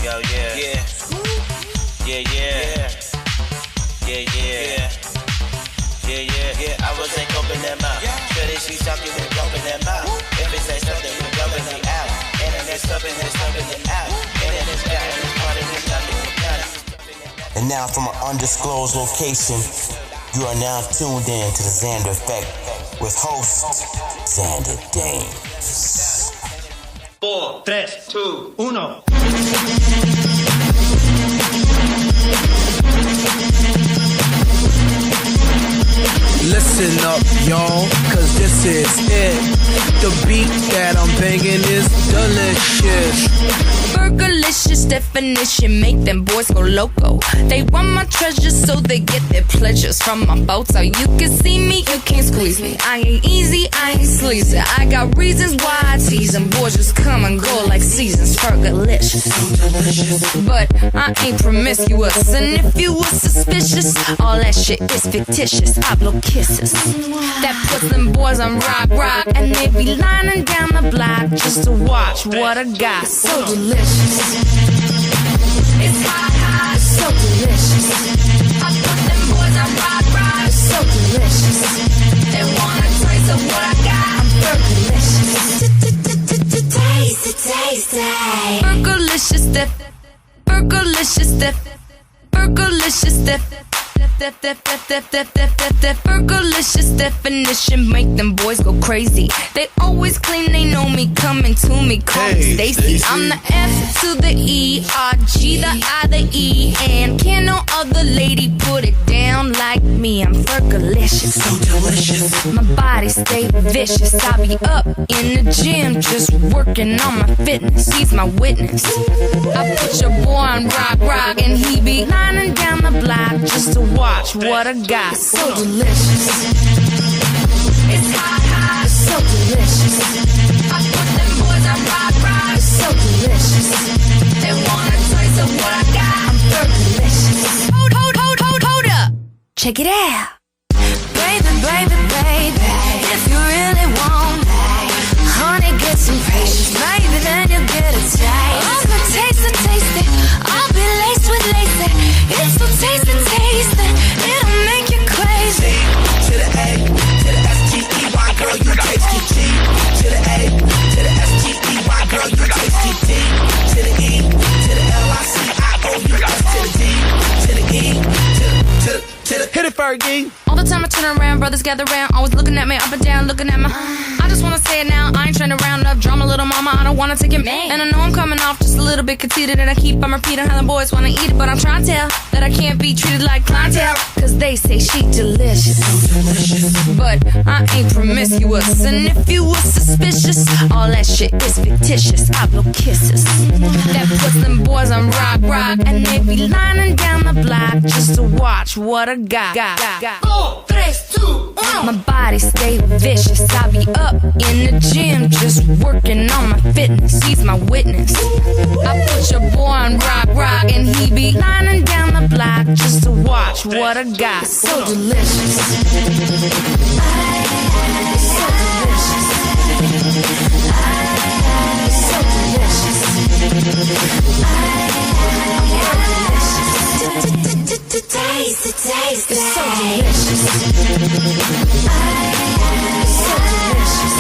Yo, yeah. Yeah. Yeah, yeah. Yeah, yeah. Yeah, yeah. Yeah, I wasn't open that mouth. Sure that she's talking and open that mouth. If it say something, we're rubbing it out. And then there's something it out. And then it's got and it's part of this nothing. And now from an undisclosed location, you are now tuned in to the Xander Effect with host Xander Dane. 4, 3, 2, 1. Listen up, y'all, cause this is it. The beat that I'm banging is delicious. Fergalicious definition, make them boys go loco. They want my treasures so they get their pleasures from my boat. So you can see me, you can't squeeze me. I ain't easy, I ain't sleazy. I got reasons why I tease them. Boys just come and go like seasons. Fergalicious, but I ain't promiscuous. And if you were suspicious, all that shit is fictitious. I blow kisses that puts them boys on rock, and they be lining down the block just to watch what I got. So delicious, it's hot, so delicious. I put them boys on rock, so delicious. They wanna taste of what I got. I'm Fergalicious, taste. Fergalicious dip, Fergalicious dip, Fergalicious dip. Fergalicious definition, make them boys go crazy. They always claim they know me, coming to me, call me Stacy. I'm the F to the E, R-G, the I, the E, and can no other lady put it down like me. I'm Fergalicious, so delicious. My body stay vicious. I be up in the gym, just working on my fitness. He's my witness. I put your boy on rock, and he be lining down the block just to watch what I got. So delicious, it's hot, so delicious. I put them boys on rock, so delicious. They wanna taste of what I got. I'm Fergalicious. Hold up, check it out. Baby, if you really want, honey, get some patience. Maybe then you'll get a taste. I'm gonna taste it. I'll be laced with lace. It's so tasty. It'll make you crazy. To the A, to the S-T-E-Y, girl, you tasty. G to the A, to the S-T-E-Y, girl, you tasty. D to the E, to the L-I-C-I-O-U-S, to the D, to the E, to the Hit it, Fergie. All the time I turn around, brothers gather around, always looking at me up and down, looking at me. I just wanna say it now, I ain't trying to round up drama, little mama, I don't wanna take it. And I know I'm coming off just a little bit conceited, and I keep on repeating how the boys wanna eat it, but I'm trying to tell that I can't be treated like clientele, cause they say she delicious, but I ain't promiscuous. And if you were suspicious, all that shit is fictitious. I blow kisses that puts them boys on rock, and they be lining down the block just to watch what I got. 4, 3, 2, 1. My body stay vicious. I be up in the gym, just working on my fitness. He's my witness. I put your boy on rock, and he be lining down the block just to watch what I got. So delicious, so delicious, so delicious. Taste it. It's so delicious. It's so delicious.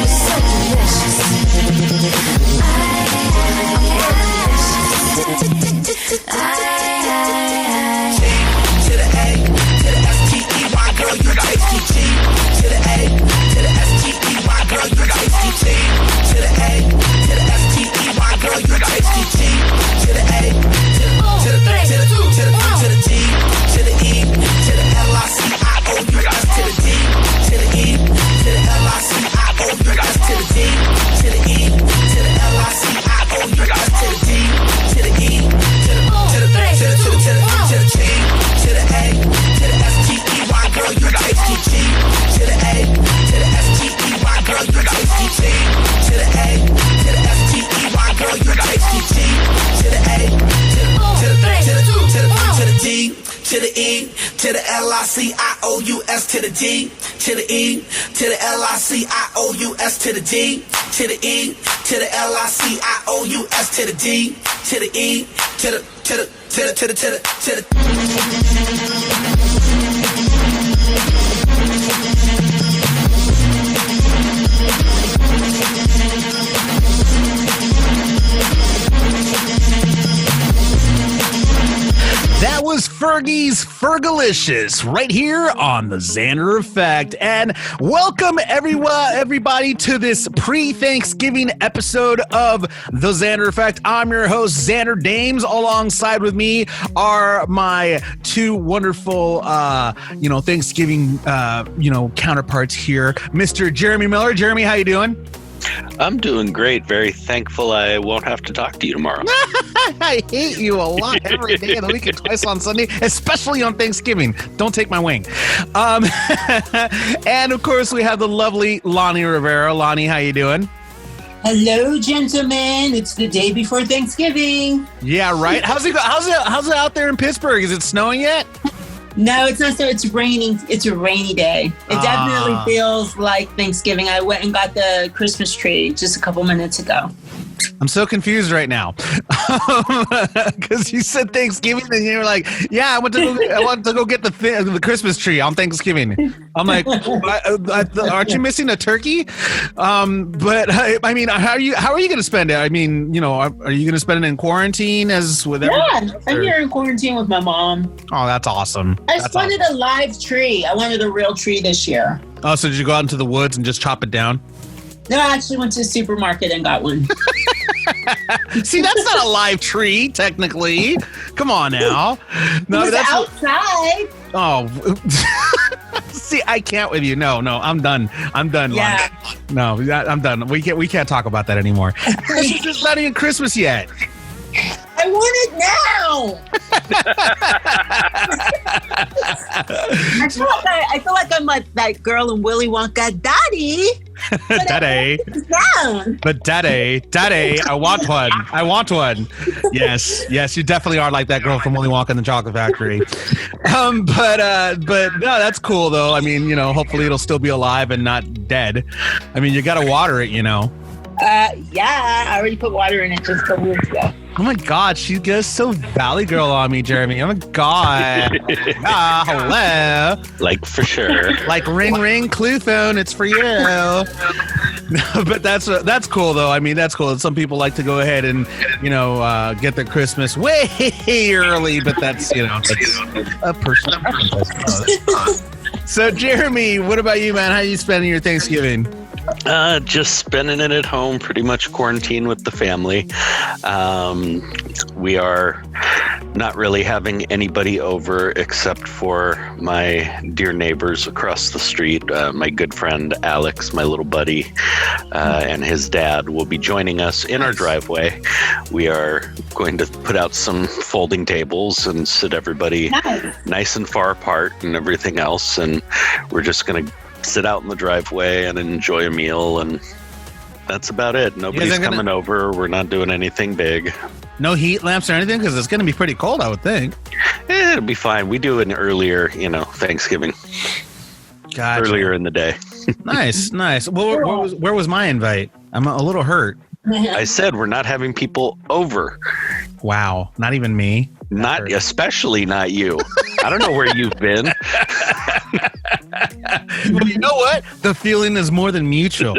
It's so delicious. to the A, to the S-T-E-Y, girl, you tasty. G to the A, to the S-T-E-Y, girl, you tasty. G to the A, to the S-T-E-Y, girl, you tasty. G to the A, to the D, to the E, to the L-I-C-I-O-U-S, to the D, to the E, to the L-I-C-I-O-U-S, to the D, to the E, to the L-I-C-I-O-U-S, to the D, to the E, to the T, to the A, to the S-T-E-Y, girl, you tasty. G to the A, to the S-T-E-Y, girl, you tasty. G to the A, to the S-T-E-Y, girl, you tasty. G to the A, to the D, to the E, to the L-I-C-I-O-U-S, to the D, to the E, to the L-I-C-I-O-U-S, to the D, to the E, to the LICIOUS to the D to the E to the. That was Fergie's Fergalicious right here on the Xander Effect. And welcome everybody to this pre-Thanksgiving episode of the Xander Effect. I'm your host, Xander Dames. Alongside with me are my two wonderful, Thanksgiving, counterparts here. Mr. Jeremy Miller. Jeremy, how you doing? I'm doing great. Very thankful I won't have to talk to you tomorrow. I hate you a lot every day of the week and twice on Sunday, especially on Thanksgiving. Don't take my wing. And of course, we have the lovely Lonnie Rivera. Lonnie, how you doing? Hello, gentlemen. It's the day before Thanksgiving. Yeah, right. How's it out there in Pittsburgh? Is it snowing yet? No, it's not. So it's raining. It's a rainy day. It definitely feels like Thanksgiving. I went and got the Christmas tree just a couple minutes ago. I'm so confused right now because you said Thanksgiving and you were like, "Yeah, I want to go get the Christmas tree on Thanksgiving." I'm like, "Aren't you missing a turkey?" But I mean, how are you going to spend it? I mean, are you going to spend it in quarantine as with everyone? Yeah, I'm here in quarantine with my mom. Oh, that's awesome. I just wanted a live tree. I wanted a real tree this year. Oh, so did you go out into the woods and just chop it down? No, I actually went to the supermarket and got one. See, that's not a live tree, technically. Come on now. No, that's outside. Oh, see, I can't with you. No, I'm done. Yeah. No, I'm done. We can't talk about that anymore. It's not even Christmas yet. I want it now. I feel like I'm like that girl in Willy Wonka, Daddy. Daddy. But Daddy, I want one. Yes, you definitely are like that girl from Willy Wonka and the Chocolate Factory. But no, that's cool though. I mean, hopefully it'll still be alive and not dead. I mean, you got to water it, Yeah, I already put water in it just a couple weeks ago. Oh my God, she goes so Valley Girl on me, Jeremy. Oh my God. Hello. Like for sure. Like ring, clue phone, it's for you. But that's cool though. I mean, that's cool. Some people like to go ahead and, get their Christmas way early, but that's, that's a personal preference. So Jeremy, what about you, man? How are you spending your Thanksgiving? Just spending it at home, pretty much quarantined with the family. We are not really having anybody over except for my dear neighbors across the street. My good friend Alex, my little buddy, and his dad will be joining us in our driveway. We are going to put out some folding tables and sit everybody nice and far apart and everything else. And we're just going to sit out in the driveway and enjoy a meal, and that's about it. Nobody's coming over. We're not doing anything big. No heat lamps or anything, because it's going to be pretty cold, I would think. It'll be fine. We do an earlier, Thanksgiving. Gotcha. Earlier in the day. Nice. Well, where was my invite? I'm a little hurt. I said we're not having people over. Wow. Not even me. Especially not you. I don't know where you've been. Well, you know what? The feeling is more than mutual.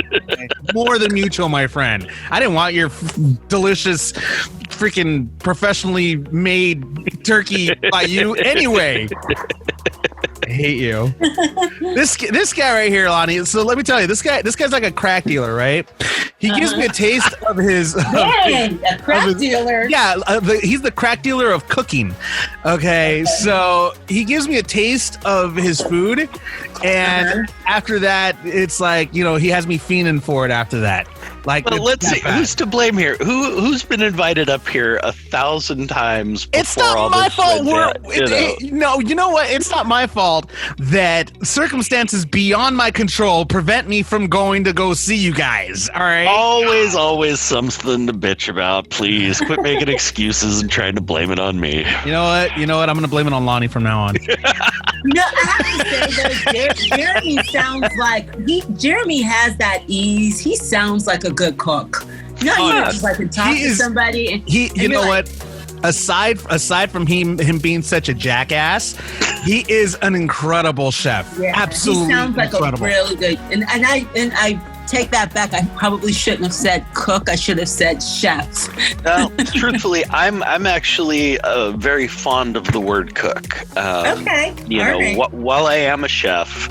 More than mutual, my friend. I didn't want your delicious, freaking professionally made turkey by you anyway. I hate you. This guy right here, Lonnie. So let me tell you, this guy's like a crack dealer, right? He gives me a taste of his. A crack dealer. Yeah, he's the crack dealer of cooking. Okay, so he gives me a taste of his food, and after that, it's like he has me fiending for it. After that, well, let's see who's to blame here. Who's been invited up here 1,000 times? It's not my fault. No, you know what? It's not my fault that circumstances beyond my control prevent me from going to go see you guys. All right. Always something to bitch about. Please quit making excuses and trying to blame it on me. You know what? I'm going to blame it on Lonnie from now on. No, I have to say though, Jeremy sounds like Jeremy has that ease. He sounds like a good cook. Just like to talk to somebody. You know what? Aside from him being such a jackass, he is an incredible chef. Yeah, absolutely, he sounds like incredible. A really good. And I take that back. I probably shouldn't have said cook. I should have said chef. Well, truthfully, I'm actually very fond of the word cook. Okay. While I am a chef,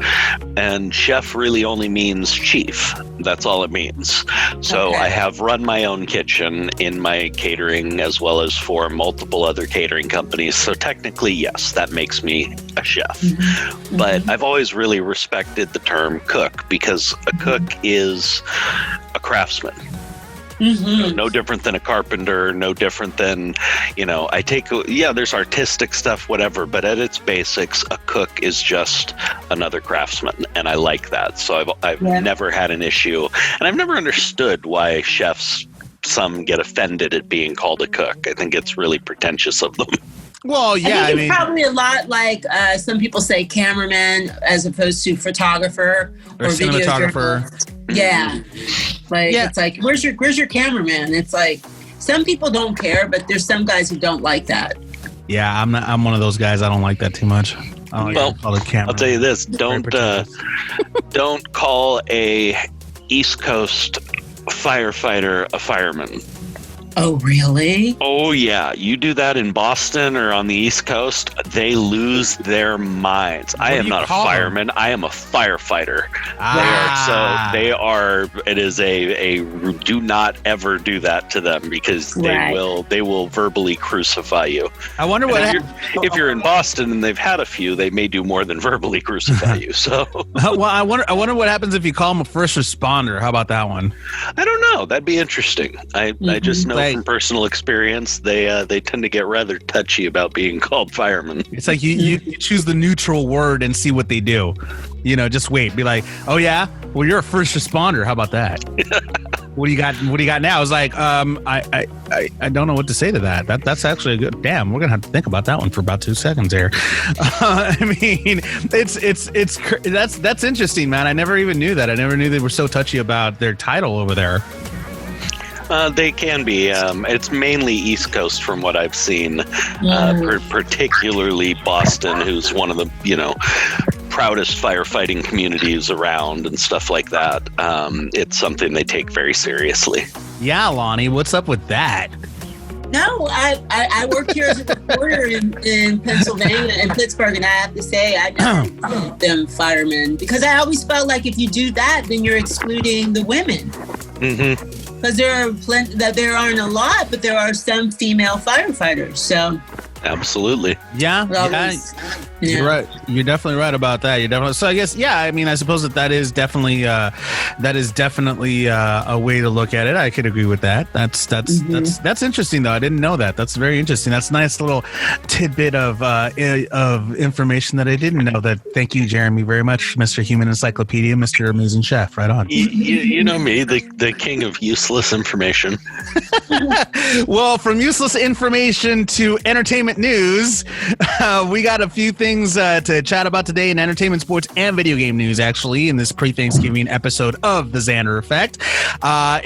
and chef really only means chief. That's all it means. So I have run my own kitchen in my catering as well as for multiple other catering companies. So technically, yes, that makes me a chef. Mm-hmm. But I've always really respected the term cook because a cook is a craftsman. Mm-hmm. No different than a carpenter, no different than, there's artistic stuff, whatever, but at its basics, a cook is just another craftsman, and I like that. So I've never had an issue, and I've never understood why chefs, some get offended at being called a cook. I think it's really pretentious of them. Well, yeah, I mean, probably a lot like some people say cameraman as opposed to photographer or cinematographer. Yeah, it's like where's your cameraman? It's like some people don't care, but there's some guys who don't like that. Yeah, I'm one of those guys. I don't like that too much. I'll tell you this: don't call a East Coast firefighter a fireman. Oh, really? Oh, yeah. You do that in Boston or on the East Coast, they lose their minds. I am not a fireman. I am a firefighter. It is do not ever do that to them because they will verbally crucify you. I wonder if you're in Boston and they've had a few, they may do more than verbally crucify you. So, well, I wonder what happens if you call them a first responder. How about that one? I don't know. That'd be interesting. I just know from personal experience, they tend to get rather touchy about being called firemen. It's like you choose the neutral word and see what they do. Just wait. Be like, oh yeah, well you're a first responder. How about that? What do you got now? I was like, I don't know what to say to that. That's actually a good. Damn, we're gonna have to think about that one for about 2 seconds here. I mean, that's interesting, man. I never even knew that. I never knew they were so touchy about their title over there. They can be. It's mainly East Coast from what I've seen, particularly Boston, who's one of the, proudest firefighting communities around and stuff like that. It's something they take very seriously. Yeah, Lonnie, what's up with that? No, I work here as a reporter in Pennsylvania and Pittsburgh, and I have to say I don't call them firemen because I always felt like if you do that, then you're excluding the women. Mm-hmm. Because there aren't a lot, but there are some female firefighters. So, absolutely, yeah. You're right. You're definitely right about that. So I guess, I mean, I suppose that is definitely a way to look at it. I could agree with that. That's interesting though. I didn't know that. That's very interesting. That's a nice little tidbit of information that I didn't know. That thank you, Jeremy, very much, Mr. Human Encyclopedia, Mr. Amazing Chef. Right on. You know me, the king of useless information. Well, from useless information to entertainment news, we got a few things to chat about today in entertainment, sports, and video game news, actually, in this pre-Thanksgiving episode of The Xander Effect,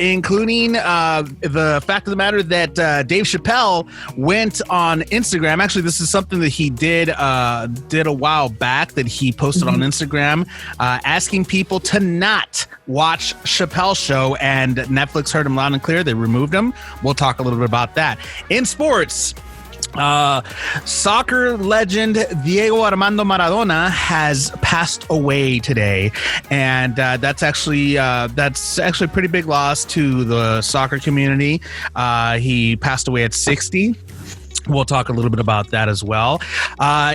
including the fact of the matter that Dave Chapelle went on Instagram. Actually, this is something that he did a while back that he posted on Instagram, asking people to not watch Chapelle Show, and Netflix heard him loud and clear. They removed him. We'll talk a little bit about that. In sports, soccer legend Diego Armando Maradona has passed away today, and that's actually a pretty big loss to the soccer community. He passed away at 60. We'll talk a little bit about that as well.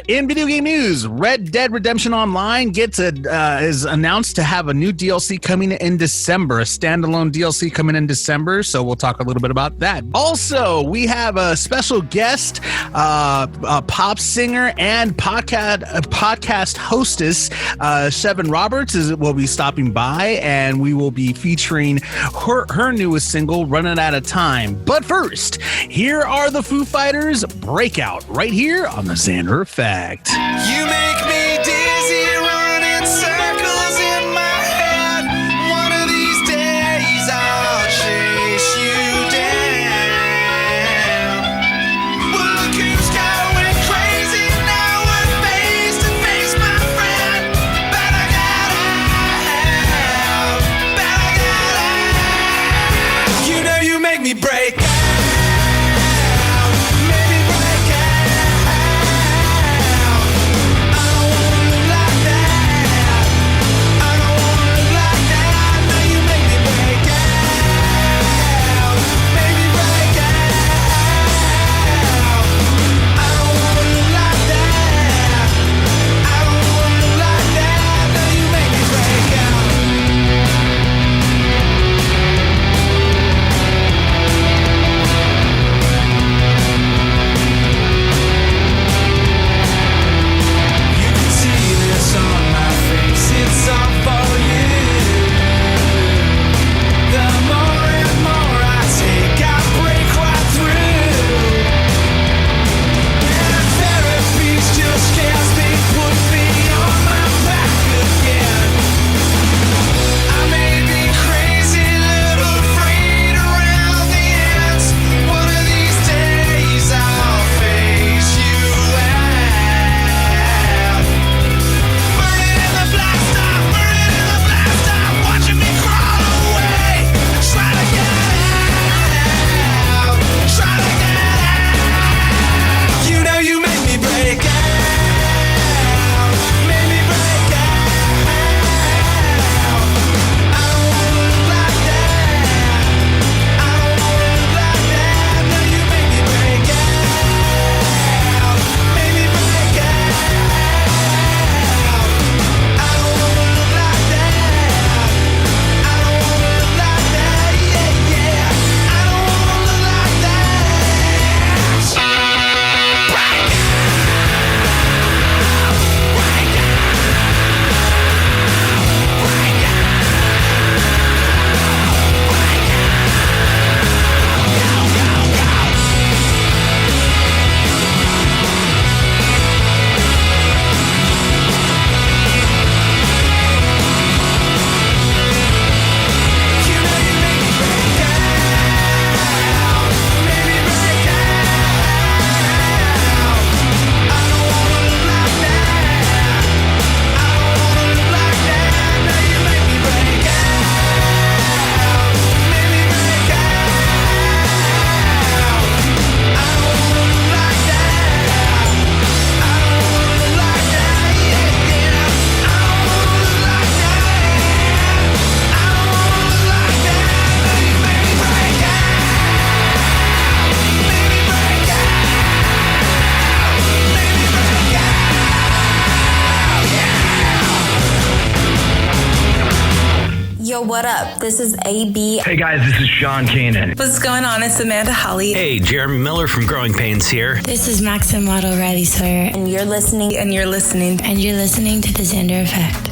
In video game news, Red Dead Redemption Online is announced to have a new DLC coming in December, a standalone DLC coming in December. So we'll talk a little bit about that. Also, we have a special guest, a pop singer and podcast hostess, Shevyn Roberts will be stopping by, and we will be featuring her newest single, Runnin Outta Time. But first, here are the Foo Fighters, Breakout, right here on the Xander Effect. You make me dizzy, running circles in my head. One of these days I'll chase you me break out. Make me break out. I don't wanna live like that. I don't wanna live like that. Now you make me break out. Make me break out. I don't wanna live like that. I don't wanna live like that. Now you make me break out. You can see this on my face. It's all for you. The more and more I take, I break right through. And therapy just scares me, put me on my back again. I may be crazy, little afraid around the ends. One of these days I'll face you out. Burn it in the blast off, burn it in the blast off, watching me crawl away. Try to get out, try to get out. You know you make me break out, make me break out. I don't wanna live like that. I don't wanna live like that. Now you make me break out, make me break out. I don't wanna live like that. I don't wanna live like that. Yeah, yeah. I don't wanna live like that. You know you make me break out, make me break out. I don't wanna live like that. I don't wanna live like that. Now you make me break out, make me break out. I don't wanna live like that. I don't wanna live like that. Yeah, yeah. I don't wanna live like that. I don't wanna live like that. Now you make me break out, make me break out, make me break out. Yo, what up? This is AB. Hey guys, this is Sean Kanan. What's going on? It's Amanda Holly. Hey, Jeremy Miller from Growing Pains here. This is Maxim Waddle Riley Sawyer. And you're listening. And you're listening. And you're listening to the Xander Effect.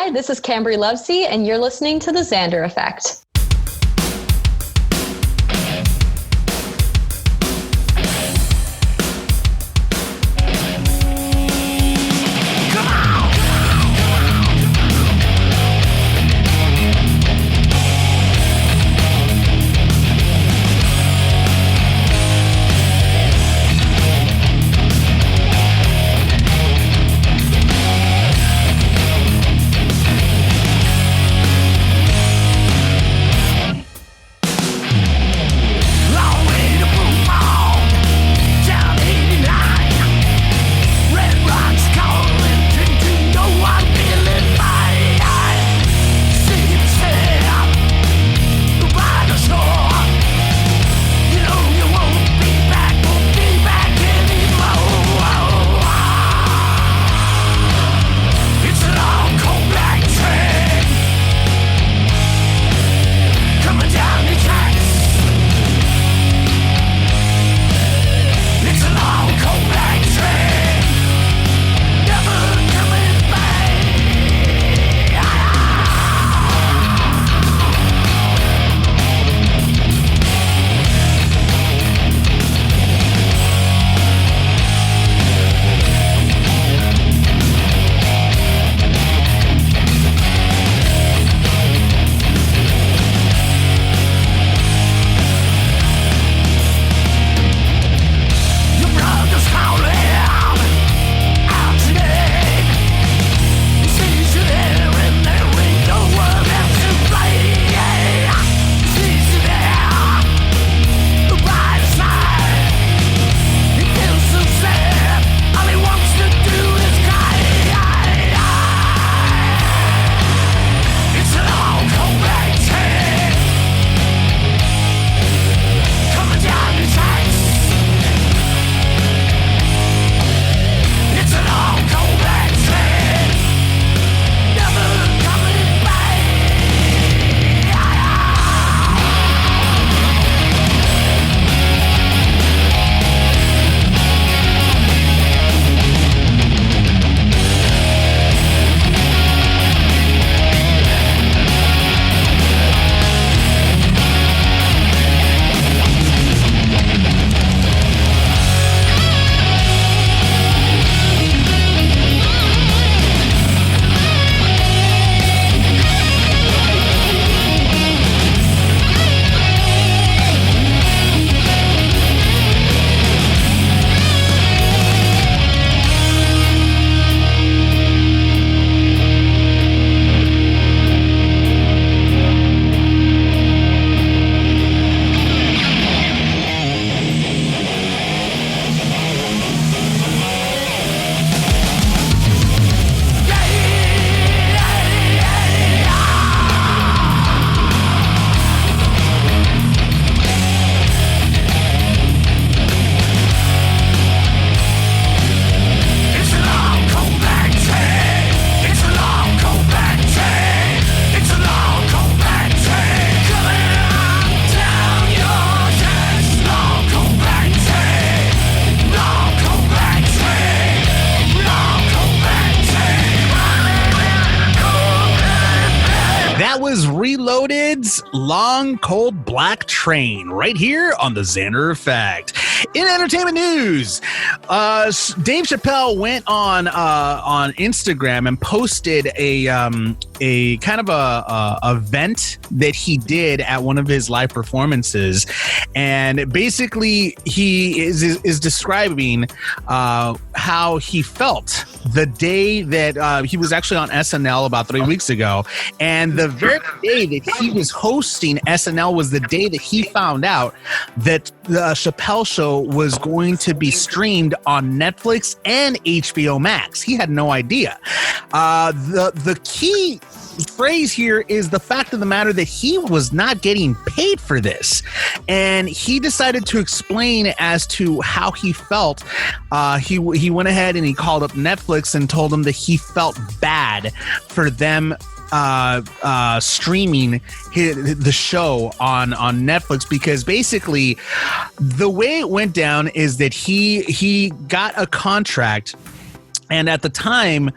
Hi, this is Cambry Lovesey, and you're listening to The Xander Effect. was Reloaded's Long Cold Black Train right here on the Xander Effect. In entertainment news, Dave Chapelle went on Instagram and posted a kind of a event that he did at one of his live performances, and basically he is describing how he felt the day that he was actually on SNL about 3 weeks ago, and the very day that he was hosting SNL was the day that he found out that the Chapelle Show was going to be streamed on Netflix and HBO Max. He had no idea. The key phrase here is the fact of the matter that he was not getting paid for this, and he decided to explain as to how he felt. He went ahead and he called up Netflix and told them that he felt bad for them streaming the show on Netflix, because basically the way it went down is that he got a contract And at the time,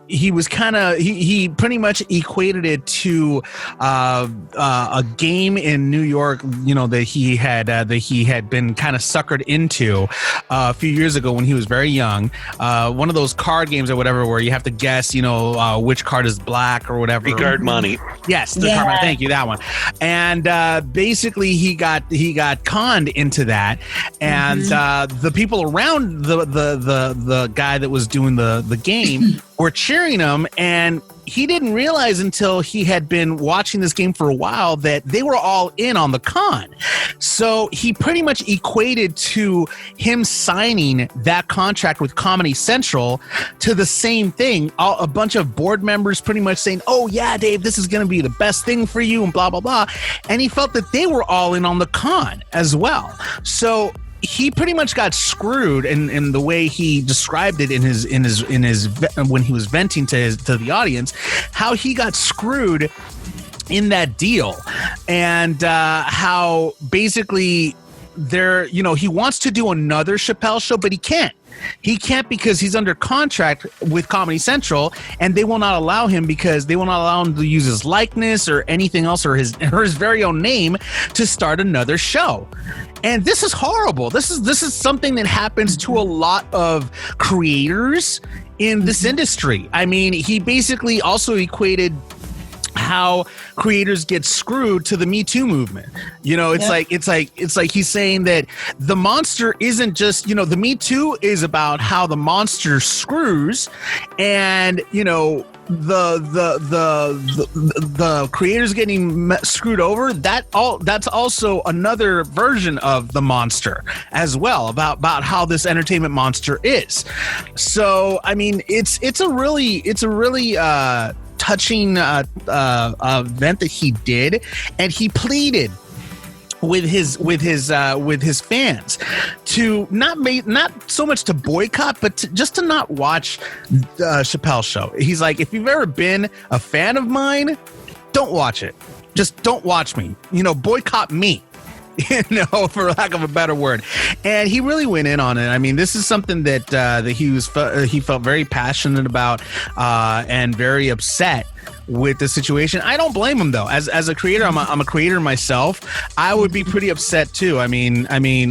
he was he pretty much equated it to a game in New York, that he had been kind of suckered into a few years ago when he was very young. One of those card games or whatever, where you have to guess, which card is black or whatever. The card money. Yes, the card money. Thank you, that one. And basically, he got conned into that, and the people around the guy that was doing the game were cheering him, and he didn't realize until he had been watching this game for a while that they were all in on the con. So he pretty much equated to him signing that contract with Comedy Central to the same thing. A bunch of board members pretty much saying, "Oh yeah, Dave, this is going to be the best thing for you," and blah blah blah. And he felt that they were all in on the con as well. So he pretty much got screwed in the way he described it in his when he was venting to the audience, how he got screwed in that deal, and how basically he wants to do another Chapelle Show, but he can't. He can't because he's under contract with Comedy Central, and they will not allow him because they will not allow him to use his likeness or anything else or his very own name to start another show. And this is horrible. This is something that happens to a lot of creators in this industry. I mean, he basically also equated how creators get screwed to the Me Too movement. It's like he's saying that the monster isn't just, the Me Too is about how the monster screws, and the creators getting screwed over. That's also another version of the monster as well, about how this entertainment monster is. So I mean, it's a really touching event that he did, and he pleaded with his fans to not so much to boycott, but just to not watch Chapelle Show. He's like, if you've ever been a fan of mine, don't watch it. Just don't watch me. Boycott me. For lack of a better word. And he really went in on it. I mean, this is something that he felt very passionate about and very upset with the situation. I don't blame him though. As a creator, I'm a creator myself. I would be pretty upset too. I mean,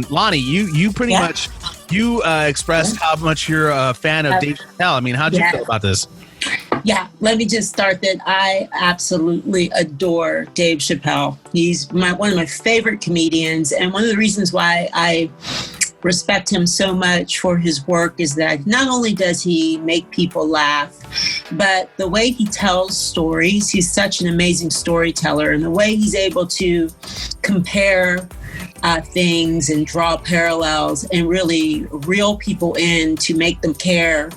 Lonnie, you pretty much expressed how much you're a fan of Dave Chappelle. I mean, how'd you feel about this? Yeah, let me just start that I absolutely adore Dave Chappelle. He's one of my favorite comedians, and one of the reasons why I respect him so much for his work is that not only does he make people laugh, but the way he tells stories, he's such an amazing storyteller, and the way he's able to compare things and draw parallels and really reel people in to make them care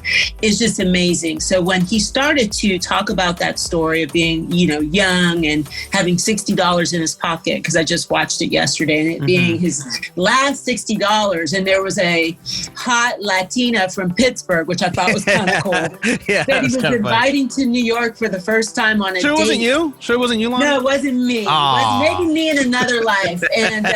is just amazing. So when he started to talk about that story of being, young and having $60 in his pocket, because I just watched it yesterday, and it being his last $60, and there was a hot Latina from Pittsburgh, which I thought was kind of cool. That he was inviting to New York for the first time on a date. Sure it wasn't you, Lonnie? No, it wasn't me. It was maybe me in another life. And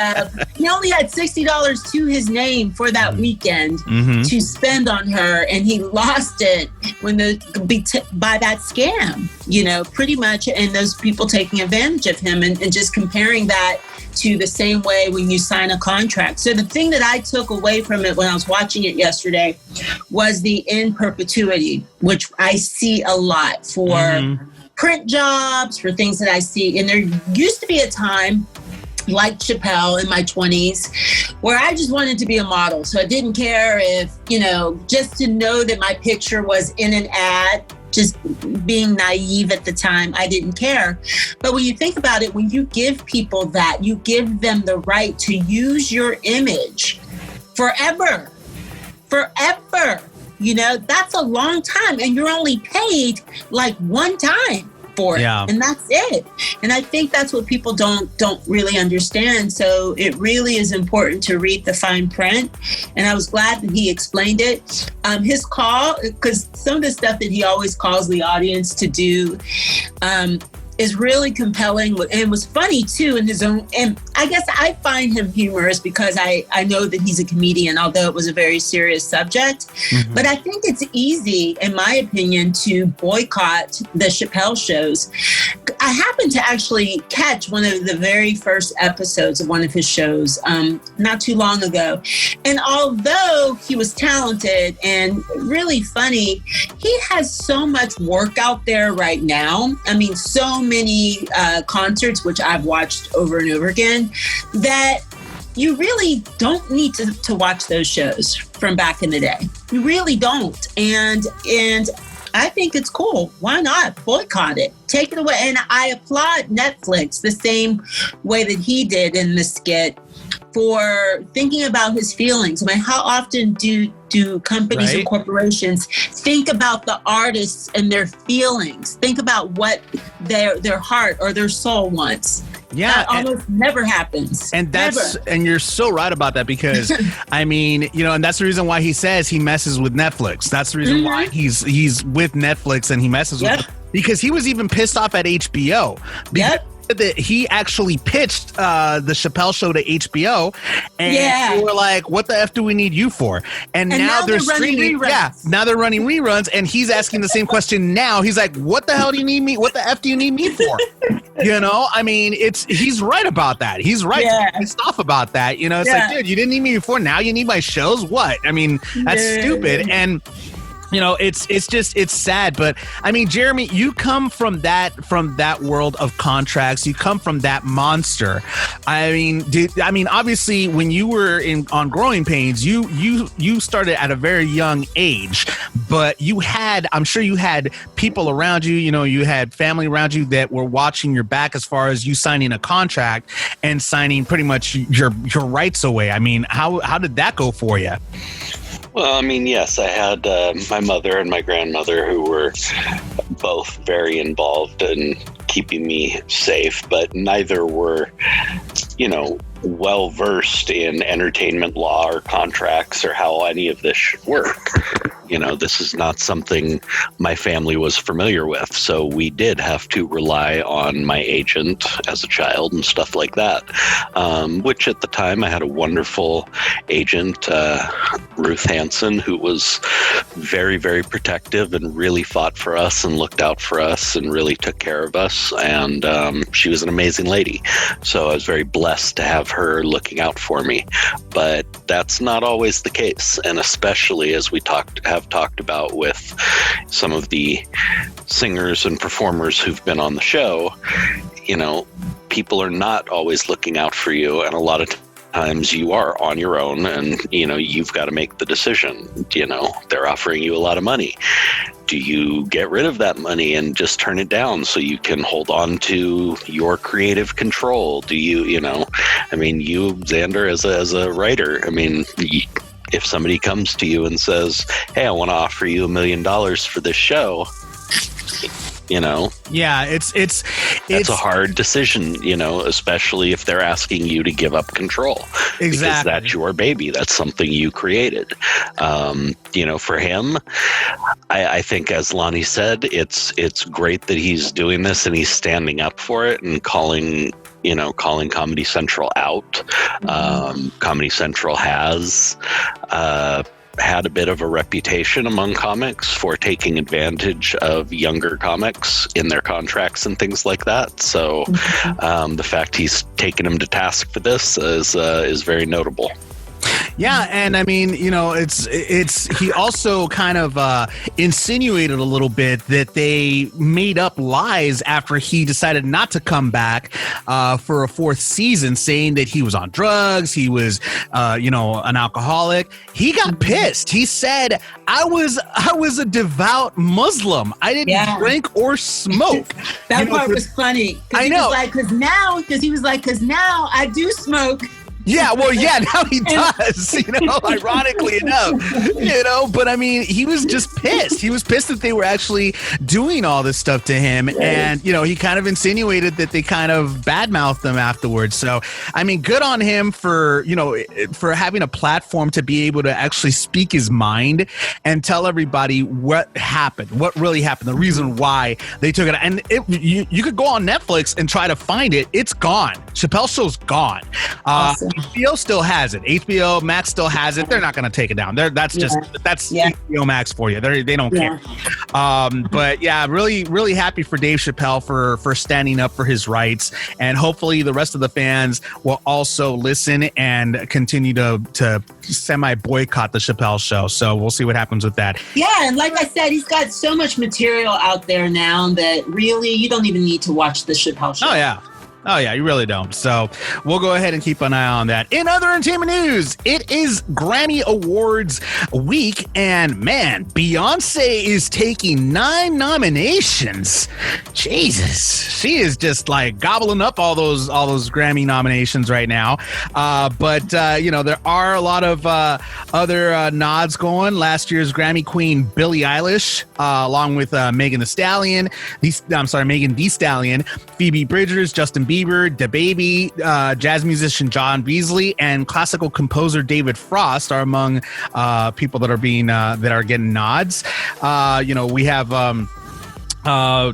he only had $60 to his name for that weekend to spend on her, and he lost it by that scam, pretty much, and those people taking advantage of him, and just comparing that to the same way when you sign a contract. So the thing that I took away from it when I was watching it yesterday was the in perpetuity, which I see a lot for print jobs, for things that I see. And there used to be a time like Chapelle in my 20s where I just wanted to be a model. So I didn't care if, just to know that my picture was in an ad, just being naive at the time, I didn't care. But when you think about it, when you give people that, you give them the right to use your image forever. That's a long time, and you're only paid like one time for it, and that's it. And I think that's what people don't really understand. So it really is important to read the fine print, and I was glad that he explained it. His call, because some of the stuff that he always calls the audience to do, is really compelling and was funny too in his own. And I guess I find him humorous because I know that he's a comedian, although it was a very serious subject. Mm-hmm. But I think it's easy, in my opinion, to boycott the Chapelle shows. I happened to actually catch one of the very first episodes of one of his shows not too long ago. And although he was talented and really funny, he has so much work out there right now. I mean, so many concerts, which I've watched over and over again, that you really don't need to watch those shows from back in the day. You really don't. And I think it's cool. Why not boycott it? Take it away. And I applaud Netflix the same way that he did in the skit for thinking about his feelings. I mean, how often do companies and corporations think about the artists and their feelings? Think about what their heart or their soul wants. Yeah, that almost never happens. And and you're so right about that, because I mean, and that's the reason why he says he messes with Netflix. That's the reason why he's with Netflix and he messes with them, because he was even pissed off at HBO. That he actually pitched the Chapelle Show to HBO, and they were like, "What the F do we need you for?" And now they're streaming. Now they're running reruns, and he's asking the same question now. He's like, "What the hell do you need me? What the F do you need me for?" I mean, he's right about that. He's right. Pissed off about that. It's like, dude, you didn't need me before. Now you need my shows. What? I mean, that's stupid. And it's sad, but I mean, Jeremy, you come from that world of contracts. You come from that monster. I mean, obviously, when you were on Growing Pains, you started at a very young age, but I'm sure you had people around you. You had family around you that were watching your back as far as you signing a contract and signing pretty much your rights away. I mean, how did that go for you? Well, I mean, yes, I had my mother and my grandmother who were both very involved in keeping me safe, but neither were, well-versed in entertainment law or contracts or how any of this should work. This is not something my family was familiar with. So we did have to rely on my agent as a child and stuff like that, which at the time I had a wonderful agent, Ruth Hansen, who was very, very protective and really fought for us and looked out for us and really took care of us. And she was an amazing lady. So I was very blessed to have her looking out for me. But that's not always the case. And especially as we have talked about with some of the singers and performers who've been on the show, people are not always looking out for you. And a lot of times you are on your own and, you've got to make the decision. They're offering you a lot of money. Do you get rid of that money and just turn it down so you can hold on to your creative control? Do you, you, Xander, as a writer, if somebody comes to you and says, "Hey, I want to offer you $1 million for this show," Yeah, it's a hard decision, especially if they're asking you to give up control. Exactly. Because that's your baby. That's something you created. For him, I think, as Lonnie said, it's great that he's doing this and he's standing up for it and calling Comedy Central out. Comedy Central has had a bit of a reputation among comics for taking advantage of younger comics in their contracts and things like that. So the fact he's taken him to task for this is very notable. Yeah, and he also kind of insinuated a little bit that they made up lies after he decided not to come back for a fourth season, saying that he was on drugs, he was an alcoholic. He got pissed. He said, I was a devout Muslim. I didn't drink or smoke. That part was funny. I know. Because now I do smoke. Yeah, well, yeah, now he does, ironically enough, but I mean, he was just pissed. He was pissed that they were actually doing all this stuff to him. And, he kind of insinuated that they kind of badmouthed them afterwards. So, I mean, good on him for having a platform to be able to actually speak his mind and tell everybody what happened, what really happened, the reason why they took it. And you could go on Netflix and try to find it. It's gone. Chapelle Show's gone. Awesome. HBO still has it. HBO Max still has it. They're not going to take it down. That's HBO Max for you. They don't care. But yeah, really, really happy for Dave Chappelle for standing up for his rights, and hopefully the rest of the fans will also listen and continue to semi-boycott the Chapelle Show. So we'll see what happens with that. Yeah, and like I said, he's got so much material out there now that really you don't even need to watch the Chapelle Show. Oh, yeah, you really don't. So we'll go ahead and keep an eye on that. In other entertainment news, it is Grammy Awards week, and man, Beyonce is taking 9 nominations. Jesus, she is just like gobbling up all those Grammy nominations right now. But there are a lot of other nods going. Last year's Grammy queen Billie Eilish, along with Megan Thee Stallion, Phoebe Bridgers, Justin Bieber, DaBaby, jazz musician John Beasley, and classical composer David Frost are among people that are getting nods. We have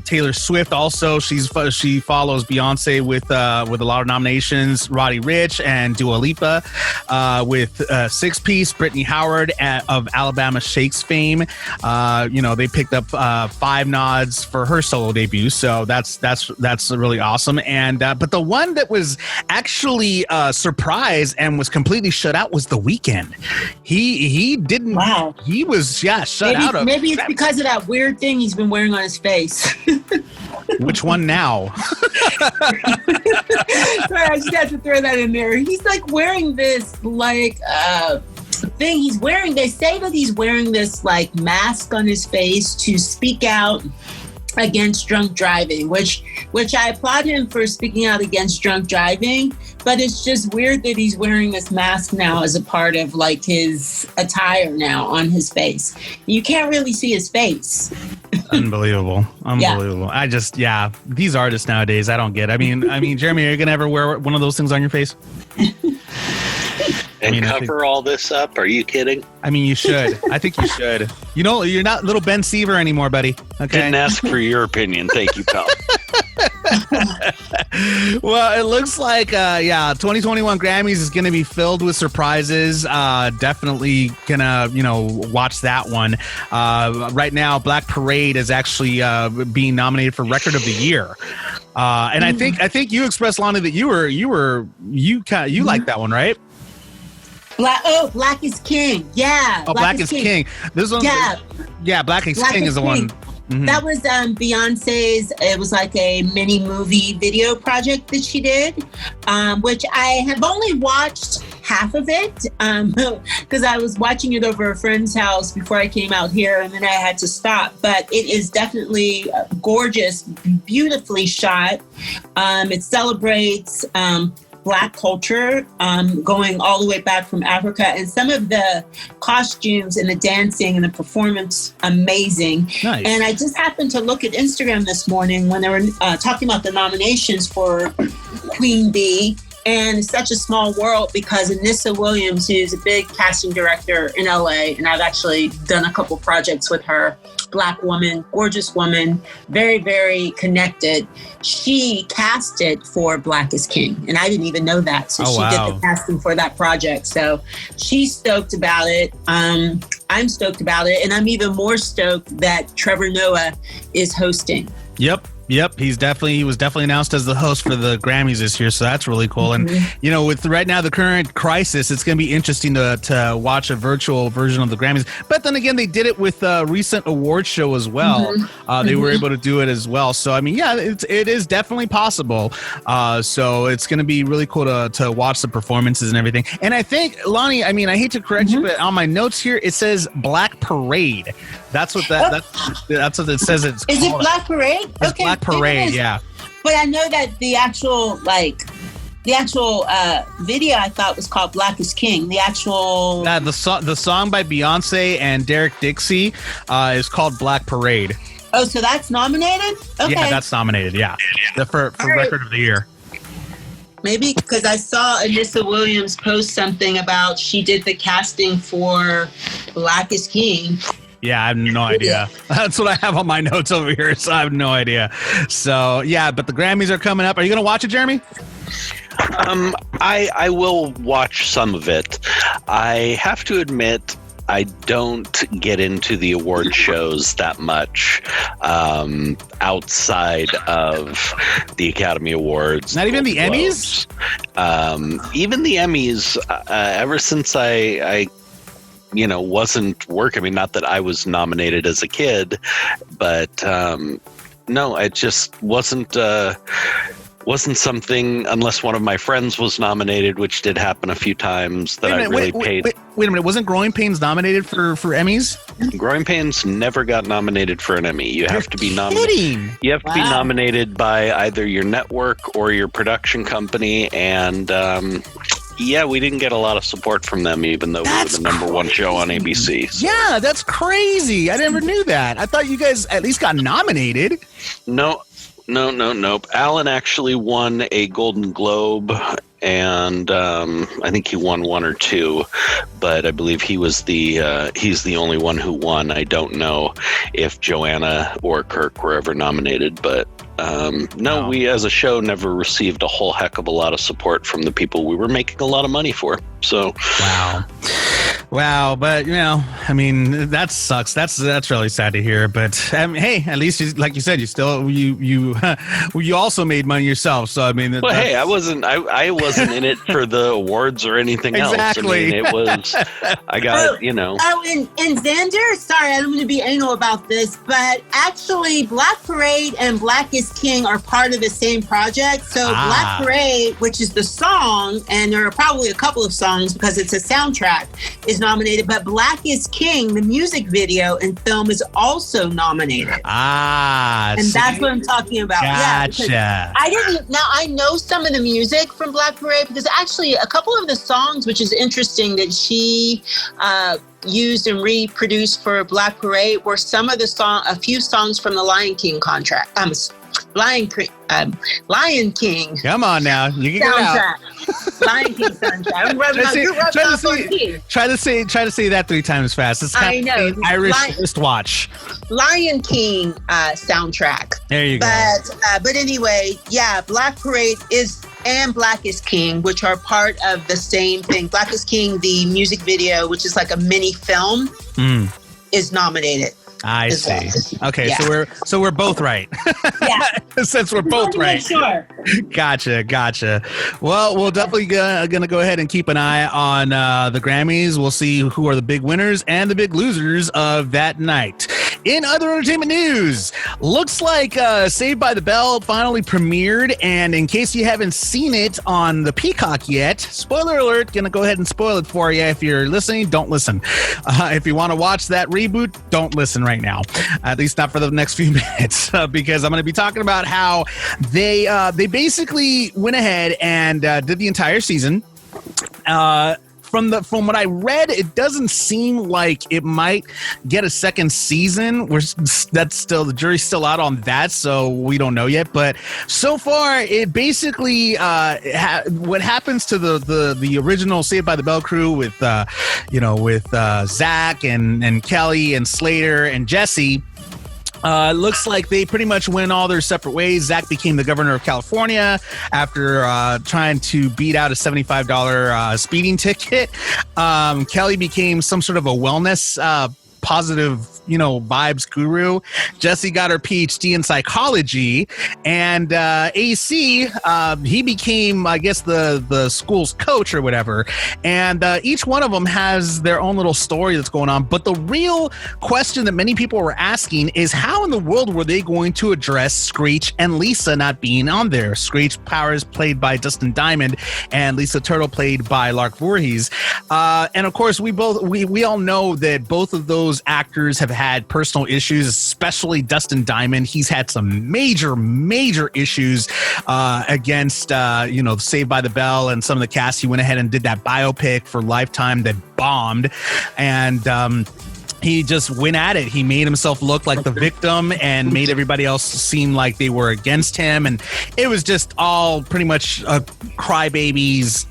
Taylor Swift also. She follows Beyonce with a lot of nominations. Roddy Ricch and Dua Lipa with Six Piece. Brittany Howard of Alabama Shakes fame. They picked up 5 nods for her solo debut. So that's really awesome. And but the one that was actually surprised and was completely shut out was The Weeknd. He didn't. Wow. He was shut out. Maybe it's because of that weird thing he's been wearing on his face. Which one now? Sorry, I just had to throw that in there. He's like wearing this thing he's wearing. They say that he's wearing this like mask on his face to speak out against drunk driving, which I applaud him for speaking out against drunk driving, but it's just weird that he's wearing this mask now as a part of like his attire now on his face. You can't really see his face. Unbelievable. Yeah. These artists nowadays, I don't get. I mean, Jeremy, are you gonna ever wear one of those things on your face? And cover all this up? Are you kidding? I mean, you should. I think you should. You're not little Ben Seaver anymore, buddy. Okay. Didn't ask for your opinion. Thank you, pal. Well, it looks like 2021 Grammys is going to be filled with surprises. Definitely gonna watch that one. Right now, Black Parade is actually being nominated for Record of the Year. And I think you expressed, Lonnie, that you like that one, right? Black is King. Yeah. Oh, Black is King. This one. Yeah. Black is King is the one. Mm-hmm. That was Beyonce's. It was like a mini movie video project that she did, which I have only watched half of it because I was watching it over a friend's house before I came out here, and then I had to stop. But it is definitely gorgeous, beautifully shot. It celebrates Black culture, going all the way back from Africa, and some of the costumes and the dancing and the performance, amazing. Nice. And I just happened to look at Instagram this morning when they were talking about the nominations for Queen Bee. And it's such a small world because Anissa Williams, who's a big casting director in LA, and I've actually done a couple projects with her, Black woman, gorgeous woman, very, very connected. She casted for Black is King, and I didn't even know that. So she did the casting for that project. So she's stoked about it. I'm stoked about it. And I'm even more stoked that Trevor Noah is hosting. Yep. He was definitely announced as the host for the Grammys this year, so that's really cool. Mm-hmm. And with right now the current crisis, it's going to be interesting to watch a virtual version of the Grammys. But then again, they did it with a recent award show as well. Mm-hmm. They were able to do it as well. So I mean, yeah, it is definitely possible. So it's going to be really cool to watch the performances and everything. And I think, Lonnie, I mean, I hate to correct you, but on my notes here it says Black Parade. That's what that's what it says. Is it Black Parade? It's okay. Black Parade, yeah. But I know that the actual The actual video I thought was called Black is King. The actual... the song by Beyonce and Derek Dixie is called Black Parade. Oh, so that's nominated? Okay. Yeah, that's nominated, yeah. For Record of the Year. Maybe because I saw Anissa Williams post something about she did the casting for Black is King. Yeah, I have no idea. That's what I have on my notes over here, so I have no idea. So, yeah, but the Grammys are coming up. Are you going to watch it, Jeremy? I will watch some of it. I have to admit, I don't get into the award shows that much outside of the Academy Awards. Not even the Emmys? Even the Emmys, ever since I wasn't working. I mean, not that I was nominated as a kid, but no, it just wasn't something, unless one of my friends was nominated, which did happen a few times, that I really paid. Wait a minute, wasn't Growing Pains nominated for Emmys? Growing Pains never got nominated for an Emmy. You have to be nominated. You have to be nominated by either your network or your production company, and yeah, we didn't get a lot of support from them, even though we were the number one show on ABC. So. Yeah, that's crazy. I never knew that. I thought you guys at least got nominated. Nope. Alan actually won a Golden Globe, and I think he won one or two, but I believe he's the only one who won. I don't know if Joanna or Kirk were ever nominated, but no, we as a show never received a whole heck of a lot of support from the people we were making a lot of money for. So Wow, but I mean, that sucks. That's really sad to hear. But hey, at least like you said, you also made money yourself. So I mean, well, hey, I wasn't in it for the awards or anything else. Exactly. I mean, it was I got Oh, and Xander, sorry, I don't want to be anal about this, but actually, Black Parade and Black is King are part of the same project. So Black Parade, which is the song, and there are probably a couple of songs because it's a soundtrack, is nominated, but Black is King, the music video and film, is also nominated. And that's what I'm talking about. Gotcha. Yeah, I know some of the music from Black Parade because actually a couple of the songs, which is interesting that she used and reproduced for Black Parade, were some of a few songs from the Lion King contract. Lion King. Come on now, you can get out. Lion King soundtrack. Try to say that 3 times fast. It's kind of Irish wristwatch. Lion King soundtrack. There you go. But anyway, yeah, Black Parade and Black is King, which are part of the same thing. Black is King, the music video, which is like a mini film, is nominated. I see. Okay, yeah. So we're both right. Yeah. Since we're both right. Sure. Gotcha. Well, we'll definitely gonna go ahead and keep an eye on the Grammys. We'll see who are the big winners and the big losers of that night. In other entertainment news, looks like Saved by the Bell finally premiered, and in case you haven't seen it on the Peacock yet, spoiler alert, gonna go ahead and spoil it for you. If you're listening, don't listen. If you want to watch that reboot, don't listen right now, at least not for the next few minutes, because I'm going to be talking about how they basically went ahead and did the entire season. From what I read, it doesn't seem like it might get a second season. That's still, the jury's still out on that, so we don't know yet. But so far, it basically what happens to the original Saved by the Bell crew with Zach and Kelly and Slater and Jesse. Looks like they pretty much went all their separate ways. Zach became the governor of California after trying to beat out a $75 speeding ticket. Kelly became some sort of a wellness positive, vibes guru. Jesse got her PhD in psychology, and AC, he became, I guess, the school's coach or whatever. And each one of them has their own little story that's going on. But the real question that many people were asking is how in the world were they going to address Screech and Lisa not being on there? Screech Powers played by Dustin Diamond, and Lisa Turtle played by Lark Voorhees. And of course, we all know that both of those those actors have had personal issues, especially Dustin Diamond. He's had some major issues against, Saved by the Bell and some of the cast. He went ahead and did that biopic for Lifetime that bombed. And he just went at it. He made himself look like the victim and made everybody else seem like they were against him. And it was just all pretty much crybabies,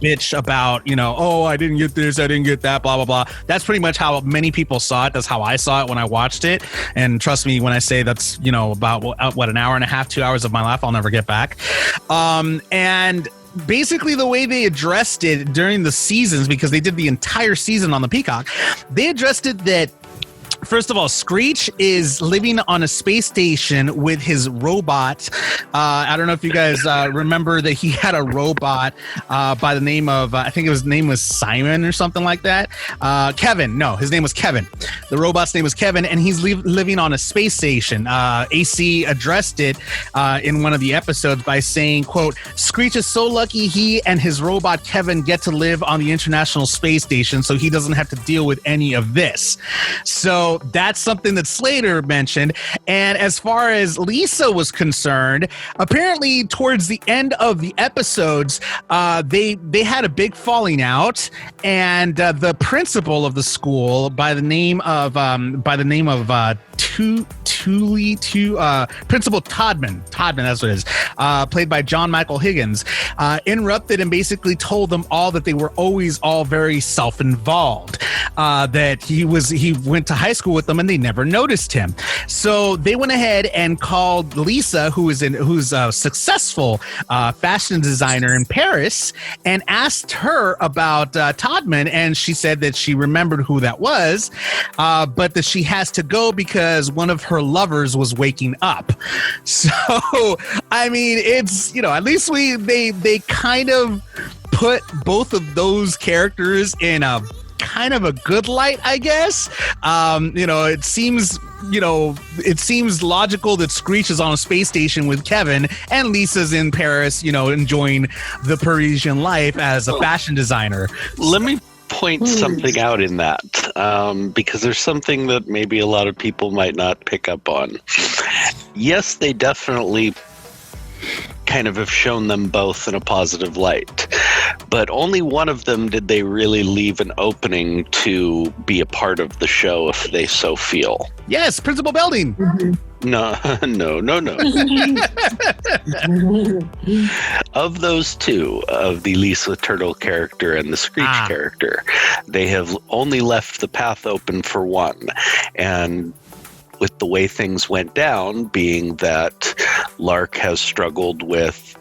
bitch about, oh, I didn't get this, I didn't get that, blah, blah, blah. That's pretty much how many people saw it. That's how I saw it when I watched it. And trust me when I say that's, about an hour and a half, 2 hours of my life I'll never get back. And basically the way they addressed it during the seasons, because they did the entire season on the Peacock, they addressed it that, first of all, Screech is living on a space station with his robot. I don't know if you guys remember that he had a robot by the name of, I think his name was Simon or something like that. Kevin. No, his name was Kevin. The robot's name was Kevin, and he's living on a space station. AC addressed it in one of the episodes by saying, quote, Screech is so lucky he and his robot Kevin get to live on the International Space Station so he doesn't have to deal with any of this. So that's something that Slater mentioned. And as far as Lisa was concerned, apparently towards the end of the episodes, they had a big falling out, and the principal of the school by the name of Principal Todman, that's what it is, played by John Michael Higgins, interrupted and basically told them all that they were always all very self-involved, that he went to high school with them and they never noticed him. So they went ahead and called Lisa, who's a successful fashion designer in Paris, and asked her about Todman, and she said that she remembered who that was, but that she has to go because one of her lovers was waking up. So, I mean, it's, at least they kind of put both of those characters in a kind of a good light, I guess. It seems logical that Screech is on a space station with Kevin and Lisa's in Paris, enjoying the Parisian life as a fashion designer. Let me point something out in that, because there's something that maybe a lot of people might not pick up on. Yes, they definitely kind of have shown them both in a positive light, but only one of them did they really leave an opening to be a part of the show if they so feel. Yes, Principal Belding. No. Of those two, of the Lisa Turtle character and the Screech character, they have only left the path open for one. And with the way things went down, being that Lark has struggled with,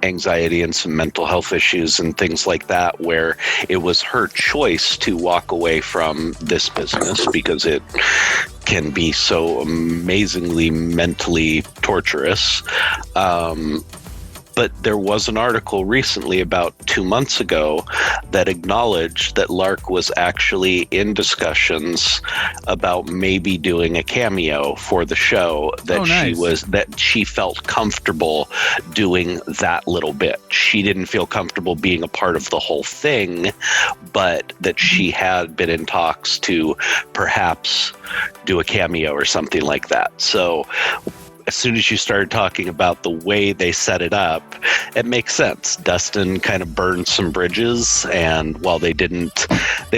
anxiety and some mental health issues and things like that, where it was her choice to walk away from this business because it can be so amazingly mentally torturous. But there was an article recently, about 2 months ago, that acknowledged that Lark was actually in discussions about maybe doing a cameo for the show, that she felt comfortable doing that little bit. She didn't feel comfortable being a part of the whole thing, but that she had been in talks to perhaps do a cameo or something like that. So as soon as you started talking about the way they set it up, it makes sense. Dustin kind of burned some bridges, and while they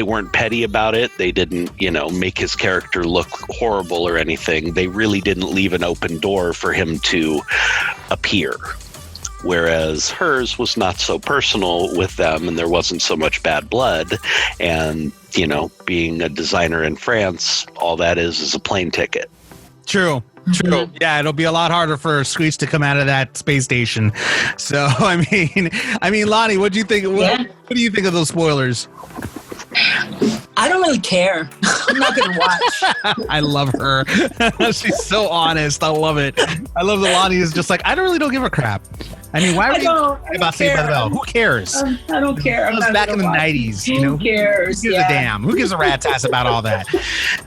weren't petty about it, they didn't, make his character look horrible or anything. They really didn't leave an open door for him to appear. Whereas hers was not so personal with them, and there wasn't so much bad blood. And, being a designer in France, all that is a plane ticket. True. Yeah, it'll be a lot harder for Screech to come out of that space station. So, I mean, Lonnie, what do you think? What do you think of those spoilers? I don't really care. I'm not going to watch. I love her. She's so honest. I love it. I love that Lonnie is just like, I don't give a crap. I mean, why would you talk about Saved by the Bell? Who cares? I don't care. It was back in the 90s, Who cares? Who gives a damn? Who gives a rat's ass about all that?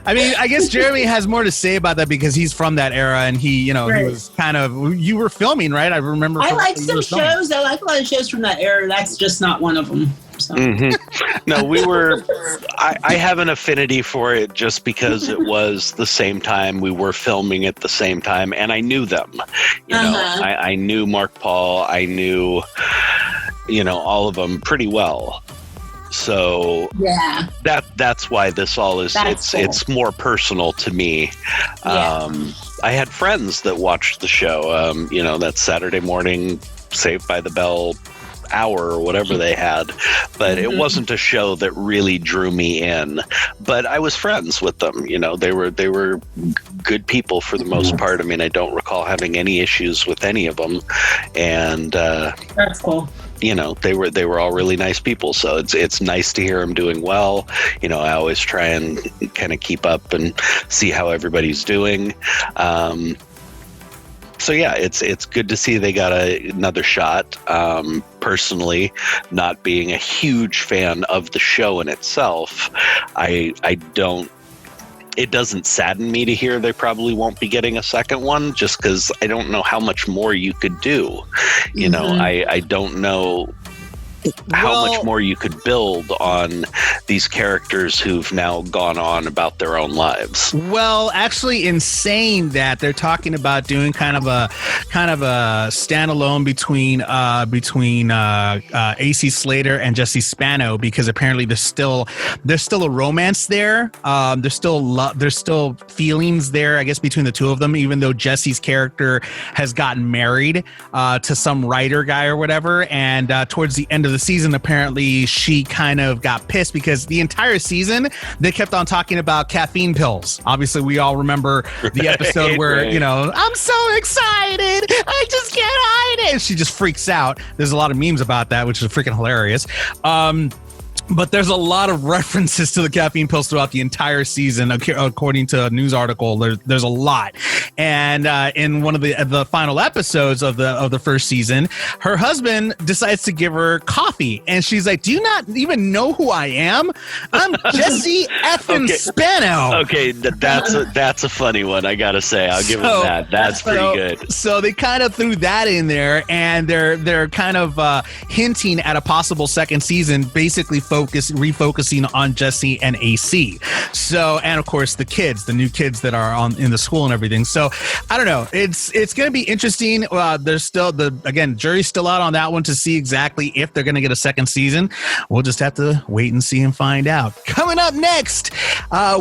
I mean, I guess Jeremy has more to say about that because he's from that era, and he was kind of, you were filming, right? I remember. I like some shows. I like a lot of shows from that era. That's just not one of them. So. No, I have an affinity for it just because it was the same time we were filming at the same time, and I knew them. You know, I knew Mark Paul, I knew, all of them pretty well. So yeah, that's why this all is. It's more personal to me. I had friends that watched the show. That Saturday morning Saved by the Bell hour or whatever they had, but it wasn't a show that really drew me in. But I was friends with them. They were good people for the most part. I mean, I don't recall having any issues with any of them, and that's cool. They were all really nice people. So it's nice to hear them doing well. I always try and kind of keep up and see how everybody's doing. So yeah, it's good to see they got another shot. Personally, not being a huge fan of the show in itself, it doesn't sadden me to hear they probably won't be getting a second one, just because I don't know how much more you could do. I don't know how much more you could build on these characters who've now gone on about their own lives. Well, actually, in saying that, they're talking about doing kind of a standalone between AC Slater and Jesse Spano, because apparently there's still a romance there. There's still feelings there, I guess, between the two of them, even though Jesse's character has gotten married to some writer guy or whatever. And towards the end of the season, apparently she kind of got pissed because the entire season they kept on talking about caffeine pills. Obviously, we all remember the episode where I'm so excited, I just can't hide it. She just freaks out. There's a lot of memes about that, which is freaking hilarious. But there's a lot of references to the caffeine pills throughout the entire season, according to a news article. There's a lot, and in one of the final episodes of the first season, her husband decides to give her coffee, and she's like, "Do you not even know who I am? I'm Jesse effing Spano." Okay, that's a funny one. I gotta say, I'll give him that. That's pretty good. So they kind of threw that in there, and they're kind of hinting at a possible second season, basically refocusing on Jesse and AC. So, and of course the new kids that are in the school and everything. So I don't know. It's going to be interesting. There's still jury's still out on that one to see exactly if they're going to get a second season. We'll just have to wait and see and find out. Coming up next,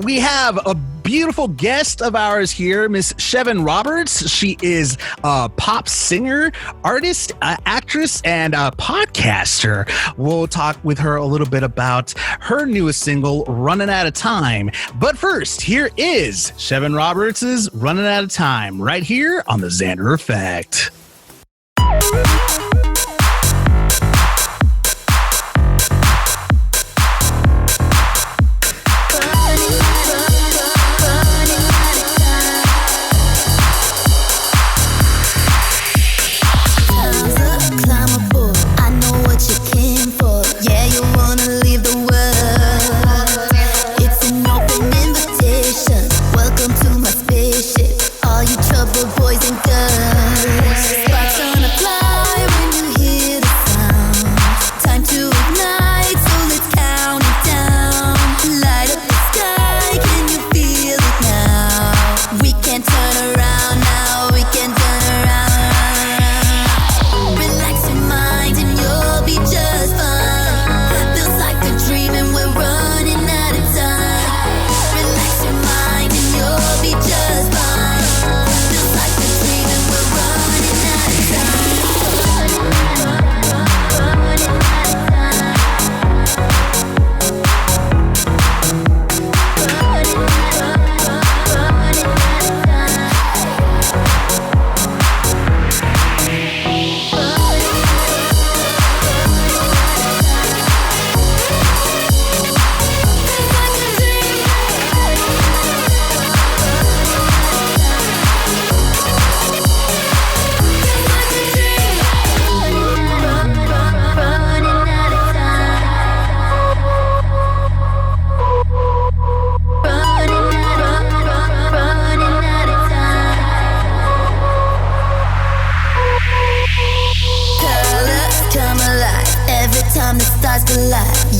we have a beautiful guest of ours here, Miss Shevyn Roberts. She is a pop singer, artist, actress, and a podcaster. We'll talk with her a little bit about her newest single, Runnin Outta Time. But first, here is Shevyn Roberts' Runnin Outta Time, right here on the Xander Effect. Boys and girls, sparks on a fly.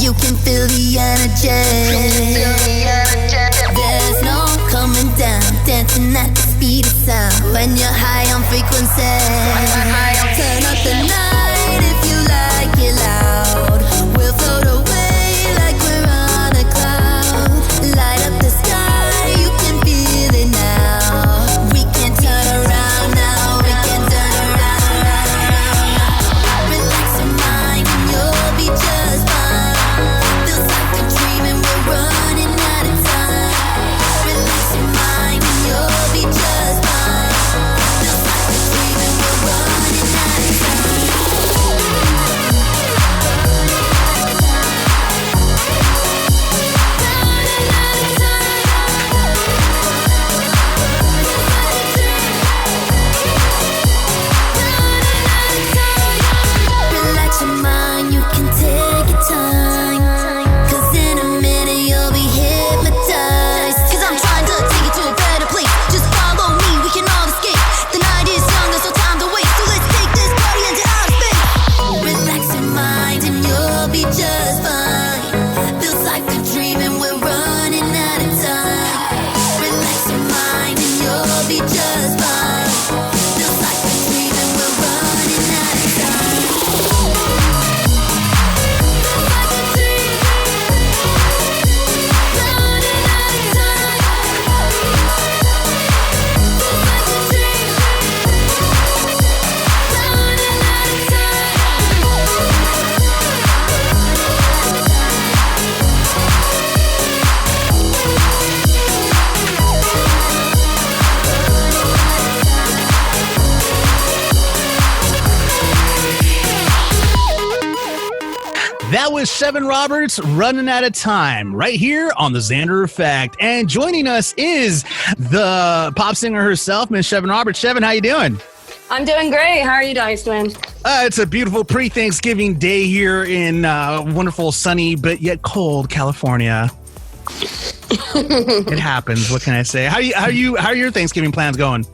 You can feel the energy. There's no coming down, dancing at the speed of sound. When you're high on frequency, turn up the night if you like it loud. We'll float away like we're on a cloud. Light up the sky, you can feel it now. We can turn around now, we can turn around. Relax your mind and you'll be just fine. Feels like a dream and we're running out of time. Relax your mind and you'll be just fine. Feels like a dream and we're running out of time. Relax your mind, you can take your time. Cause in a minute you'll be hypnotized. Cause I'm trying to take you to a better place. Just follow me, we can all escape. The night is young, there's no time to waste. So let's take this party into outer space. Relax your mind and you'll be just fine. Feels like a dream and we're running out of time. Relax your mind and you'll be just fine. Feels like a dream and we're running out of time. That was Shevyn Roberts, Runnin Outta Time, right here on the Xander Effect. And joining us is the pop singer herself, Miss Shevyn Roberts. Shevyn, how you doing? I'm doing great. How are you doing, Swin? It's a beautiful pre-Thanksgiving day here in wonderful, sunny, but yet cold California. It happens. What can I say? How are your Thanksgiving plans going?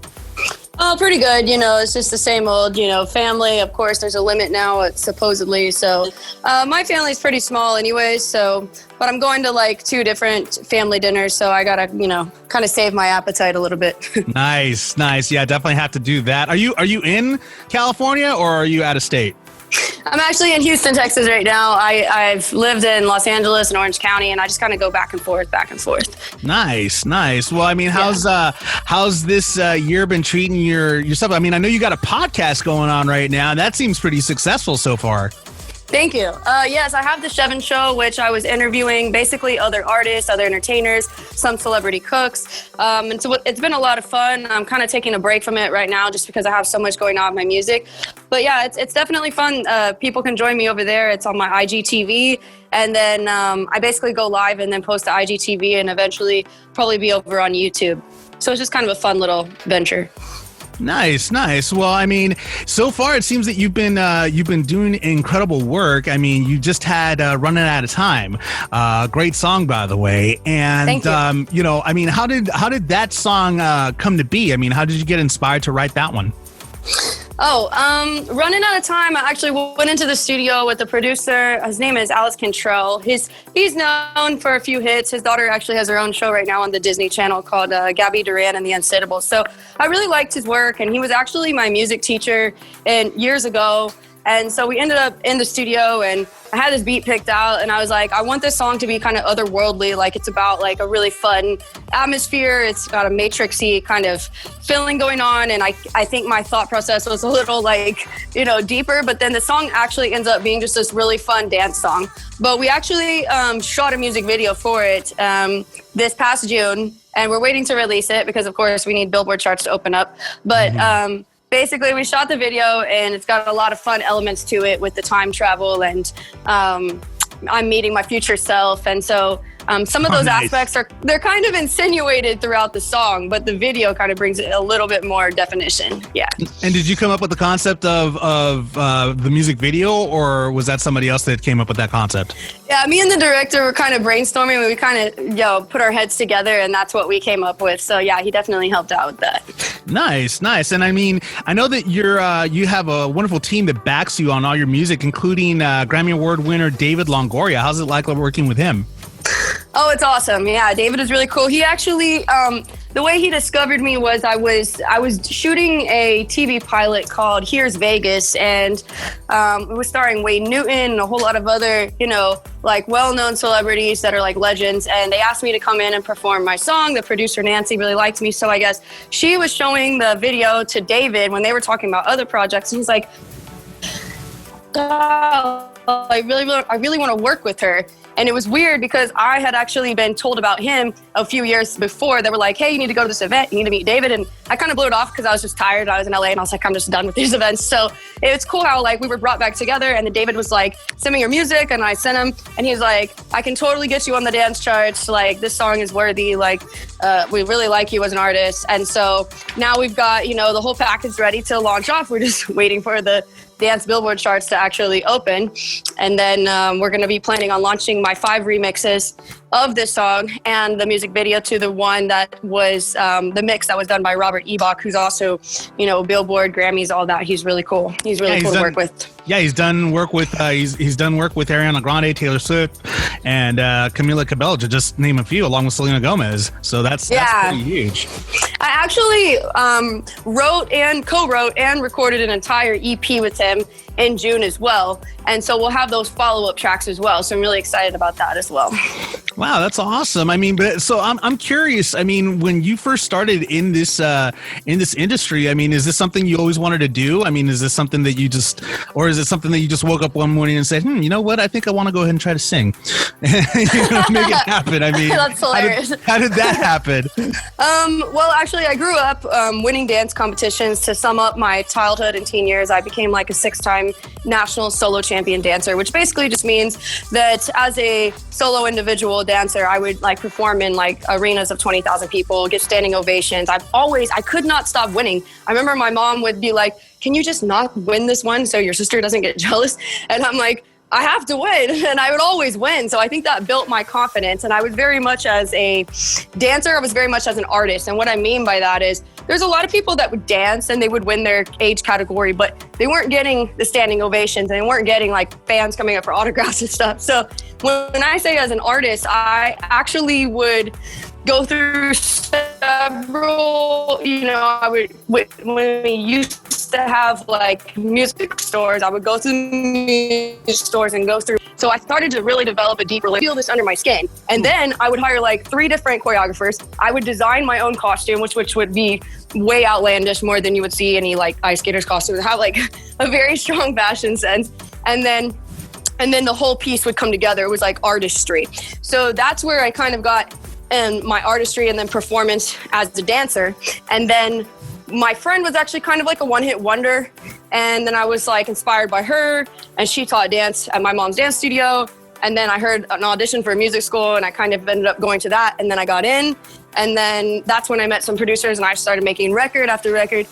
Oh, pretty good. You know, it's just the same old, family. Of course, there's a limit now, supposedly. So my family's pretty small anyway. But I'm going to like 2 different family dinners. So I got to, kind of save my appetite a little bit. Nice. Yeah, definitely have to do that. Are you in California or are you out of state? I'm actually in Houston, Texas right now. I've lived in Los Angeles and Orange County, and I just kind of go back and forth. Nice. Well, I mean, how's this year been treating yourself? I mean, I know you got a podcast going on right now. That seems pretty successful so far. Thank you. Yes, I have the Shevyn Show, which I was interviewing basically other artists, other entertainers, some celebrity cooks. And so it's been a lot of fun. I'm kind of taking a break from it right now just because I have so much going on with my music. But yeah, it's definitely fun. People can join me over there. It's on my IGTV. And then I basically go live and then post to IGTV and eventually probably be over on YouTube. So it's just kind of a fun little venture. Nice. Well, I mean, so far it seems that you've been doing incredible work. I mean, you just had "Runnin Outta Time," great song, by the way. And thank you. I mean, how did that song come to be? I mean, how did you get inspired to write that one? Runnin Outta Time, I actually went into the studio with the producer. His name is Alex Cantrell. He's known for a few hits. His daughter actually has her own show right now on the Disney Channel called Gabby Duran and the Unsittables. So I really liked his work, and he was actually my music teacher years ago. And so we ended up in the studio, and I had this beat picked out, and I was like, I want this song to be kind of otherworldly. Like, it's about like a really fun atmosphere. It's got a Matrixy kind of feeling going on. And I think my thought process was a little like, deeper, but then the song actually ends up being just this really fun dance song. But we actually shot a music video for it this past June, and we're waiting to release it because of course we need Billboard charts to open up. But basically, we shot the video, and it's got a lot of fun elements to it with the time travel, and I'm meeting my future self. And so Some of those aspects they're kind of insinuated throughout the song, but the video kind of brings it a little bit more definition. Yeah. And did you come up with the concept of the music video, or was that somebody else that came up with that concept? Yeah, me and the director were kind of brainstorming. We kind of, put our heads together, and that's what we came up with. So yeah, he definitely helped out with that. Nice. And I mean, I know that you have a wonderful team that backs you on all your music, including Grammy Award winner David Longoria. How's it like working with him? Oh, it's awesome. Yeah, David is really cool. He actually, the way he discovered me was I was shooting a TV pilot called Here's Vegas, and it was starring Wayne Newton and a whole lot of other, like well-known celebrities that are like legends. And they asked me to come in and perform my song. The producer, Nancy, really liked me. So I guess she was showing the video to David when they were talking about other projects. And he's like, oh, I really want to work with her. And it was weird because I had actually been told about him a few years before. They were like, hey, you need to go to this event. You need to meet David. And I kind of blew it off because I was just tired. I was in LA and I was like, I'm just done with these events. So it's cool how like we were brought back together, and then David was like, send me your music. And I sent him, and he's like, I can totally get you on the dance charts. Like, this song is worthy. Like, we really like you as an artist. And so now we've got, the whole package ready to launch off. We're just waiting for the dance Billboard charts to actually open. And then we're going to be planning on launching my 5 remixes of this song and the music video to the one that was the mix that was done by Robert Ebach, who's also, Billboard, Grammys, all that. He's really cool. He's really cool to work with. Yeah, he's done work with he's done work with Ariana Grande, Taylor Swift, and Camila Cabello, to just name a few, along with Selena Gomez. So that's pretty huge. I actually wrote and co-wrote and recorded an entire EP with him in June as well. And so we'll have those follow-up tracks as well. So I'm really excited about that as well. Wow, that's awesome. I mean, but so I'm curious. I mean, when you first started in this industry, I mean, is this something you always wanted to do? I mean, is this something that you just, or is it something that you just woke up one morning and said, you know what? I think I want to go ahead and try to sing, make it happen. I mean, that's hilarious. How did that happen? Well, actually, I grew up winning dance competitions. To sum up my childhood and teen years, I became like a 6-time national solo champion dancer, which basically just means that as a solo individual dancer, I would like perform in like arenas of 20,000 people, get standing ovations. I could not stop winning. I remember my mom would be like, can you just not win this one so your sister doesn't get jealous? And I'm like, I have to win, and I would always win. So I think that built my confidence. And I was very much as a dancer, I was very much as an artist. And what I mean by that is there's a lot of people that would dance and they would win their age category, but they weren't getting the standing ovations, and they weren't getting like fans coming up for autographs and stuff. So when I say as an artist, I actually would go through several, when we used to have like music stores, I would go through music stores and go through. So I started to really develop a deep relationship, feel this under my skin. And then I would hire like 3 different choreographers. I would design my own costume, which would be way outlandish, more than you would see any like ice skaters costumes. Have like a very strong fashion sense. And then the whole piece would come together. It was like artistry. So that's where I kind of got my artistry and then performance as a dancer. And then my friend was actually kind of like a one-hit wonder. And then I was like inspired by her, and she taught dance at my mom's dance studio. And then I heard an audition for a music school, and I kind of ended up going to that. And then I got in, and then that's when I met some producers, and I started making record after record.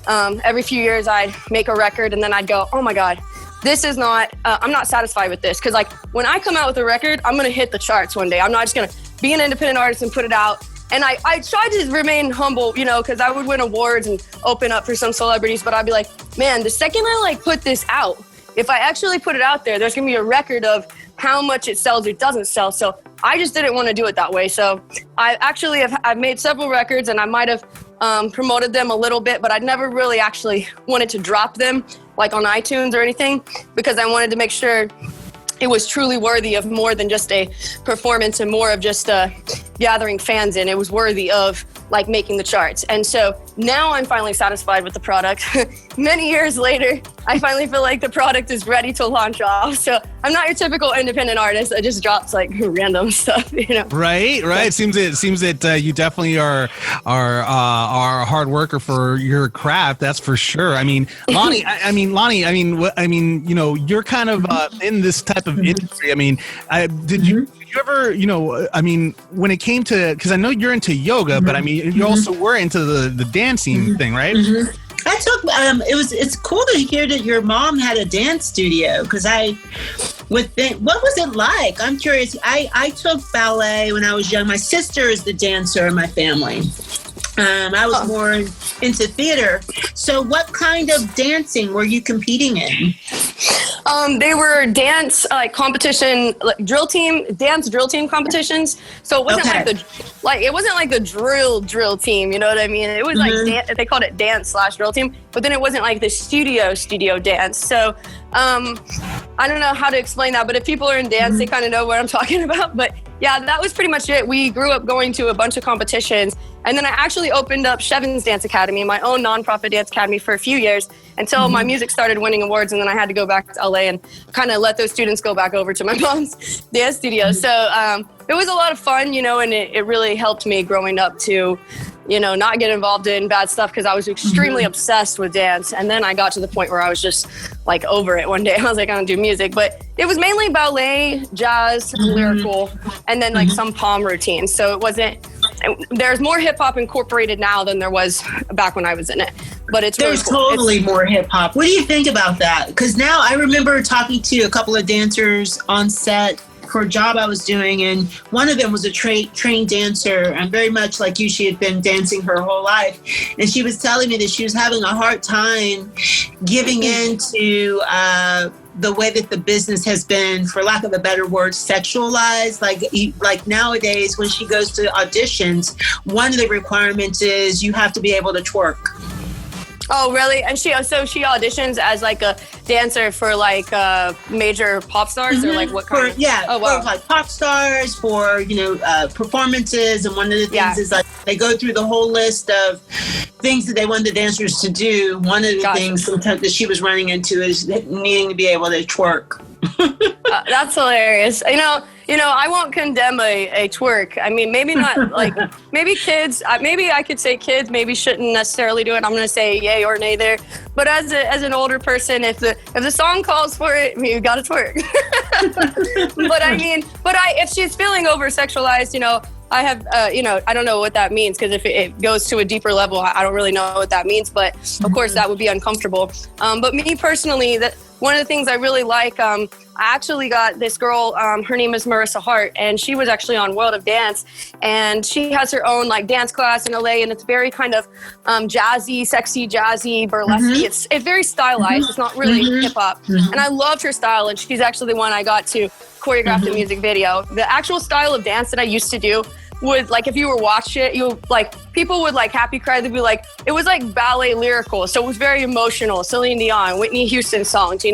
Every few years I'd make a record, and then I'd go, oh my God, this is not, I'm not satisfied with this. Cause like when I come out with a record, I'm gonna hit the charts one day. I'm not just gonna be an independent artist and put it out. And I tried to remain humble, cause I would win awards and open up for some celebrities, but I'd be like, man, the second I like put this out, if I actually put it out there, there's gonna be a record of how much it sells or doesn't sell. So I just didn't want to do it that way. So I've made several records, and I might have promoted them a little bit, but I'd never really actually wanted to drop them like on iTunes or anything, because I wanted to make sure it was truly worthy of more than just a performance and more of just gathering fans in. It was worthy of like making the charts. And so now I'm finally satisfied with the product. Many years later, I finally feel like the product is ready to launch off. So I'm not your typical independent artist that just drops like random stuff, Right. It seems that you definitely are a hard worker for your craft. That's for sure. I mean, Lonnie, you're kind of in this type of industry. I mean, did you you ever, I mean, when it came to, because I know you're into yoga, but I mean, you also were into the dancing thing, right? I took, it's cool to hear that your mom had a dance studio, because I would think, what was it like? I'm curious. I took ballet when I was young. My sister is the dancer in my family. I was more into theater. So what kind of dancing were you competing in? They were dance competition, drill team competitions. So it wasn't it wasn't like the drill team. You know what I mean? It was like they called it dance/drill team, but then it wasn't like the studio dance. So I don't know how to explain that, but if people are in dance, they kind of know what I'm talking about. But yeah, that was pretty much it. We grew up going to a bunch of competitions, and then I actually opened up Shevyn's Dance Academy, my own nonprofit dance academy, for a few years until my music started winning awards, and then I had to go back to LA and kind of let those students go back over to my mom's dance studio. So it was a lot of fun, and it really helped me growing up to, not get involved in bad stuff, because I was extremely obsessed with dance. And then I got to the point where I was just like over it one day. I was like, I don't do music, but it was mainly ballet, jazz, lyrical, and then like some palm routines. So there's more hip hop incorporated now than there was back when I was in it. But there's really cool. Totally more hip hop. What do you think about that? Because now I remember talking to a couple of dancers on set for a job I was doing, and one of them was a trained dancer, and very much like you, she had been dancing her whole life, and she was telling me that she was having a hard time giving in to the way that the business has been, for lack of a better word, sexualized. Like nowadays, when she goes to auditions, one of the requirements is you have to be able to twerk. Oh, really? And she auditions as like a dancer for like major pop stars, or like what kind? For like pop stars, for performances. And one of the things is like they go through the whole list of things that they want the dancers to do. One of the things sometimes that she was running into is needing to be able to twerk. That's hilarious. I won't condemn a twerk. I mean, maybe not like, maybe kids, maybe I could say kids maybe shouldn't necessarily do it. I'm going to say yay or nay there. But as an older person, if the song calls for it, you got to twerk. If she's feeling over sexualized, I have, I don't know what that means, because if it goes to a deeper level, I don't really know what that means. But of course, that would be uncomfortable. But me personally, one of the things I really like, I actually got this girl, her name is Marissa Hart, and she was actually on World of Dance, and she has her own like dance class in LA, and it's very kind of jazzy, sexy, jazzy, burlesque. It's very stylized. It's not really hip hop. And I loved her style, and she's actually the one I got to choreograph the music video. The actual style of dance that I used to do would, like, if you were watching it, people would like happy cry. They'd be like, it was like ballet lyrical. So it was very emotional. Celine Dion, Whitney Houston songs,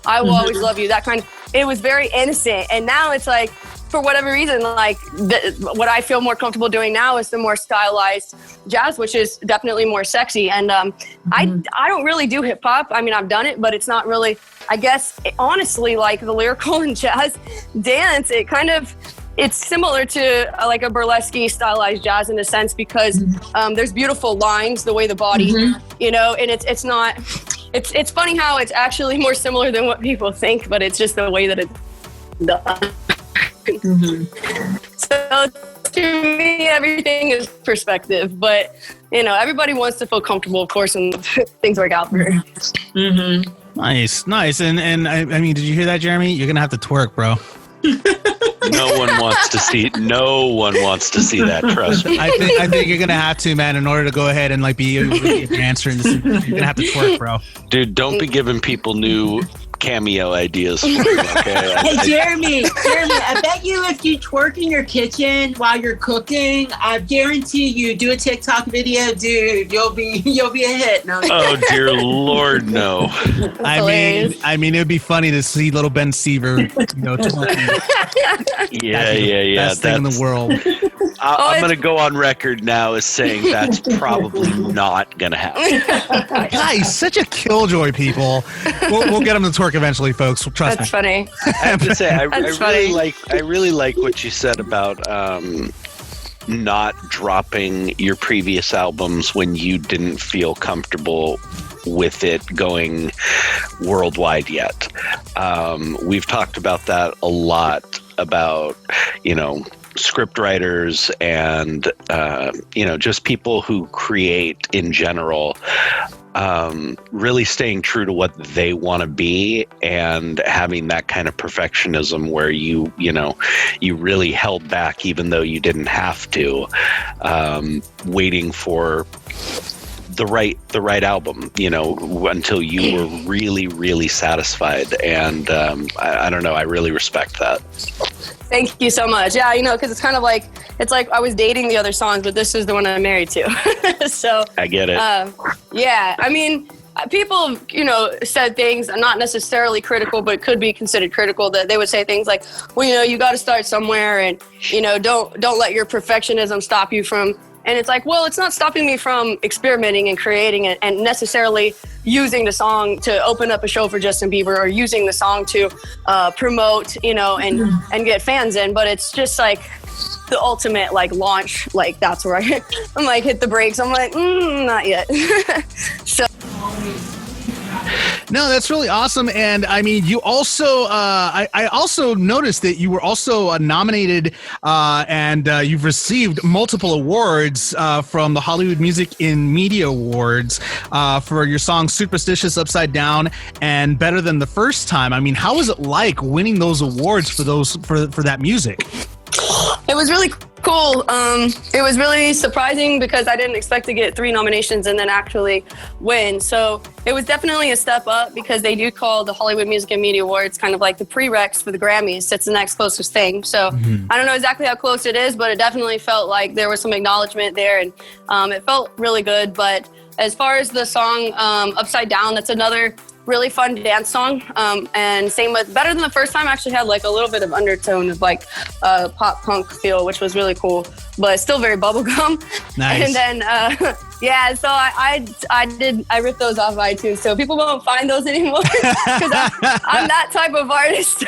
I Will Always Love You, that kind of, it was very innocent. And now it's like, for whatever reason, what I feel more comfortable doing now is the more stylized jazz, which is definitely more sexy. And I don't really do hip hop. I mean, I've done it, but it's not really, I guess, honestly, like the lyrical and jazz dance, it's similar to like a burlesque stylized jazz in a sense, because there's beautiful lines, the way the body, and it's funny how it's actually more similar than what people think, but it's just the way that it's done. So to me, everything is perspective, but everybody wants to feel comfortable, of course, and things work out for her. Nice. And I mean, did you hear that, Jeremy? You're gonna have to twerk, bro. No one wants to see that. Trust me. I think you're gonna have to, man, in order to go ahead and like be a dancer. You're gonna have to twerk, bro. Dude, don't be giving people new cameo ideas for you, okay? Hey, Jeremy, I bet you if you twerk in your kitchen while you're cooking, I guarantee you do a TikTok video, dude, you'll be a hit. No. Oh dear Lord, no. I mean, it would be funny to see little Ben Seaver, twerking. Yeah. Best thing in the world. I'm going to go on record now as saying that's probably not going to happen. Guys, such a killjoy, people. We'll get them to twerk eventually, folks. Trust me. That's funny. I have to say, I really like what you said about not dropping your previous albums when you didn't feel comfortable with it going worldwide yet. We've talked about that a lot about, script writers and, just people who create in general, really staying true to what they want to be and having that kind of perfectionism where you really held back even though you didn't have to, waiting for the right album, until you were really, really satisfied. And I don't know, I really respect that. Thank you so much. Yeah, because it's kind of like, I was dating the other songs, but this is the one I'm married to. So I get it. Yeah, I mean, people, said things not necessarily critical, but could be considered critical. That they would say things like, well, you got to start somewhere, and don't let your perfectionism stop you from. And it's like, well, it's not stopping me from experimenting and creating and necessarily using the song to open up a show for Justin Bieber or using the song to promote, and get fans in. But it's just like the ultimate launch. That's where I'm hit the brakes. I'm not yet. So. No, that's really awesome. And I mean, you also, I also noticed that you were also nominated and you've received multiple awards from the Hollywood Music in Media Awards for your song Superstitious, Upside Down, and Better Than the First Time. I mean, how was it like winning those awards for that music? It was really cool. It was really surprising because I didn't expect to get 3 nominations and then actually win. So it was definitely a step up because they do call the Hollywood Music and Media Awards kind of like the prereqs for the Grammys. It's the next closest thing. So I don't know exactly how close it is, but it definitely felt like there was some acknowledgement there, and it felt really good. But as far as the song Upside Down, that's another really fun dance song, and same with Better Than the First Time. Actually had a little bit of undertone of pop punk feel, which was really cool, but still very bubblegum. Nice. And then yeah, so I ripped those off iTunes, so people won't find those anymore because I'm that type of artist.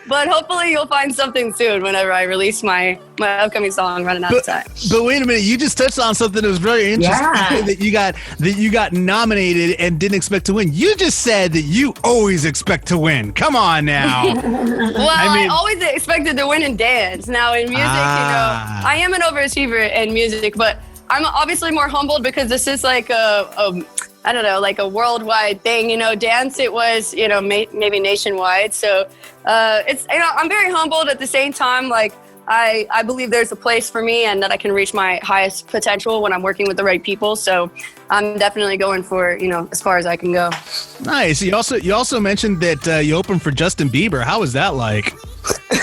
But hopefully you'll find something soon whenever I release my upcoming song, Runnin Outta Time. But wait a minute, you just touched on something that was very interesting. Yeah. that you got nominated and didn't expect to win. You just said that you always expect to win. Come on now. Well, I always expected to win in dance. Now in music, I am an overachiever in music, but I'm obviously more humbled because this is like a worldwide thing. Dance, it was, maybe nationwide. So it's, I'm very humbled at the same time. I believe there's a place for me and that I can reach my highest potential when I'm working with the right people. So I'm definitely going for, as far as I can go. Nice. You also mentioned that you opened for Justin Bieber. How was that like?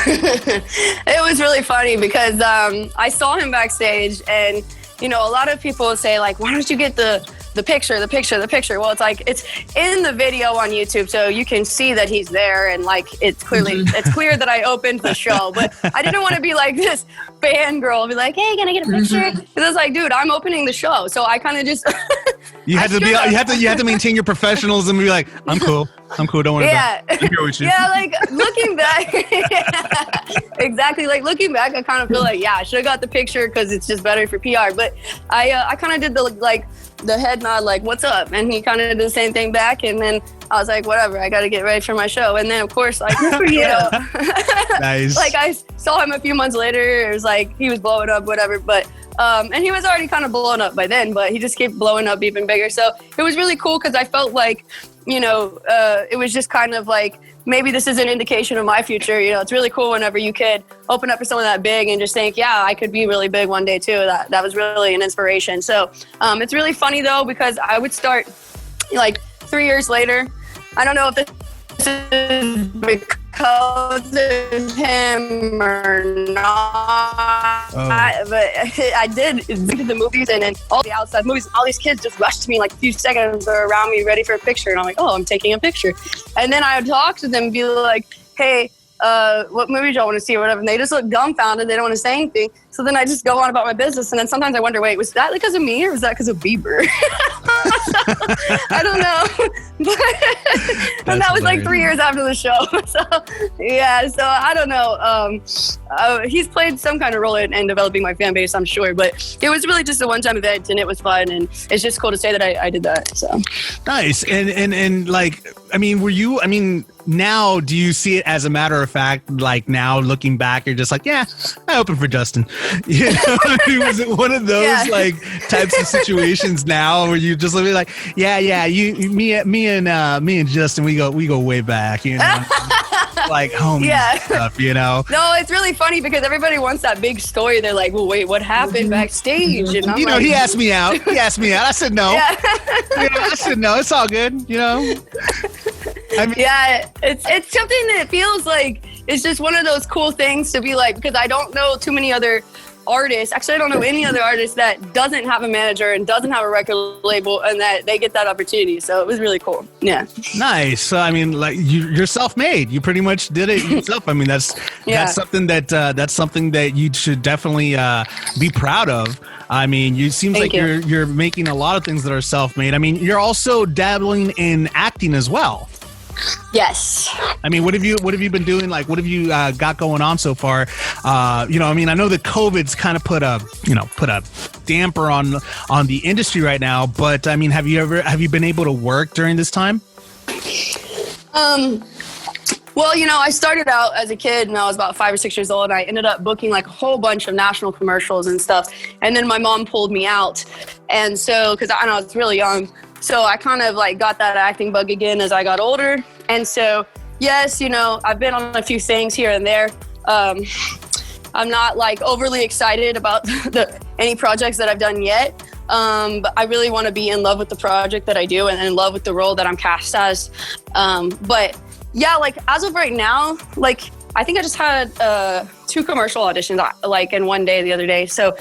It was really funny because I saw him backstage, and a lot of people say why don't you get the picture? Well, it's in the video on YouTube, so you can see that he's there, and it's clear that I opened the show. But I didn't want to be like this fangirl, be like, hey, can I get a picture? Because I was dude, I'm opening the show, so I kind of just. You have to maintain your professionalism and be like, I'm cool, don't worry about it. I'm here with you. Yeah, looking back, exactly. Looking back, I kind of feel I should have got the picture because it's just better for PR. But I kind of did the head nod, what's up? And he kind of did the same thing back. And then I was like, whatever, I got to get ready for my show. And then, of course, good for you. Nice. I saw him a few months later. It was he was blowing up, whatever. But, and he was already kind of blown up by then, but he just kept blowing up even bigger. So it was really cool because I felt it was just kind of maybe this is an indication of my future. It's really cool whenever you could open up for someone that big and just think, yeah, I could be really big one day too. That was really an inspiration. So it's really funny though, because I would start 3 years later. I don't know if this is because of him or not, but I did the movies, and then all the outside movies, all these kids just rushed to me a few seconds or around me ready for a picture, and I'm like, oh, I'm taking a picture. And then I would talk to them and be like, hey, what movie do y'all want to see or whatever, and they just look dumbfounded. They don't want to say anything. So then I just go on about my business, and then sometimes I wonder, wait, was that because of me or was that because of Bieber? I don't know. And that was 3 years after the show. So yeah, so I don't know. He's played some kind of role in developing my fan base, I'm sure, but it was really just a one-time event, and it was fun, and it's just cool to say that I did that. So nice. And now, do you see it as a matter of fact, like now looking back, you're just like, yeah, I opened for Justin. You know, I mean, was it one of those like types of situations now where you just like, me and Justin, we go way back, you know, like home stuff, you know. No, it's really funny because everybody wants that big story. They're like, well, wait, what happened backstage? And you know, he asked me out. I said no. Yeah. You know, I said no. It's all good. You know. I mean, it's something that feels like it's just one of those cool things to be like, because I don't know too many other artists. Actually, I don't know any other artist that doesn't have a manager and doesn't have a record label, and that they get that opportunity. So it was really cool. Yeah. Nice. So I mean, like you're self-made. You pretty much did it yourself. I mean, that's something that you should definitely be proud of. I mean, it seems like you're making a lot of things that are self-made. I mean, you're also dabbling in acting as well. Yes. I mean, what have you been doing? Like, what have you got going on so far? You know, I mean, I know that COVID's kind of put a damper on the industry right now, but I mean, have you been able to work during this time? Well, you know, I started out as a kid and I was about 5 or 6 years old, and I ended up booking like a whole bunch of national commercials and stuff. And then my mom pulled me out. And so, because I was really young, so I kind of like got that acting bug again as I got older. And so, yes, you know, I've been on a few things here and there. I'm not like overly excited about any projects that I've done yet. But I really want to be in love with the project that I do and in love with the role that I'm cast as. But yeah, like as of right now, like I think I just had 2 commercial auditions like in one day the other day. So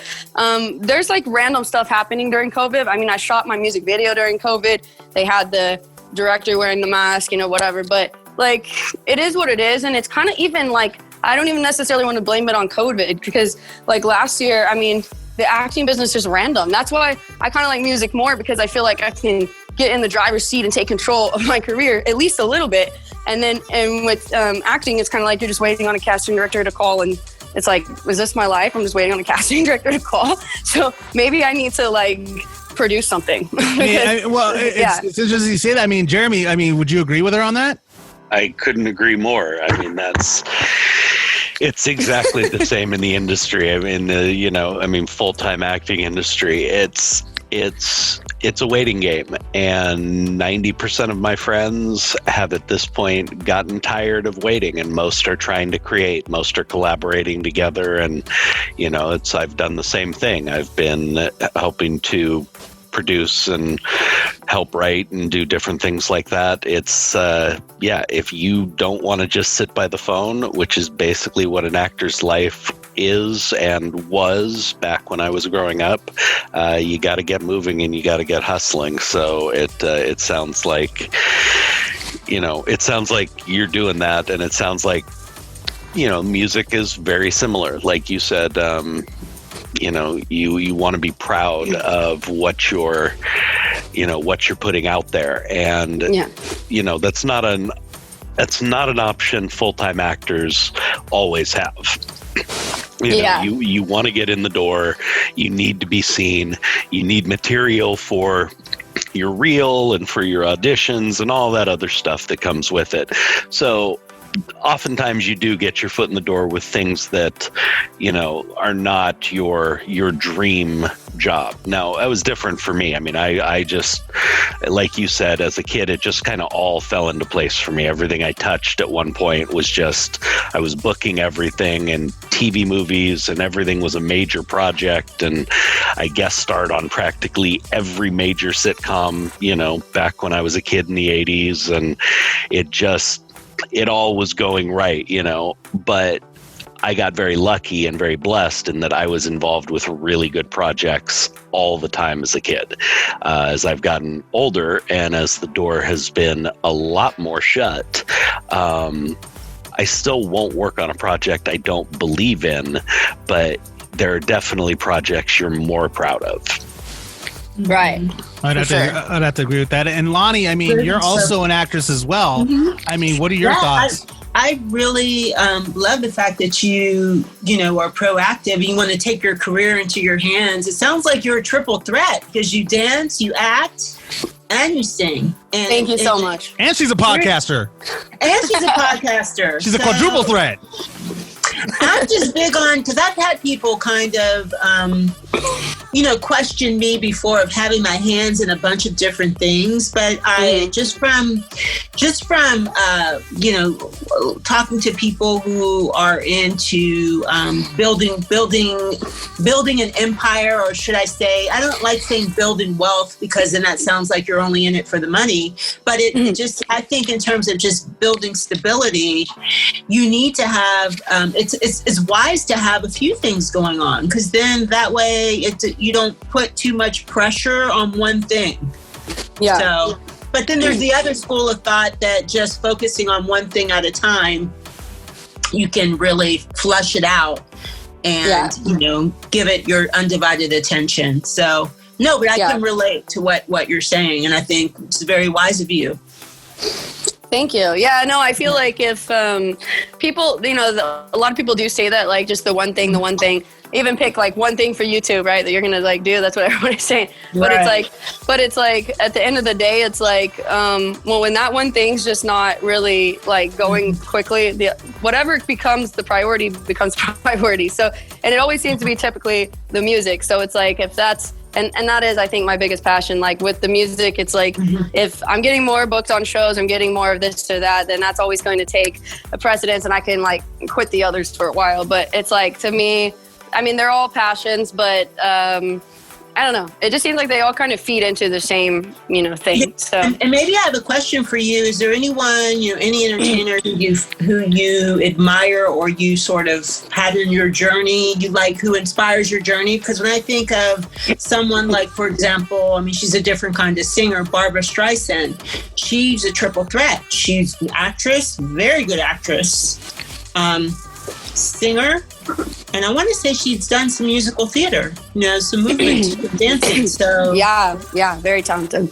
there's like random stuff happening during COVID. I mean, I shot my music video during COVID. They had the director wearing the mask, you know, whatever. But like it is what it is. And it's kind of even like, I don't even necessarily want to blame it on COVID because like last year, I mean, the acting business is random. That's why I kind of like music more, because I feel like I can get in the driver's seat and take control of my career, at least a little bit. And with acting, it's kind of like you're just waiting on a casting director to call, and it's like, is this my life? I'm just waiting on a casting director to call. So maybe I need to like produce something. It's interesting you say that. I mean, Jeremy, I mean, would you agree with her on that? I couldn't agree more. I mean, it's exactly the same in the industry. I mean, full-time acting industry. It's a waiting game, and 90% of my friends have at this point gotten tired of waiting, and most are trying to create, most are collaborating together. And, you know, I've done the same thing. I've been helping to produce and help write and do different things like that. It's if you don't want to just sit by the phone, which is basically what an actor's life is and was back when I was growing up, you got to get moving and you got to get hustling. So it sounds like, you know, you're doing that, and it sounds like, you know, music is very similar. Like you said, you know, you want to be proud of what you're putting out there, and you know, that's not an option full-time actors always have. You know, you want to get in the door, you need to be seen, you need material for your reel and for your auditions and all that other stuff that comes with it. So oftentimes you do get your foot in the door with things that, you know, are not your dream job. Now, that was different for me. I mean, I just, like you said, as a kid, it just kind of all fell into place for me. Everything I touched at one point was just, I was booking everything, and TV movies, and everything was a major project. And I guest starred on practically every major sitcom, you know, back when I was a kid in the 80s. And it all was going right, you know, but I got very lucky and very blessed in that I was involved with really good projects all the time as a kid. As I've gotten older and as the door has been a lot more shut, I still won't work on a project I don't believe in, but there are definitely projects you're more proud of. Right. I'd have to agree with that. And Lonnie, I mean, you're also an actress as well. Mm-hmm. I mean, what are your thoughts? I really love the fact that you are proactive and you want to take your career into your hands. It sounds like you're a triple threat because you dance, you act, and you sing. And, Thank you so much. And she's a podcaster. She's a quadruple threat. I'm just big on, because I've had people kind of, question me before of having my hands in a bunch of different things. But I just from talking to people who are into building an empire, or should I say, I don't like saying building wealth, because then that sounds like you're only in it for the money. But it just, I think in terms of just building stability, you need to have, it's wise to have a few things going on, because then that way you don't put too much pressure on one thing. Yeah. So, but then there's the other school of thought that just focusing on one thing at a time, you can really flush it out and, give it your undivided attention. So, no, but I can relate to what you're saying. And I think it's very wise of you. Thank you. Yeah, no, I feel like if people, a lot of people do say that, like, just the one thing, even pick like one thing for YouTube, right, that you're going to like do. That's what everybody's saying. But it's like at the end of the day, it's like, when that one thing's just not really like going quickly, whatever becomes the priority becomes priority. So, and it always seems to be typically the music. So it's like, if that's, and that is, I think, my biggest passion. Like with the music, it's like, if I'm getting more booked on shows, I'm getting more of this or that, then that's always going to take a precedence, and I can like quit the others for a while. But it's like, to me, I mean, they're all passions, but I don't know. It just seems like they all kind of feed into the same, thing. So, and maybe I have a question for you. Is there anyone, any entertainer who you admire, or you sort of had in your journey, you like, who inspires your journey? Because when I think of someone like, for example, I mean, she's a different kind of singer, Barbra Streisand. She's a triple threat. She's an actress, very good actress, singer, and I want to say she's done some musical theater, some movement, some dancing. So yeah, very talented.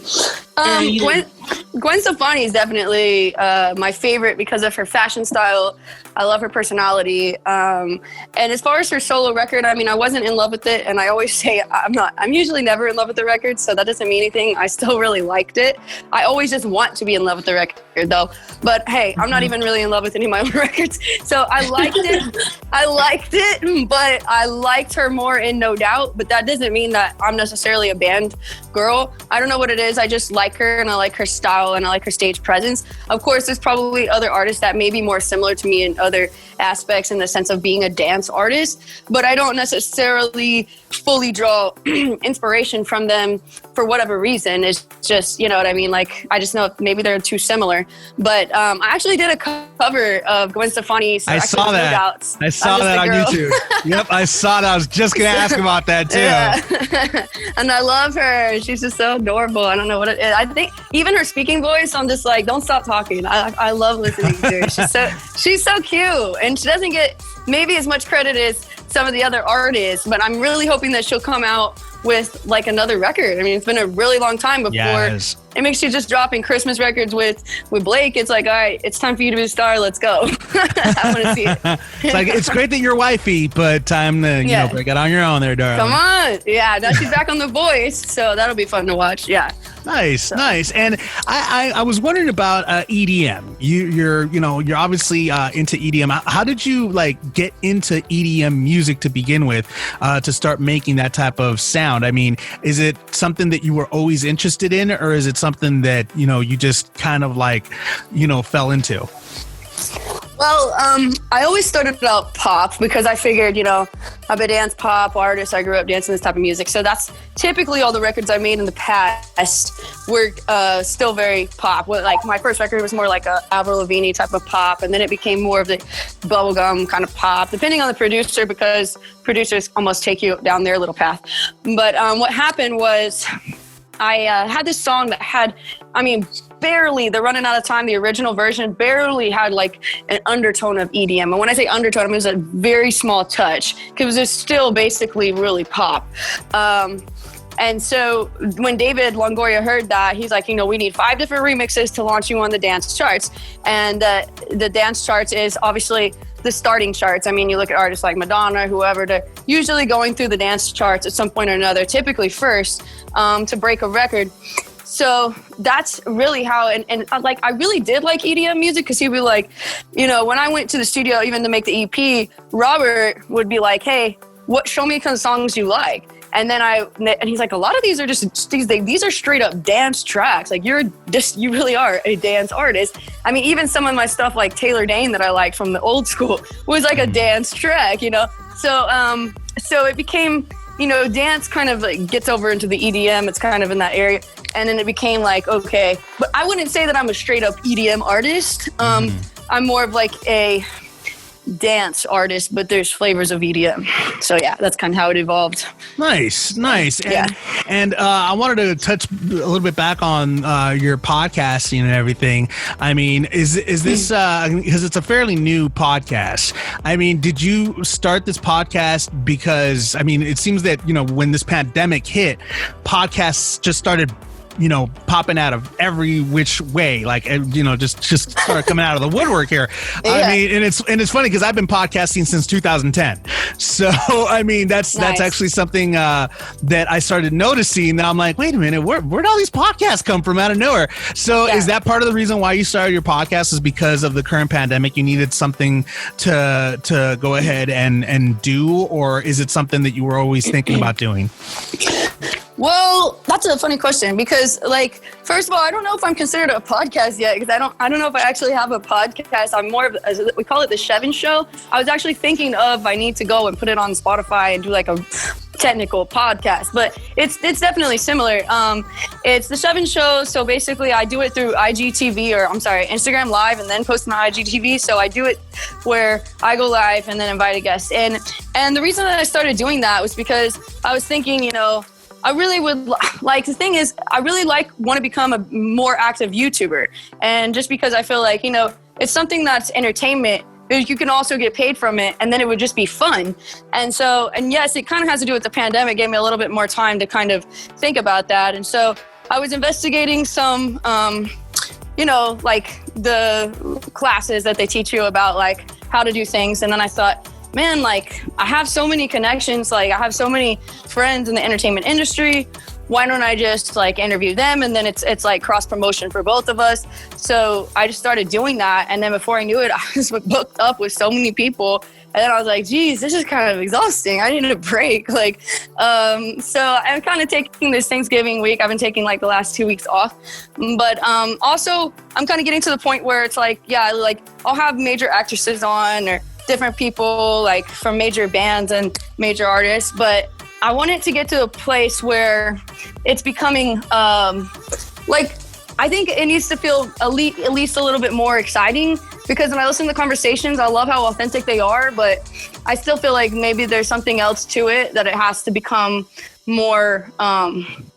Gwen Stefani is definitely my favorite because of her fashion style. I love her personality. And as far as her solo record, I mean, I wasn't in love with it. And I always say I'm usually never in love with the record. So that doesn't mean anything. I still really liked it. I always just want to be in love with the record though. But hey, I'm not even really in love with any of my own records. So I liked it, but I liked her more in No Doubt. But that doesn't mean that I'm necessarily a band girl. I don't know what it is. I just like her, and I like her style, and I like her stage presence. Of course, there's probably other artists that may be more similar to me in other aspects in the sense of being a dance artist, but I don't necessarily fully draw inspiration from them for whatever reason. It's just, you know what I mean? Like, I just know maybe they're too similar. But I actually did a cover of Gwen Stefani's. I saw that. I saw that on YouTube. Yep, I saw that. I was just going to ask about that too. Yeah. And I love her. She's just so adorable. I don't know what it is. I think even her speaking voice, I'm just like, don't stop talking. I love listening to her. She's so cute. And she doesn't get maybe as much credit as some of the other artists, but I'm really hoping that she'll come out with like another record. I mean, it's been a really long time before it makes you just dropping Christmas records with Blake. It's like, all right, it's time for you to be a star. Let's go. I want to see it. It's like, it's great that you're wifey, but time to break it on your own there, darling. Come on. Yeah, now she's back on The Voice, so that'll be fun to watch. Yeah. Nice. And I was wondering about EDM. You're obviously into EDM. How did you like get into EDM music to begin with, to start making that type of sound? I mean, is it something that you were always interested in, or is it something that, you just kind of like, fell into? Well, I always started out pop because I figured, I'm a dance pop artist. I grew up dancing this type of music. So that's typically all the records I made in the past were still very pop. Like my first record was more like a Avril Lavigne type of pop. And then it became more of the bubblegum kind of pop, depending on the producer, because producers almost take you down their little path. But what happened was I had this song that had, barely, the Runnin Outta Time, the original version, barely had like an undertone of EDM. And when I say undertone, it was a very small touch, because it was still basically really pop. And so when David Longoria heard that, he's like, we need 5 different remixes to launch you on the dance charts. And the dance charts is obviously the starting charts. I mean, you look at artists like Madonna, whoever, they're usually going through the dance charts at some point or another, typically first, to break a record. So that's really how, and like, I really did like EDM music because he'd be like, you know, when I went to the studio, even to make the EP, Robert would be like, hey, show me some songs you like. And then and he's like, a lot of these are just, these are straight up dance tracks. Like you really are a dance artist. I mean, even some of my stuff like Taylor Dane that I liked from the old school was like a dance track, you know? So it became, you know, dance kind of like gets over into the EDM. It's kind of in that area. And then it became like, okay, but I wouldn't say that I'm a straight up EDM artist. I'm more of like a dance artist, but there's flavors of EDM. So yeah, that's kind of how it evolved. Nice. And I wanted to touch a little bit back on your podcasting and everything. I mean, is this because it's a fairly new podcast? I mean, did you start this podcast because, I mean, it seems that, you know, when this pandemic hit, podcasts just started, you know, popping out of every which way, like, you know, just start coming out of the woodwork here. Yeah. I mean, and it's funny because I've been podcasting since 2010. So, I mean, that's actually something that I started noticing. That I'm like, wait a minute, where'd all these podcasts come from out of nowhere? So is that part of the reason why you started your podcast, is because of the current pandemic? You needed something to go ahead and do, or is it something that you were always thinking about doing? Well, that's a funny question because, like, first of all, I don't know if I'm considered a podcast yet because I don't know if I actually have a podcast. I'm more of, we call it the Shevyn Show. I was actually thinking of, I need to go and put it on Spotify and do like a technical podcast, but it's definitely similar. It's the Shevyn Show. So basically I do it through Instagram Live and then post my IGTV. So I do it where I go live and then invite a guest. And the reason that I started doing that was because I was thinking, you know, I really would like, the thing is, I really want to become a more active YouTuber. And just because I feel like, you know, it's something that's entertainment, but you can also get paid from it, and then it would just be fun. And so, and yes, it kind of has to do with the pandemic. It gave me a little bit more time to kind of think about that. And so I was investigating some, you know, like the classes that they teach you about like how to do things. And then I thought, man, like, I have so many connections, like I have so many friends in the entertainment industry. Why don't I just like interview them? And then it's like cross promotion for both of us. So I just started doing that. And then before I knew it, I was booked up with so many people. And then I was like, geez, this is kind of exhausting. I need a break. Like, so I'm kind of taking this Thanksgiving week. I've been taking like the last 2 weeks off. But also I'm kind of getting to the point where it's like, yeah, like I'll have major actresses on or different people like from major bands and major artists, but I want it to get to a place where it's becoming like, I think it needs to feel at least a little bit more exciting, because when I listen to the conversations, I love how authentic they are, but I still feel like maybe there's something else to it, that it has to become more,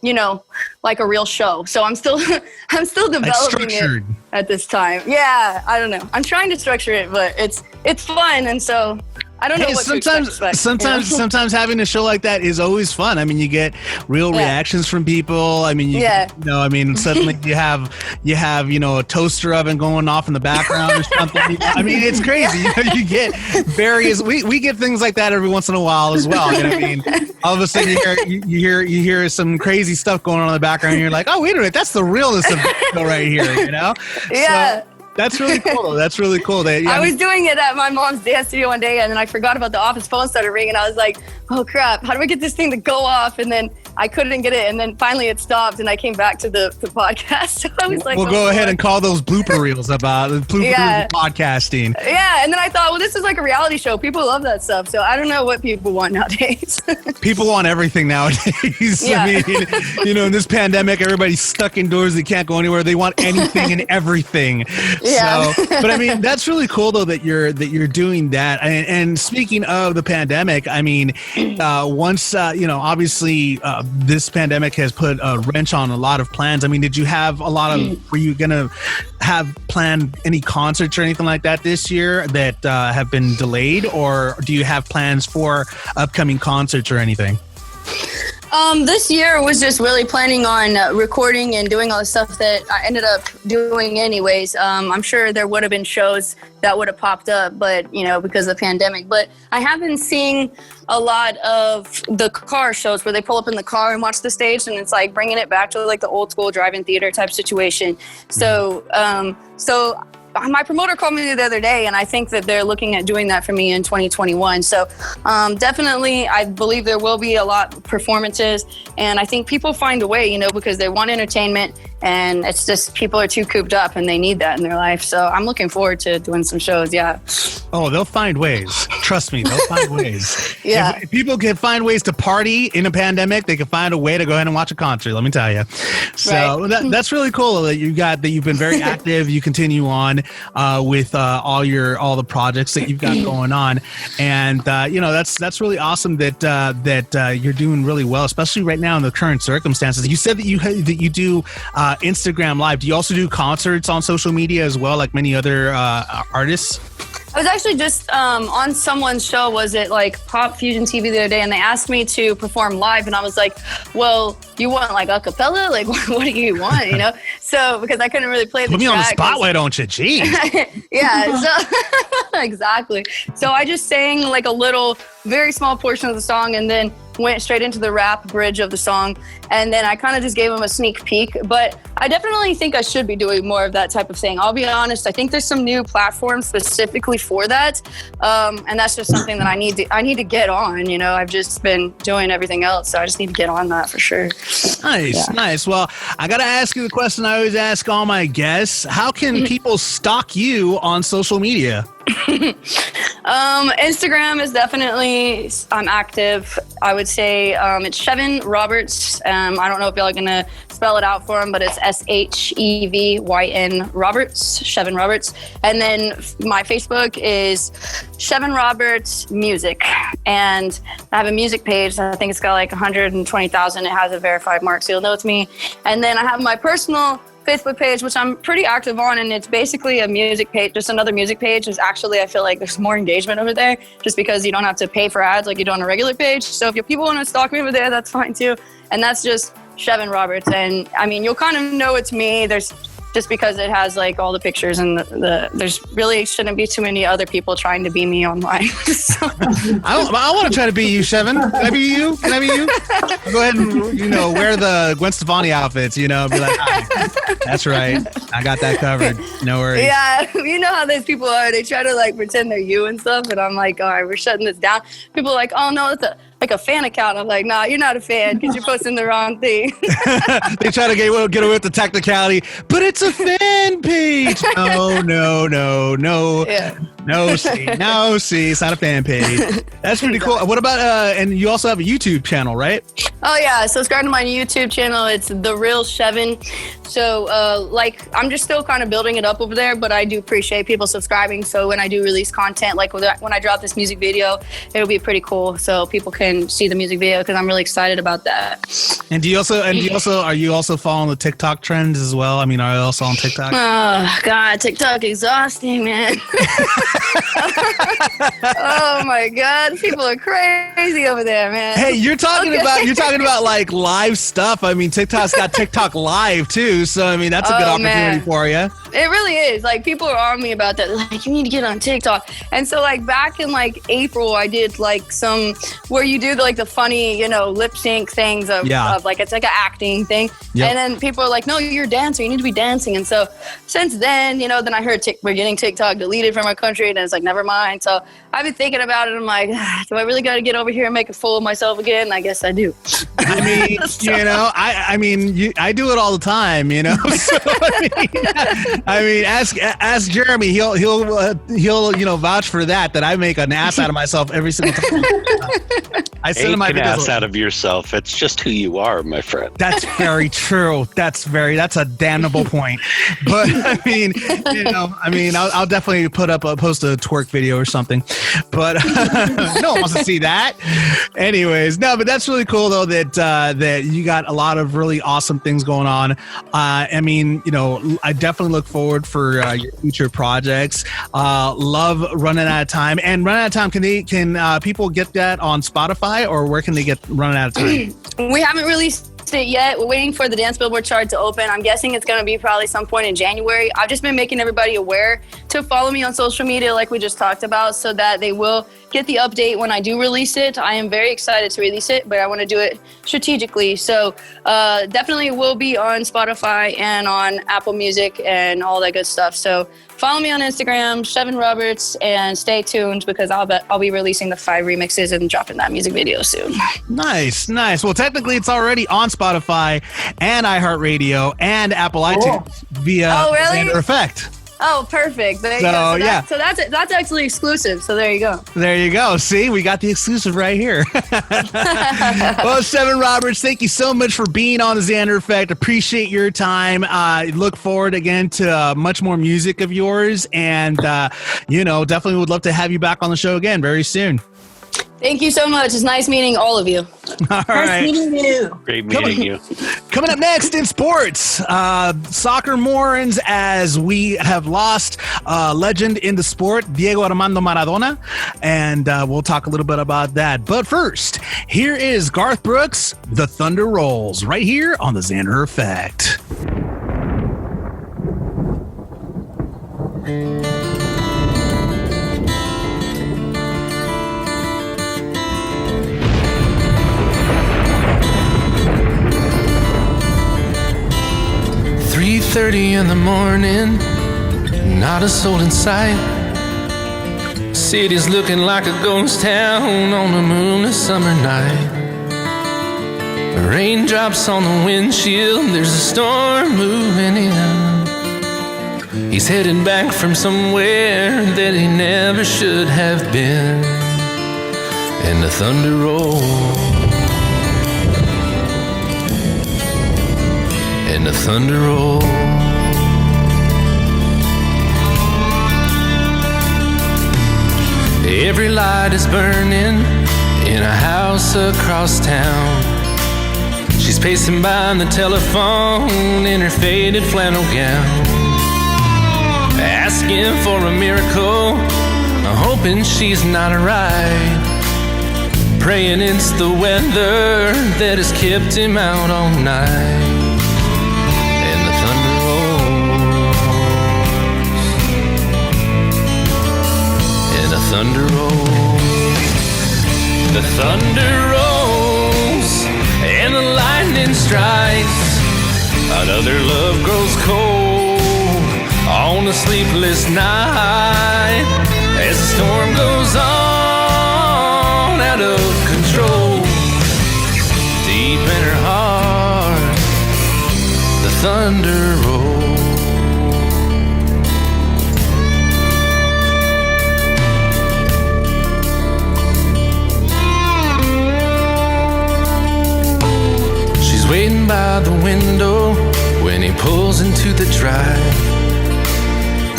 you know, like a real show. So I'm still developing it at this time. Yeah, I don't know. I'm trying to structure it, but it's fun, and so I don't know what to expect. Sometimes having a show like that is always fun. I mean, you get real reactions from people. I mean, you know, I mean, suddenly you have, you know, a toaster oven going off in the background or something. I mean, it's crazy. You know, you get various. We get things like that every once in a while as well. You know what I mean? All of a sudden you hear some crazy stuff going on in the background, and you're like, oh, wait a minute, that's the realness of the show right here. You know? Yeah. So, that's really cool. That's really cool. I was doing it at my mom's dance studio one day, and then I forgot about the office phone started ringing. I was like, oh crap, how do I get this thing to go off? And then I couldn't get it, and then finally it stopped, and I came back to the podcast. So I was like, we'll go ahead and call those blooper reels about podcasting. Yeah, and then I thought, well, this is like a reality show. People love that stuff. So I don't know what people want nowadays. People want everything nowadays. Yeah. I mean, you know, in this pandemic, everybody's stuck indoors. They can't go anywhere. They want anything and everything. Yeah. So, but I mean, that's really cool though that you're doing that. And speaking of the pandemic, I mean, once you know, obviously this pandemic has put a wrench on a lot of plans. I mean, did you have a lot of? Were you gonna have planned any concerts or anything like that this year that have been delayed, or do you have plans for upcoming concerts or anything? This year was just really planning on recording and doing all the stuff that I ended up doing anyways. I'm sure there would have been shows that would have popped up, but, you know, because of the pandemic. But I have been seeing a lot of the car shows where they pull up in the car and watch the stage, and it's like bringing it back to like the old school drive-in theater type situation. So my promoter called me the other day, and I think that they're looking at doing that for me in 2021. So definitely, I believe there will be a lot of performances, and I think people find a way, you know, because they want entertainment, and it's just people are too cooped up, and they need that in their life. So I'm looking forward to doing some shows. Yeah. Oh, they'll find ways. Trust me, they'll find ways. Yeah. If people can find ways to party in a pandemic, they can find a way to go ahead and watch a concert. Let me tell you. So that's really cool that you've been very active. You continue on with all the projects that you've got going on, and you know, that's really awesome that you're doing really well, especially right now in the current circumstances. You said that you do Instagram Live. Do you also do concerts on social media as well, like many other artists? I was actually just on someone's show, was it like Pop Fusion TV the other day, and they asked me to perform live, and I was like, well, you want like a cappella? Like, what do you want, you know? So, because I couldn't really play the Put me track. on the spot, why don't you? Jeez. Yeah, so, exactly. So I just sang like a little, very small portion of the song, and then went straight into the rap bridge of the song, and then I kind of just gave them a sneak peek. But I definitely think I should be doing more of that type of thing. I'll be honest, I think there's some new platforms specifically for that, and that's just something that I need to get on. You know, I've just been doing everything else, so I just need to get on that for sure. Nice. Well, I gotta ask you the question I always ask all my guests: how can people stalk you on social media? Instagram is definitely, I'm active. I would say it's Shevyn Roberts. I don't know if y'all are gonna spell it out for him, but it's SHEVYN Roberts, Shevyn Roberts. And then my Facebook is Shevyn Roberts Music, and I have a music page. I think it's got like 120,000. It has a verified mark, so you'll know it's me. And then I have my personal Facebook page, which I'm pretty active on, and it's basically a music page, just another music page. Is actually, I feel like there's more engagement over there, just because you don't have to pay for ads like you do on a regular page. So if people want to stalk me over there, that's fine too. And that's just Shevyn Roberts. And I mean, you'll kind of know it's me. There's just because it has like all the pictures, and there's really shouldn't be too many other people trying to be me online. So. I want to try to be you, Shevyn. Can I be you? Go ahead and, you know, wear the Gwen Stefani outfits, you know, be like, hi, that's right, I got that covered, no worries. Yeah, you know how those people are. They try to like pretend they're you and stuff, and I'm like, all right, we're shutting this down. People are like, oh no, it's like a fan account. I'm like, nah, you're not a fan because you're posting the wrong thing. They try to get away with the technicality, but it's a fan page. No. Yeah. No, see, it's not a fan page. That's pretty cool. What about, and you also have a YouTube channel, right? Oh yeah, subscribe to my YouTube channel. It's The Real Shevyn. So like, I'm just still kind of building it up over there, but I do appreciate people subscribing. So when I do release content, like when I drop this music video, it'll be pretty cool. So people can see the music video, because I'm really excited about that. And are you also following the TikTok trends as well? I mean, are you also on TikTok? Oh God, TikTok exhausting, man. Oh my God, people are crazy over there, man. Hey, you're talking about like live stuff. I mean, TikTok's got TikTok Live too, so I mean, that's a good opportunity for you. It really is. Like, people are on me about that. Like, you need to get on TikTok. And so like back in like April, I did like some where you do the funny, you know, lip sync things of like, it's like an acting thing. Yep. And then people are like, no, you're a dancer, you need to be dancing. And so since then, you know, then I heard we're getting TikTok deleted from our country, and it's like, never mind. So I've been thinking about it. I'm like, do I really got to get over here and make a fool of myself again? I guess I do. I mean, you know, I do it all the time, you know. So, I mean, ask Jeremy. He'll you know, vouch for that I make an ass out of myself every single time. I send him my ass out of yourself. It's just who you are, my friend. That's very true. That's a damnable point. But I mean, you know, I'll definitely post a twerk video or something. But no one wants to see that. Anyways, no, but that's really cool though that you got a lot of really awesome things going on. I mean, you know, I definitely look forward for your future projects. Love Runnin Outta Time. And Runnin Outta Time, can people get that on Spotify Spotify, or where can they get Runnin Outta Time? We haven't released it yet. We're waiting for the Dance Billboard chart to open. I'm guessing it's going to be probably some point in January. I've just been making everybody aware to follow me on social media like we just talked about so that they will get the update when I do release it. I am very excited to release it, but I want to do it strategically. So definitely will be on Spotify and on Apple Music and all that good stuff. So follow me on Instagram, Shevyn Roberts, and stay tuned because I'll be releasing the 5 remixes and dropping that music video soon. Nice. Well, technically it's already on Spotify and iHeartRadio and Apple iTunes via Xander Effect. Oh, perfect. There you go. So that's actually exclusive. So there you go. There you go. See, we got the exclusive right here. Well, Shevyn Roberts, thank you so much for being on the Xander Effect. Appreciate your time. Look forward again to much more music of yours. And, definitely would love to have you back on the show again very soon. Thank you so much. It's nice meeting all of you. All right. Nice meeting you. Great meeting you. Coming up next in sports, soccer mourns as we have lost a legend in the sport, Diego Armando Maradona, and we'll talk a little bit about that. But first, here is Garth Brooks, The Thunder Rolls, right here on the Xander Effect. .30 in the morning, not a soul in sight. City's looking like a ghost town on a moonless summer night. Raindrops on the windshield, there's a storm moving in. He's heading back from somewhere that he never should have been. And the thunder rolls, and the thunder rolls. Every light is burning in a house across town. She's pacing by the telephone in her faded flannel gown, asking for a miracle, hoping she's not alright, praying it's the weather that has kept him out all night. Thunder rolls, the thunder rolls, and the lightning strikes. Another love grows cold on a sleepless night as the storm goes on out of control. Deep in her heart, the thunder rolls. Waiting by the window when he pulls into the drive.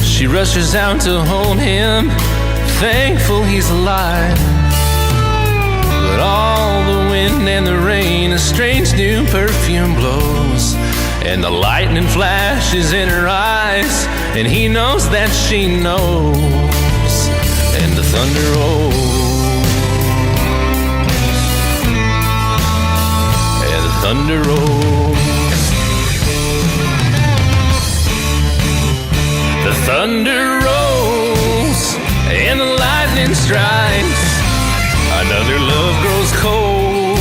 She rushes out to hold him, thankful he's alive. But all the wind and the rain, a strange new perfume blows, and the lightning flashes in her eyes, and he knows that she knows. And the thunder rolls, thunder rolls, the thunder rolls, and the lightning strikes. Another love grows cold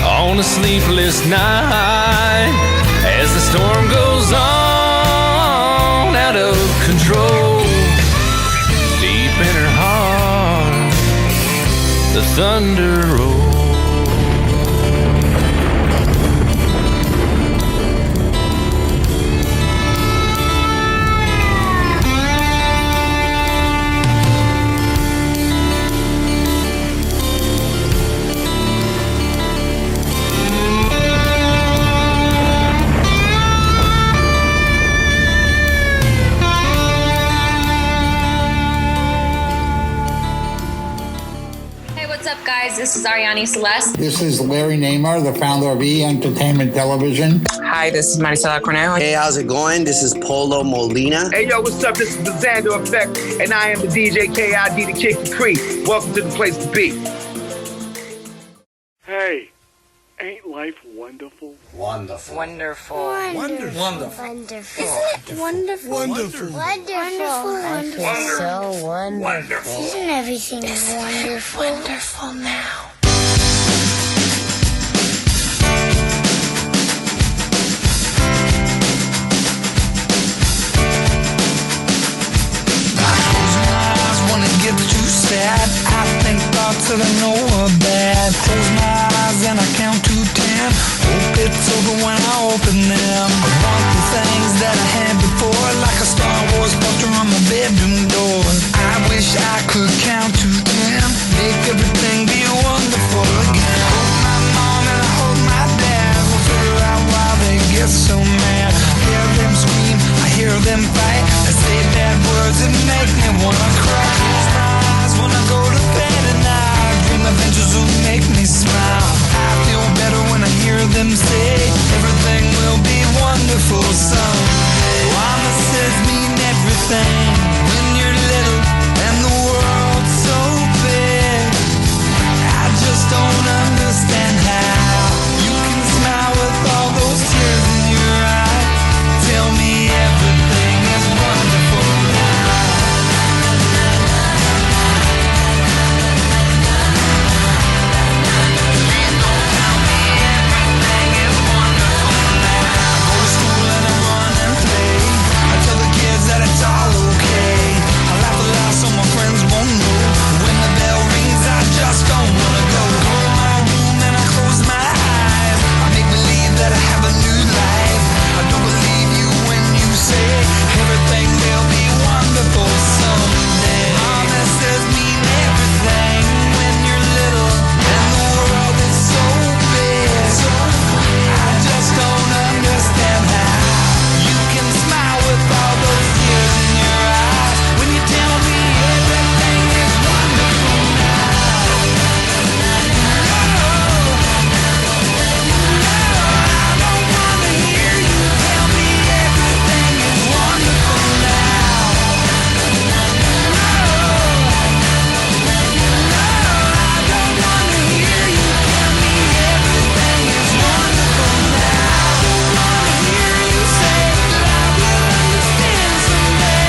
on a sleepless night as the storm goes on out of control. Deep in her heart, the thunder rolls. This is Ariane Celeste. This is Larry Naemar, the founder of E! Entertainment Television. Hi, this is Maricela Cornell. Hey, how's it going? This is Polo Molina. Hey, yo, what's up? This is the Xander Effect, and I am the DJ KID, the Kid Capri. Welcome to the place to be. Ain't life wonderful? Wonderful. Wonderful. Wonderful. Wonderful. Wonderful. Isn't it wonderful? Wonderful. Wonderful. Wonderful. So wonderful. Isn't everything wonderful? Wonderful now. Get too sad. I think thoughts that I know are bad. Close my eyes and I count to 10. Hope it's over when I open them. I want the things that I had before, like a Star Wars poster on my bedroom door. I wish I could count to 10. Make everything be wonderful again. Hold my mom and I hold my dad. We'll figure out why they get so mad. I hear them scream, I hear them fight. I say bad words that make me wanna cry. When I go to bed at night, dream adventures will make me smile. I feel better when I hear them say everything will be wonderful someday. Promises mean everything when you're little and the world's so big. I just don't understand how you can smile with all those tears in your eyes. Tell me everything is wonderful now. It's all okay. I laugh a lot so my friends won't know. When the bell rings, I just don't wanna go. Go in my room and I close my eyes. I make believe that I have a new life. I don't believe you when you say everything will be wonderful someday. Promises mean everything when you're little and the world is so big. I just don't understand how you can smile with all those tears in your eyes when you tell me everything is wonderful now. I don't wanna hear you tell me everything is wonderful now. I don't wanna hear you tell me everything is wonderful now. I don't wanna hear you say that I will understand someday.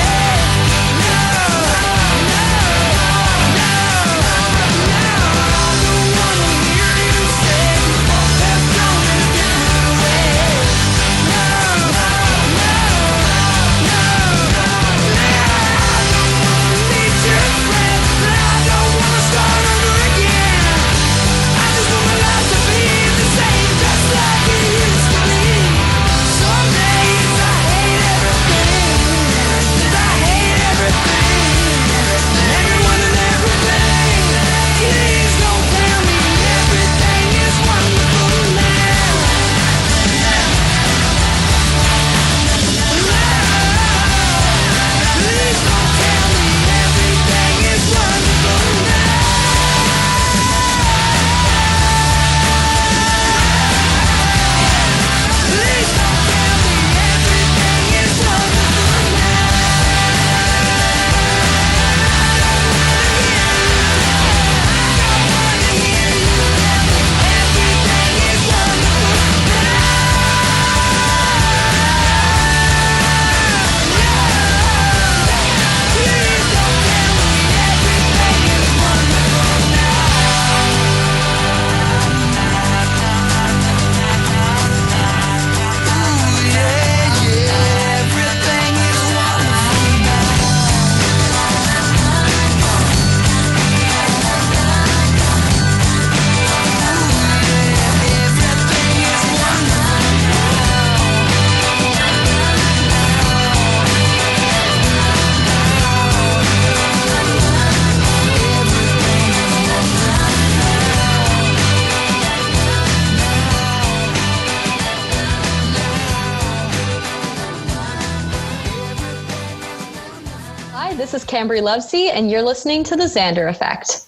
This is Cambry Lovesey, and you're listening to The Xander Effect.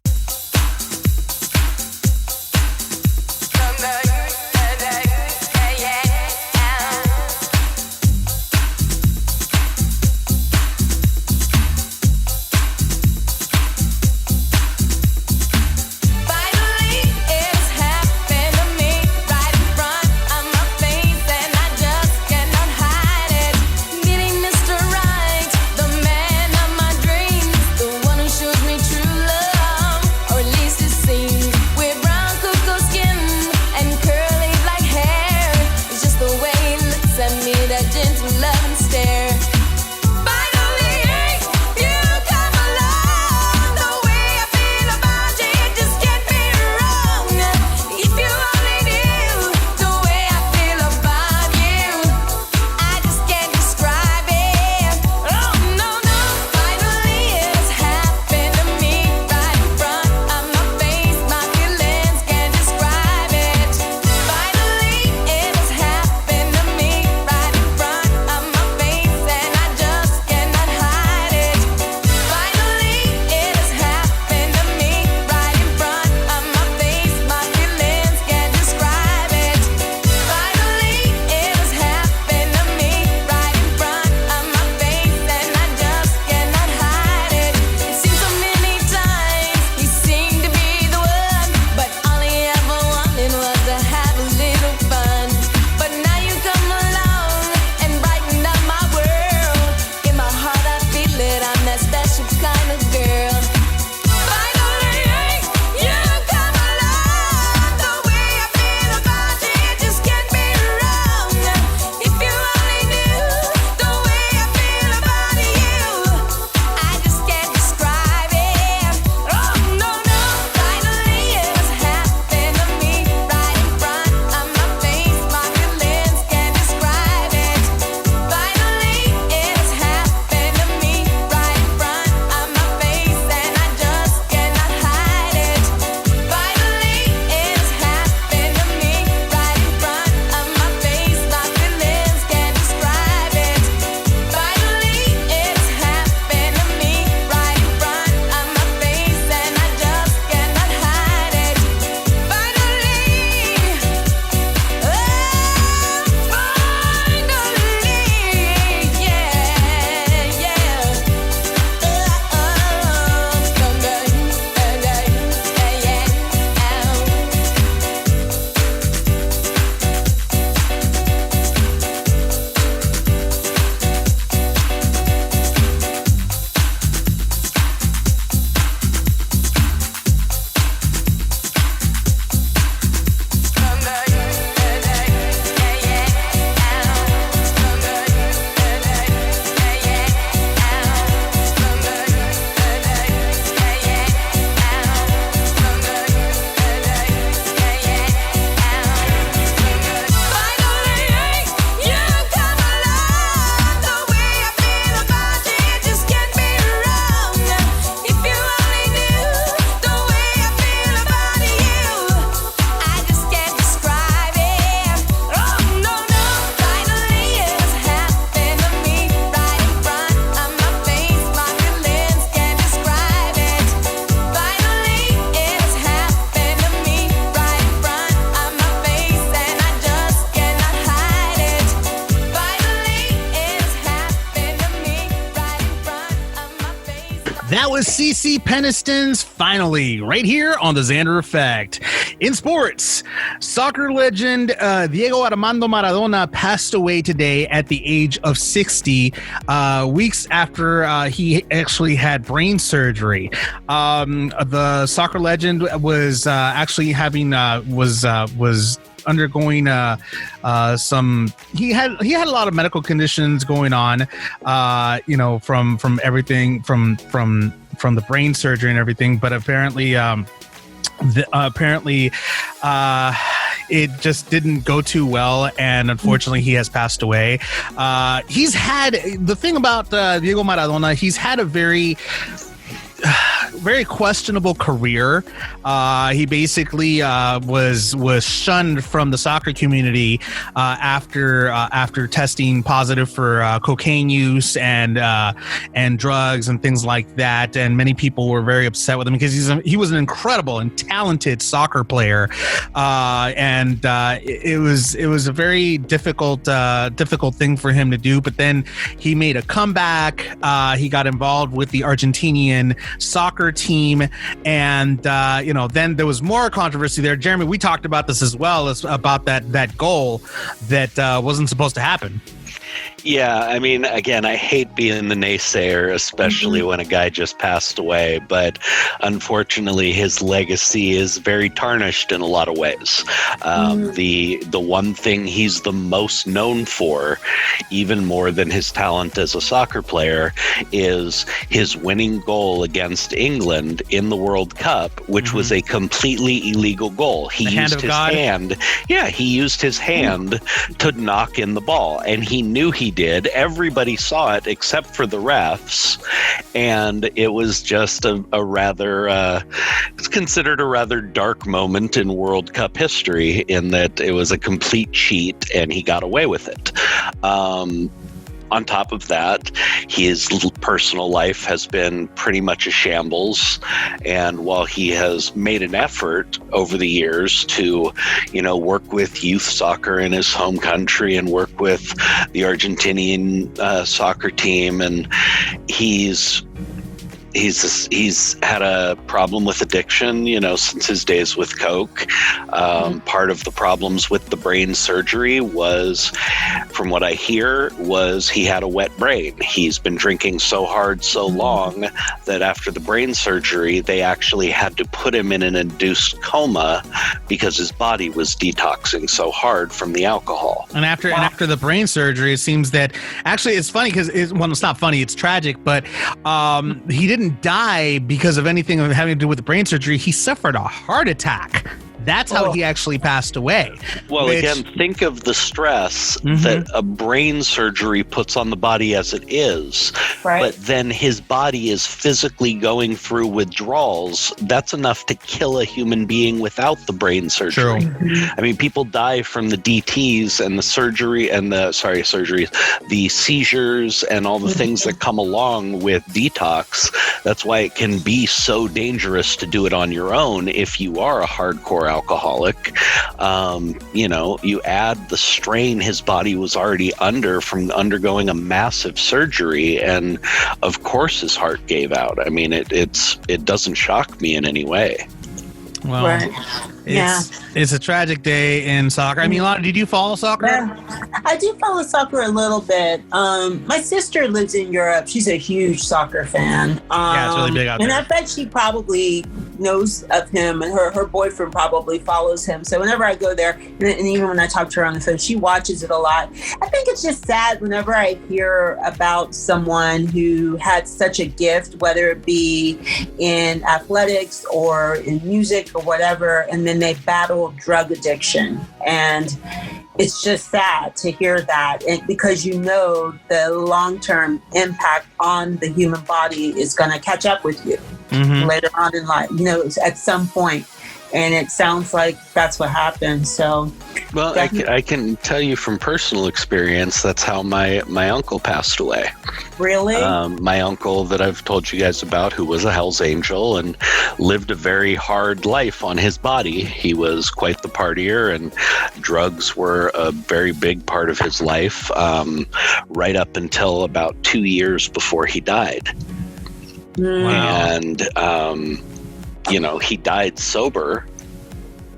Finally, it's happened to me. That was CeCe Peniston's Finally, right here on the Xander Effect. In sports, soccer legend Diego Armando Maradona passed away today at the age of 60, weeks after he actually had brain surgery. The soccer legend was actually having was undergoing some he had a lot of medical conditions going on, from everything from the brain surgery and everything, but apparently it just didn't go too well, and unfortunately he has passed away. He's had the thing about Diego Maradona, he's had a very questionable career. He basically was shunned from the soccer community after testing positive for cocaine use and drugs and things like that. And many people were very upset with him because he was an incredible and talented soccer player. It was a very difficult thing for him to do. But then he made a comeback. He got involved with the Argentinian soccer team, and then there was more controversy there. Jeremy, we talked about this as well, as about that goal that wasn't supposed to happen. Yeah, I mean, again, I hate being the naysayer, especially when a guy just passed away, but unfortunately his legacy is very tarnished in a lot of ways. The one thing he's the most known for, even more than his talent as a soccer player, is his winning goal against England in the World Cup, which was a completely illegal goal. He used his hand. Yeah, he used his hand to knock in the ball, and he knew he did. Everybody saw it except for the refs, and it was just a rather it's considered a rather dark moment in World Cup history, in that it was a complete cheat and he got away with it. On top of that, his personal life has been pretty much a shambles. And while he has made an effort over the years to, work with youth soccer in his home country and work with the Argentinian soccer team, and he's had a problem with addiction, since his days with coke. Part of the problems with the brain surgery was, from what I hear, was he had a wet brain. He's been drinking so hard so long that after the brain surgery, they actually had to put him in an induced coma because his body was detoxing so hard from the alcohol. And after the brain surgery, it seems that actually it's funny because it's not funny, it's tragic, but he didn't die because of anything having to do with the brain surgery. He suffered a heart attack. That's how he actually passed away. Well, again, think of the stress that a brain surgery puts on the body as it is. Right. But then his body is physically going through withdrawals. That's enough to kill a human being without the brain surgery. True. I mean, people die from the DTs and the surgery and the seizures and all the things that come along with detox. That's why it can be so dangerous to do it on your own if you are a hardcore alcoholic. You add the strain his body was already under from undergoing a massive surgery, and of course his heart gave out. I mean, it doesn't shock me in any way. Well, it's a tragic day in soccer. I mean, Lana, did you follow soccer? Yeah, I do follow soccer a little bit. My sister lives in Europe. She's a huge soccer fan. Yeah, it's really big out there. And I bet she probably knows of him, and her boyfriend probably follows him. So whenever I go there, and even when I talk to her on the phone, she watches it a lot. I think it's just sad whenever I hear about someone who had such a gift, whether it be in athletics or in music or whatever, and then they battle drug addiction. And it's just sad to hear that, and because the long-term impact on the human body is going to catch up with you later on in life, at some point. And it sounds like that's what happened. So, well, I can tell you from personal experience, that's how my uncle passed away. Really? My uncle that I've told you guys about, who was a Hell's Angel and lived a very hard life on his body. He was quite the partier, and drugs were a very big part of his life, right up until about 2 years before he died. And, he died sober,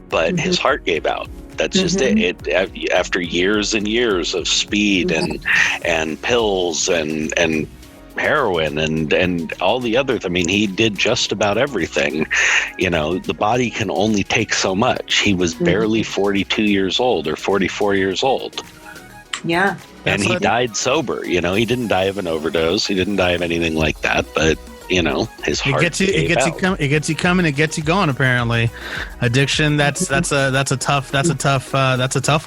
but his heart gave out. That's just it. After years and years of speed and pills and heroin and all the others. I mean, he did just about everything. The body can only take so much. He was barely 42 years old or 44 years old. Yeah. And he died sober. He didn't die of an overdose. He didn't die of anything like that. But his heart. It gets you coming. It gets you going. Apparently, addiction. That's a tough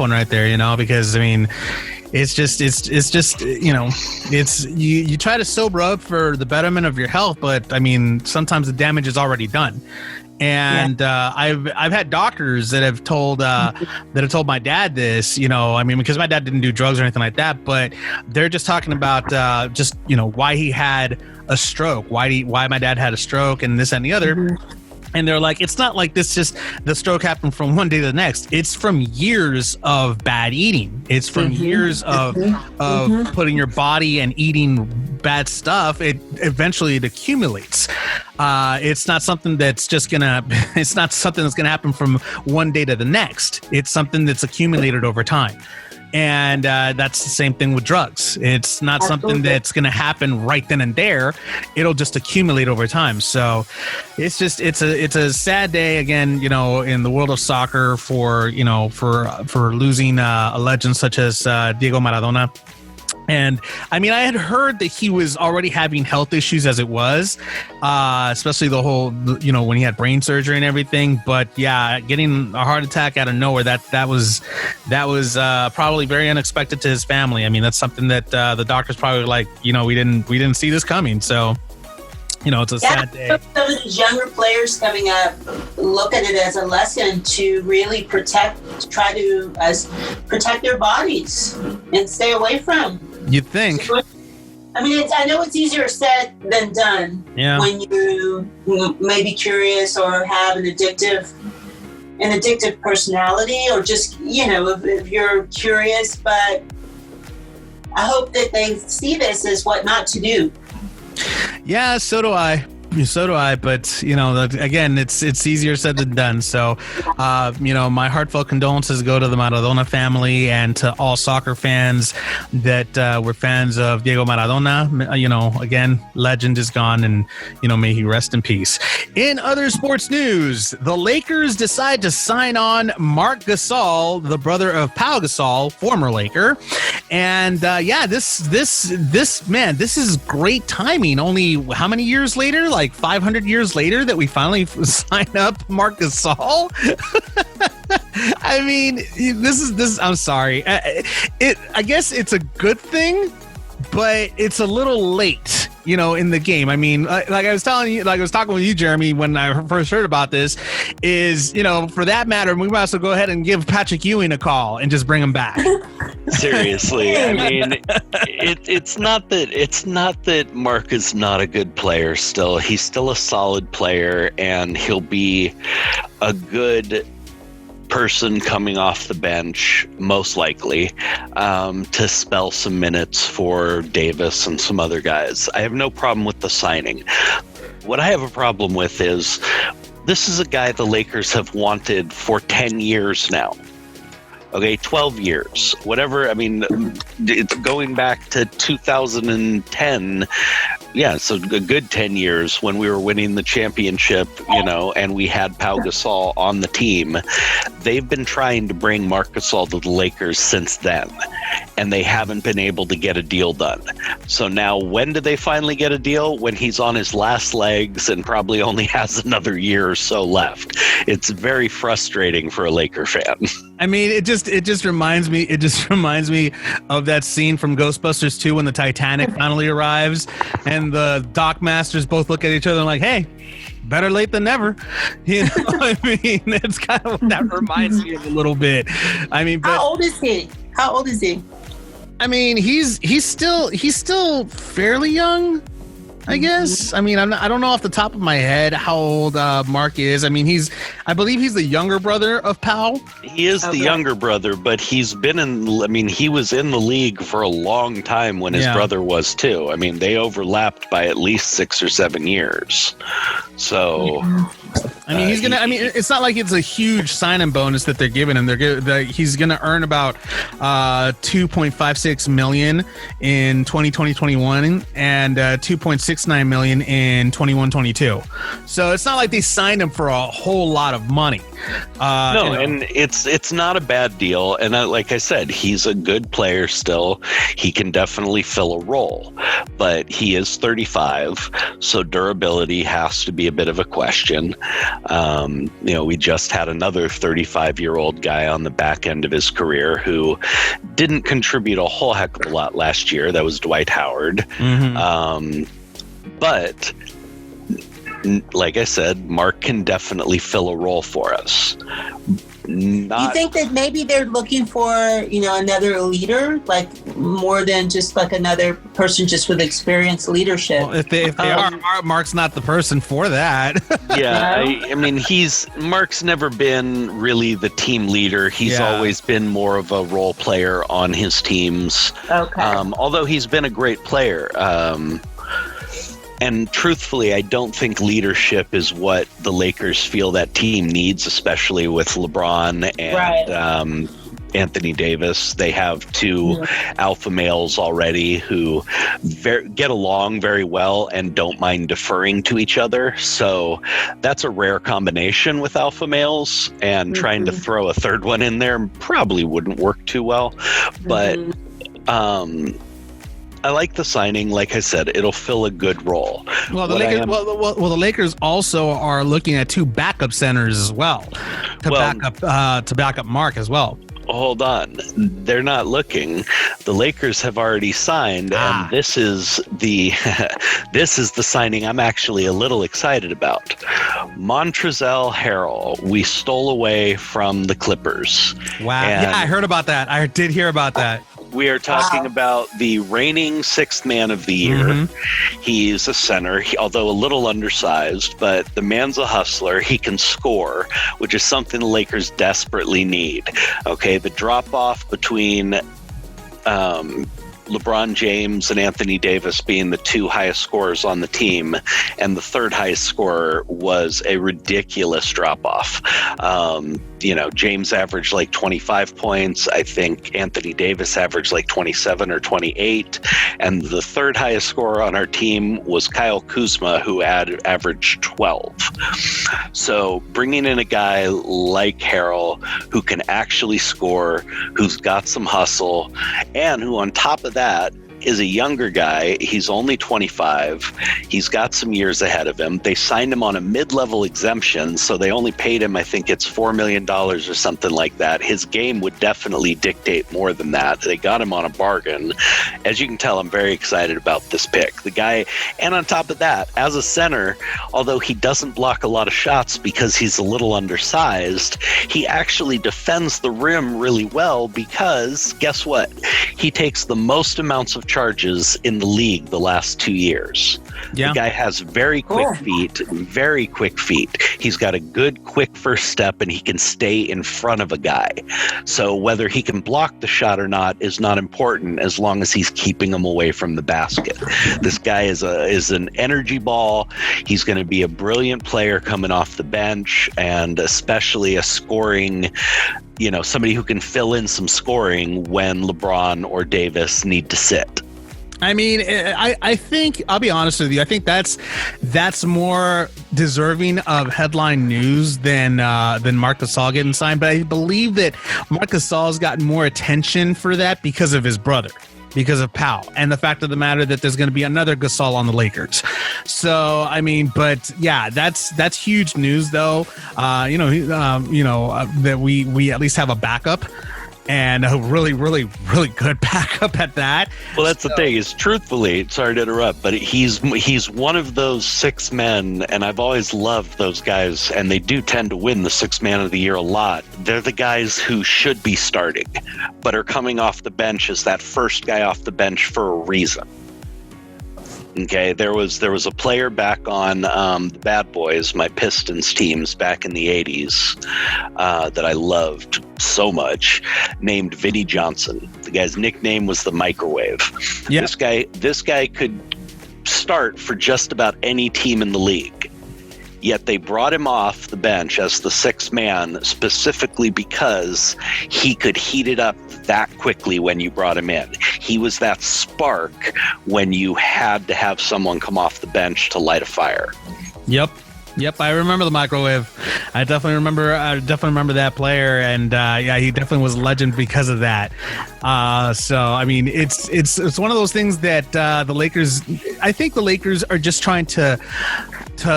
one right there. Because I mean, it's just you try to sober up for the betterment of your health, but I mean, sometimes the damage is already done. And I've had doctors that have told my dad this, because my dad didn't do drugs or anything like that, but they're just talking about why he had a stroke, why my dad had a stroke and this and the other. And they're like, it's not like this just the stroke happened from one day to the next. It's from years of bad eating. It's from years of putting your body and eating bad stuff. It accumulates. It's not something that's gonna happen from one day to the next. It's something that's accumulated over time. And that's the same thing with drugs. It's not something that's going to happen right then and there. It'll just accumulate over time. So it's a sad day again, in the world of soccer for losing a legend such as Diego Maradona. And I mean, I had heard that he was already having health issues as it was, especially the whole, when he had brain surgery and everything. But yeah, getting a heart attack out of nowhere, that was probably very unexpected to his family. I mean, that's something that the doctors probably like, we didn't see this coming. So, it's a sad day. Some of these younger players coming up look at it as a lesson to really protect their bodies and stay away from. You'd think. I mean, I know it's easier said than done. Yeah. When you may be curious or have an addictive personality, or just if you're curious. But I hope that they see this as what not to do. Yeah, so do I. But again, it's easier said than done. So, my heartfelt condolences go to the Maradona family and to all soccer fans that were fans of Diego Maradona. Again, legend is gone, and may he rest in peace. In other sports news, the Lakers decide to sign on Marc Gasol, the brother of Pau Gasol, former Laker, and this is great timing. Only how many years later? Like 500 years later that we finally sign up Marc Gasol. I mean, this is I'm sorry. I guess it's a good thing, but it's a little late, in the game. I mean, like I was talking with you, Jeremy, when I first heard about this, is, for that matter, we might as well go ahead and give Patrick Ewing a call and just bring him back. Seriously, I mean, it's not that Mark is not a good player still. He's still a solid player, and he'll be a good person coming off the bench, most likely, to spell some minutes for Davis and some other guys. I have no problem with the signing. What I have a problem with is this is a guy the Lakers have wanted for 10 years now. Okay, 12 years, whatever. I mean, it's going back to 2010. Yeah, so a good 10 years when we were winning the championship, and we had Pau Gasol on the team. They've been trying to bring Marc Gasol to the Lakers since then, and they haven't been able to get a deal done. So now when do they finally get a deal? When he's on his last legs and probably only has another year or so left. It's very frustrating for a Laker fan. I mean, it just reminds me of that scene from Ghostbusters 2 when the Titanic finally arrives and the dock masters both look at each other and like, hey, better late than never. I mean, it's kind of what that reminds me of a little bit. I mean, but, how old is he? I mean, he's still fairly young. I guess. I mean, I don't know off the top of my head how old Mark is. I mean, I believe he's the younger brother of Powell. He is the younger brother, but he's been he was in the league for a long time when his brother was too. I mean, they overlapped by at least 6 or 7 years. So, I mean, it's not like it's a huge sign-in bonus that they're giving him. He's going to earn about $2.56 million in 2020-21 and $2.69 million in 21-22. So it's not like they signed him for a whole lot of money. And it's not a bad deal. And like I said, he's a good player still. He can definitely fill a role, but he is 35, so durability has to be a bit of a question. We just had another 35-year-old guy on the back end of his career who didn't contribute a whole heck of a lot last year. That was Dwight Howard. But like I said, Mark can definitely fill a role for us. Do you think that maybe they're looking for, another leader, like more than just like another person just with experienced leadership? Well, if they are, Mark's not the person for that. Yeah, I mean, Mark's never been really the team leader. He's always been more of a role player on his teams. Okay. Although he's been a great player. And truthfully, I don't think leadership is what the Lakers feel that team needs, especially with LeBron and Anthony Davis. They have two alpha males already who get along very well and don't mind deferring to each other. So that's a rare combination with alpha males, and trying to throw a third one in there probably wouldn't work too well. But I like the signing. Like I said, it'll fill a good role. Well, the Lakers also are looking at 2 backup centers as well to back up Mark as well. Hold on, they're not looking. The Lakers have already signed, and this is the signing I'm actually a little excited about. Montrezl Harrell, we stole away from the Clippers. Wow! Yeah, I heard about that. I did hear about that. We are talking about the reigning 6th man of the year. He's a center, although a little undersized, but the man's a hustler. He can score, which is something the Lakers desperately need. Okay, the drop-off between LeBron James and Anthony Davis being the 2 highest scorers on the team, and the 3rd highest scorer was a ridiculous drop-off. James averaged like 25 points. I think Anthony Davis averaged like 27 or 28. And the 3rd highest scorer on our team was Kyle Kuzma, who averaged 12. So bringing in a guy like Harrell, who can actually score, who's got some hustle, and who on top of that is a younger guy. He's only 25. He's got some years ahead of him. They signed him on a mid-level exemption, so they only paid him, I think it's $4 million or something like that. His game would definitely dictate more than that. They got him on a bargain. As you can tell, I'm very excited about this pick. The guy, and on top of that, as a center, although he doesn't block a lot of shots because he's a little undersized, he actually defends the rim really well because, guess what? He takes the most amounts of charges in the league the last 2 years. The guy has very quick feet. He's got a good quick first step, and he can stay in front of a guy. So whether he can block the shot or not is not important as long as he's keeping him away from the basket. This guy is an energy ball. He's going to be a brilliant player coming off the bench, and especially a scoring, somebody who can fill in some scoring when LeBron or Davis need to sit. I mean, I think, I'll be honest with you, I think that's more deserving of headline news than Marc Gasol getting signed. But I believe that Marc Gasol's gotten more attention for that because of his brother, because of Powell, and the fact of the matter that there's going to be another Gasol on the Lakers. So, I mean, but yeah, that's huge news though. That we at least have a backup, and a really, really, really good backup at that. Well, that's the thing is, truthfully, sorry to interrupt, but he's one of those 6 men, and I've always loved those guys, and they do tend to win the 6th man of the year a lot. They're the guys who should be starting, but are coming off the bench as that first guy off the bench for a reason. Okay, there was a player back on the Bad Boys, my Pistons teams back in the 80s, that I loved so much, named Vinnie Johnson. The guy's nickname was the Microwave. Yeah. This guy could start for just about any team in the league. Yet they brought him off the bench as the sixth man specifically because he could heat it up that quickly when you brought him in. He was that spark when you had to have someone come off the bench to light a fire. Yep. I remember the Microwave. I definitely remember that player, and he definitely was a legend because of that. So I mean, it's one of those things that the Lakers. I think the Lakers are just trying to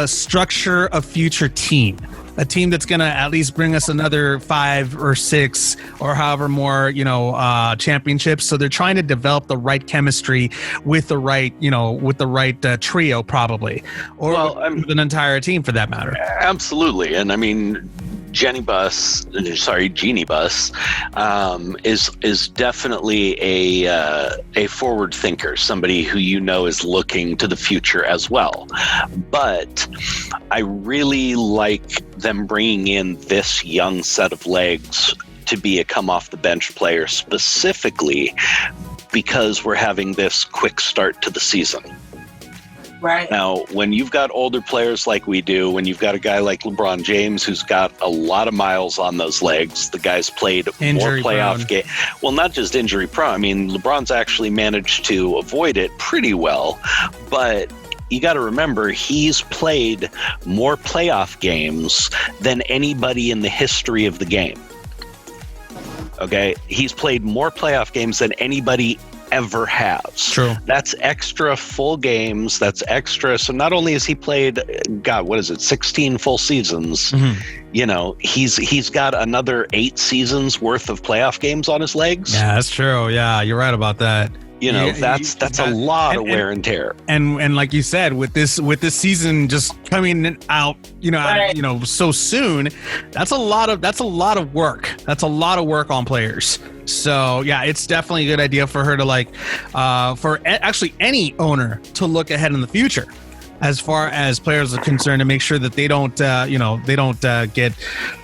structure a future team. A team that's going to at least bring us another 5 or 6 or however more, championships. So they're trying to develop the right chemistry with the right, trio probably, or with an entire team for that matter. Absolutely. And I mean, Jeannie Buss is definitely a forward thinker, somebody who is looking to the future as well. But I really like them bringing in this young set of legs to be a come off the bench player specifically because we're having this quick start to the season. Right. Now, when you've got older players like we do, when you've got a guy like LeBron James who's got a lot of miles on those legs, the guy's played more playoff games. Well, not just injury prone. I mean, LeBron's actually managed to avoid it pretty well, but you got to remember he's played more playoff games than anybody in the history of the game. Okay? He's played more playoff games than anybody ever has. True. That's extra full games. That's extra. So not only has he played, 16 full seasons, he's got another 8 seasons worth of playoff games on his legs. Yeah, that's true. Yeah, you're right about that. That's a lot of wear and tear. And like you said, with this season just coming out, so soon, that's a lot of work. That's a lot of work on players. So yeah, it's definitely a good idea for her to for actually any owner to look ahead in the future as far as players are concerned to make sure that they don't get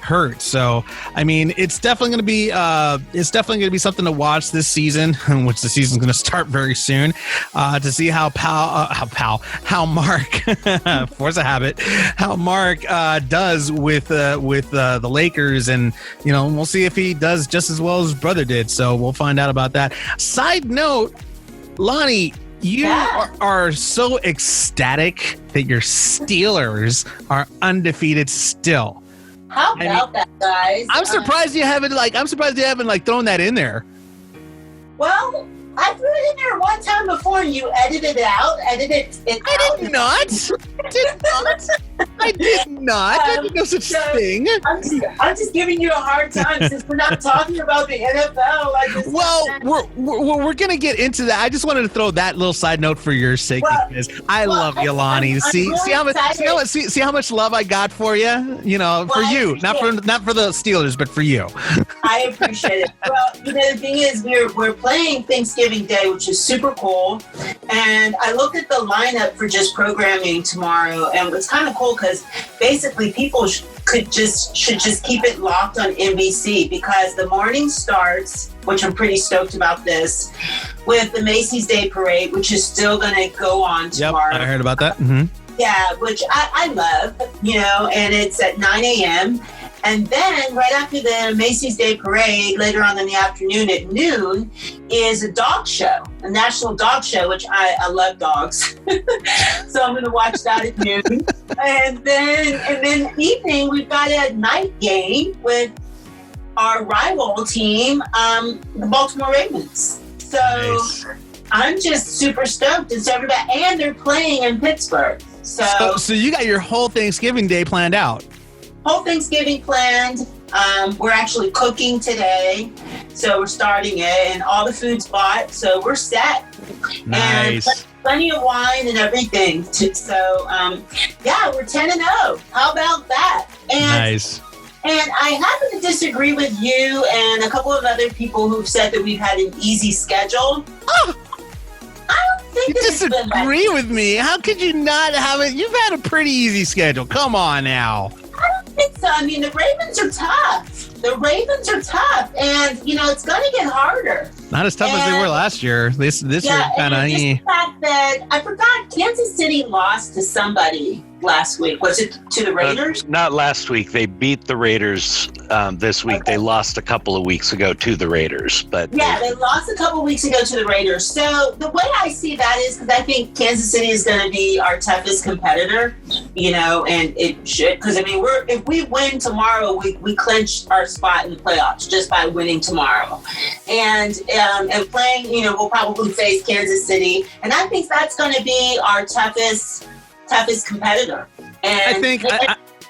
hurt. So I mean, it's definitely going to be something to watch this season, which the season's going to start very soon, to see how Mark force a habit, how Mark does with the Lakers, and we'll see if he does just as well as his brother did. So we'll find out about that. Side note, Lonnie, you are so ecstatic that your Steelers are undefeated still. How about that, guys? I'm surprised you haven't thrown that in there. Well, I threw it in there one time before. You edited it out. I did not. I did not. I did no such thing. I'm just giving you a hard time since we're not talking about the NFL. We're gonna get into that. I just wanted to throw that little side note for your sake because I love you, Lonnie. See how much love I got for you. For you, not for the Steelers, but for you. I appreciate it. Well, the thing is, we're playing Thanksgiving Day, which is super cool. And I looked at the lineup for just programming tomorrow, and it's kind of cool because basically people should just keep it locked on NBC because the morning starts, which I'm pretty stoked about this, with the Macy's Day Parade, which is still going to go on tomorrow. Yep, I heard about that. Mm-hmm. Yeah, which I love, and it's at 9 a.m. And then right after the Macy's Day Parade, later on in the afternoon at noon, is a dog show, a national dog show, which I love dogs. So I'm going to watch that at noon. And then evening, we've got a night game with our rival team, the Baltimore Ravens. So nice. I'm just super stoked. And so and they're playing in Pittsburgh. So you got your whole Thanksgiving Day planned out. Whole Thanksgiving planned. We're actually cooking today, so we're starting it, and all the food's bought, so we're set. Nice. And plenty of wine and everything. So, we're 10-0. How about that? Nice. And I happen to disagree with you and a couple of other people who've said that we've had an easy schedule. I don't think You disagree with me? How could you not have it? You've had a pretty easy schedule. Come on now. I don't think so. I mean, the Ravens are tough. And, it's going to get harder. Not as tough as they were last year. This year kind of... The fact that, I forgot, Kansas City lost to somebody last week. Was it to the Raiders? Not last week. They beat the Raiders this week. Okay. They lost a couple of weeks ago to the Raiders. But they lost a couple of weeks ago to the Raiders. So the way I see that is because I think Kansas City is going to be our toughest competitor, and it should. Because, if we win tomorrow, we clinch our spot in the playoffs just by winning tomorrow. And playing, we'll probably face Kansas City. And I think that's going to be our toughest competitor. And I think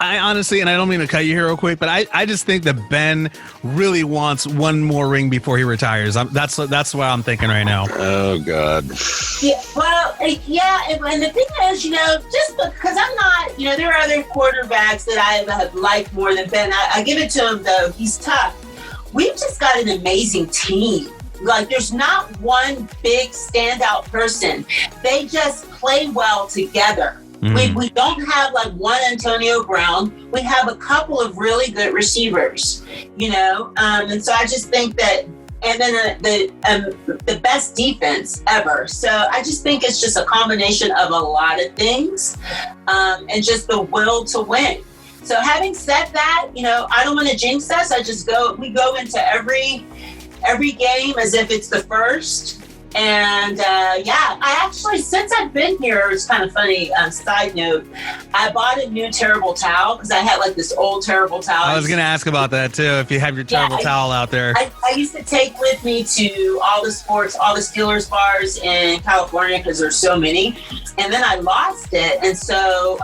I honestly, and I don't mean to cut you here real quick, but I just think that Ben really wants one more ring before he retires. That's what I'm thinking right now. Oh God. Yeah. Well, yeah. And the thing is, just because I'm not, there are other quarterbacks that I have liked more than Ben. I give it to him though. He's tough. We've just got an amazing team. Like, there's not one big standout person. They just play well together. Mm-hmm. We don't have like one Antonio Brown. We have a couple of really good receivers, and so I just think that, and then the best defense ever. So I just think it's just a combination of a lot of things, and just the will to win. So having said that, I don't want to jinx us. We go into every game as if it's the first. And I actually, since I've been here, it's kind of funny, side note, I bought a new terrible towel because I had like this old terrible towel. I was going to ask about that too, if you have your terrible towel out there. I used to take with me to all the Steelers bars in California because there's so many. And then I lost it. And so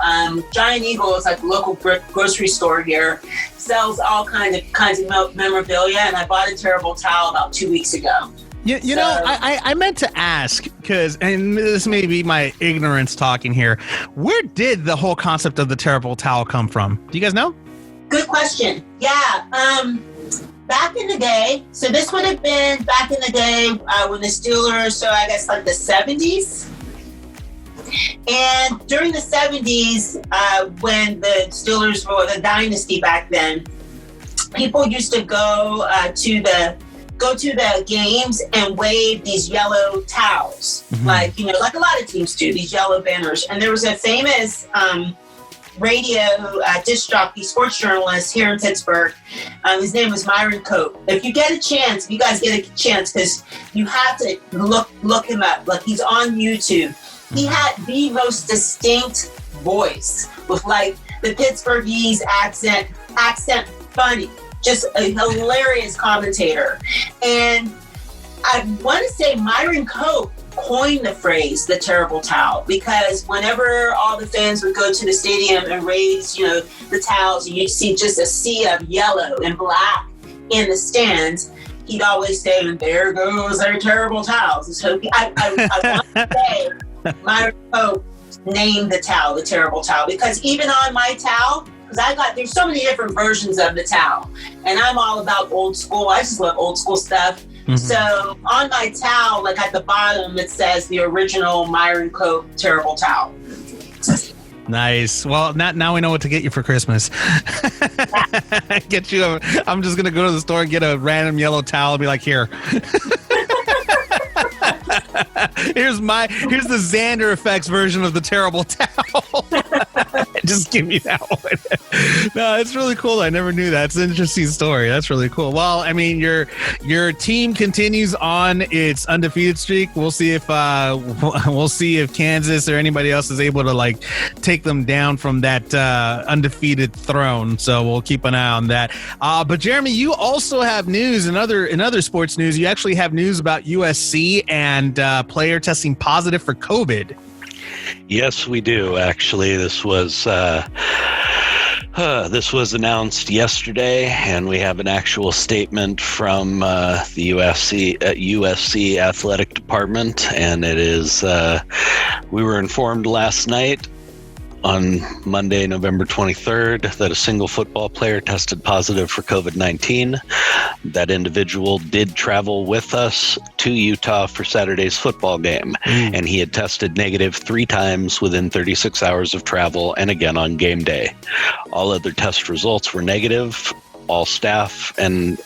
Giant Eagle is like a local grocery store here, sells all kinds of memorabilia. And I bought a terrible towel about 2 weeks ago. I meant to ask, because, and this may be my ignorance talking here, where did the whole concept of the terrible towel come from? Do you guys know? Good question. Yeah. Back in the day, so this would have been back in the day when the Steelers, so I guess like the 70s. And during the 70s, when the Steelers were the dynasty back then, people used to go to the games and wave these yellow towels, mm-hmm. like a lot of teams do, these yellow banners. And there was a famous radio disc jockey, sports journalist here in Pittsburgh. His name was Myron Cope. If you guys get a chance, because you have to look him up. Like, he's on YouTube. He had the most distinct voice with like the Pittsburghese accent funny. Just a hilarious commentator. And I want to say Myron Cope coined the phrase, the terrible towel, because whenever all the fans would go to the stadium and raise, the towels, and you'd see just a sea of yellow and black in the stands, he'd always say, and there goes their terrible towels. So I want to say Myron Cope named the towel the terrible towel, because even on my towel, because there's so many different versions of the towel, and I'm all about old school. I just love old school stuff. Mm-hmm. So on my towel, like at the bottom, it says the original Myron Cope terrible towel. Nice. Well, now we know what to get you for Christmas. Get you I'm just going to go to the store and get a random yellow towel and be like, here. Here's the Xander Effects version of the terrible towel. Just give me that one. No, it's really cool. I never knew that. It's an interesting story. That's really cool. Well, I mean, your team continues on its undefeated streak. We'll see if Kansas or anybody else is able to like take them down from that undefeated throne. So we'll keep an eye on that. But Jeremy, you also have news in other sports news. You actually have news about USC and player testing positive for COVID. Yes, we do. Actually, this was announced yesterday, and we have an actual statement from the USC athletic department, and it is. We were informed last night on Monday, November 23rd, that a single football player tested positive for COVID-19. That individual did travel with us to Utah for Saturday's football game, and he had tested negative 3 times within 36 hours of travel and again on game day. All other test results were negative. All staff and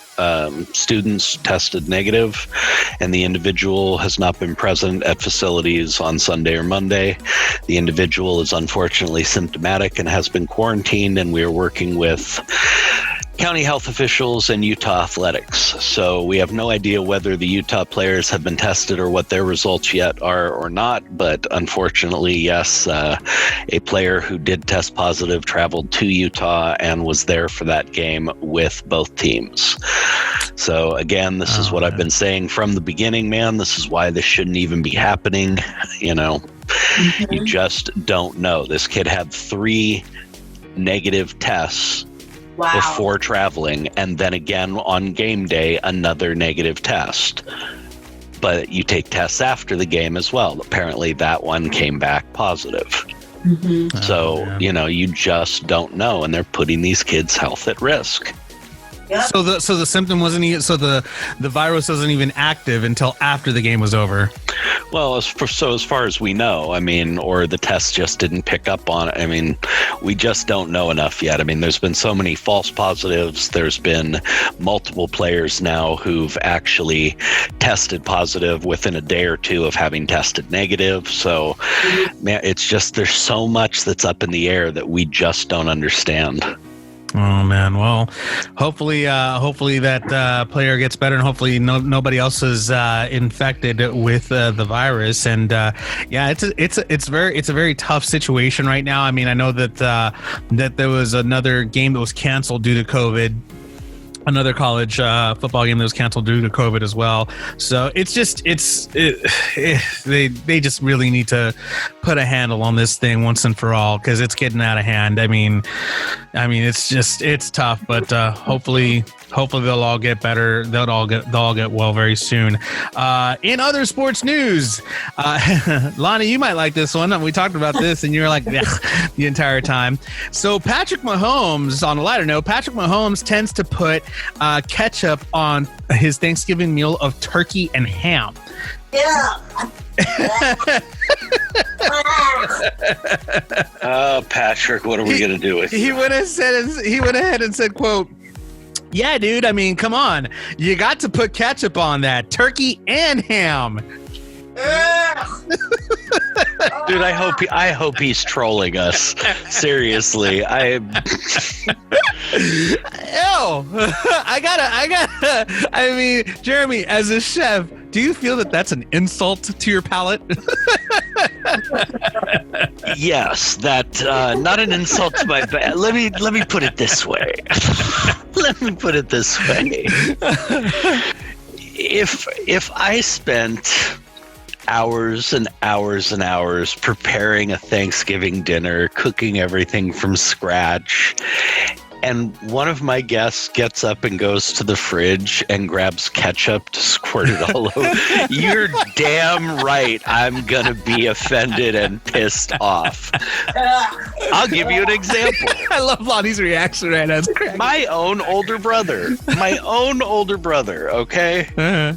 students tested negative, and the individual has not been present at facilities on Sunday or Monday. The individual is unfortunately symptomatic and has been quarantined, and we are working with county health officials and Utah athletics. So we have no idea whether the Utah players have been tested or what their results yet are or not. But unfortunately, yes, a player who did test positive traveled to Utah and was there for that game with both teams. So again, this is what I've been saying from the beginning, man. This is why this shouldn't even be happening. You know, you just don't know. This kid had 3 negative tests before traveling, and then again on game day, another negative test. But you take tests after the game as well. Apparently that one came back positive. So, you know, you just don't know, and they're putting these kids' health at risk. Yep. So the symptom wasn't even, so the virus wasn't even active until after the game was over. Well, as far as we know, I mean, or the test just didn't pick up on it. I mean, we just don't know enough yet. I mean, there's been so many false positives. There's been multiple players now who've actually tested positive within a day or two of having tested negative. So, man, it's just, there's so much that's up in the air that we just don't understand. Oh man! Well, hopefully that player gets better, and hopefully nobody else is infected with the virus. And yeah, it's a very tough situation right now. I mean, I know that that there was another game that was canceled due to COVID. Another college football game that was canceled due to COVID as well. So it's just they just really need to put a handle on this thing once and for all, because it's getting out of hand. I mean it's tough, but hopefully they'll all get better. They'll all get well very soon. In other sports news, Lonnie, you might like this one. We talked about this, and you were like the entire time. So Patrick Mahomes, on a lighter note, Patrick Mahomes tends to put ketchup on his Thanksgiving meal of turkey and ham. Yeah. Oh, Patrick, what are we going to do with you? He went ahead and said, quote, "Yeah, dude, I mean, come on. You got to put ketchup on that. Turkey and ham." Dude, I hope he's trolling us. Seriously. I mean, Jeremy, as a chef, do you feel that that's an insult to your palate? Yes, that not an insult to my let me put it this way. If I spent hours and hours and hours preparing a Thanksgiving dinner, cooking everything from scratch, and one of my guests gets up and goes to the fridge and grabs ketchup to squirt it all over, you're damn right I'm gonna be offended and pissed off. I'll give you an example. I love Lonnie's reaction right now. My own older brother, okay? Uh-huh.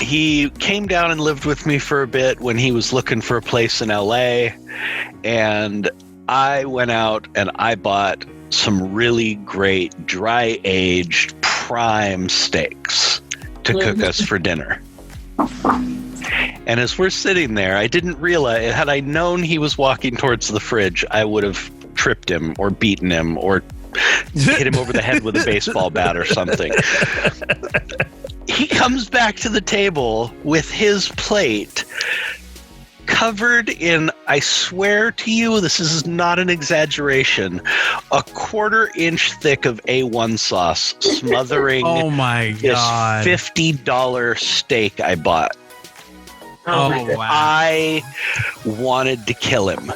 He came down and lived with me for a bit when he was looking for a place in LA, and I went out and I bought some really great dry-aged prime steaks to cook us for dinner. And as we're sitting there, I didn't realize, had I known he was walking towards the fridge, I would have tripped him or beaten him or hit him over the head with a baseball bat or something. He comes back to the table with his plate covered in, I swear to you, this is not an exaggeration, a 1/4 inch thick of A1 sauce smothering oh my God. this $50 steak I bought. Oh, wow. I wanted to kill him.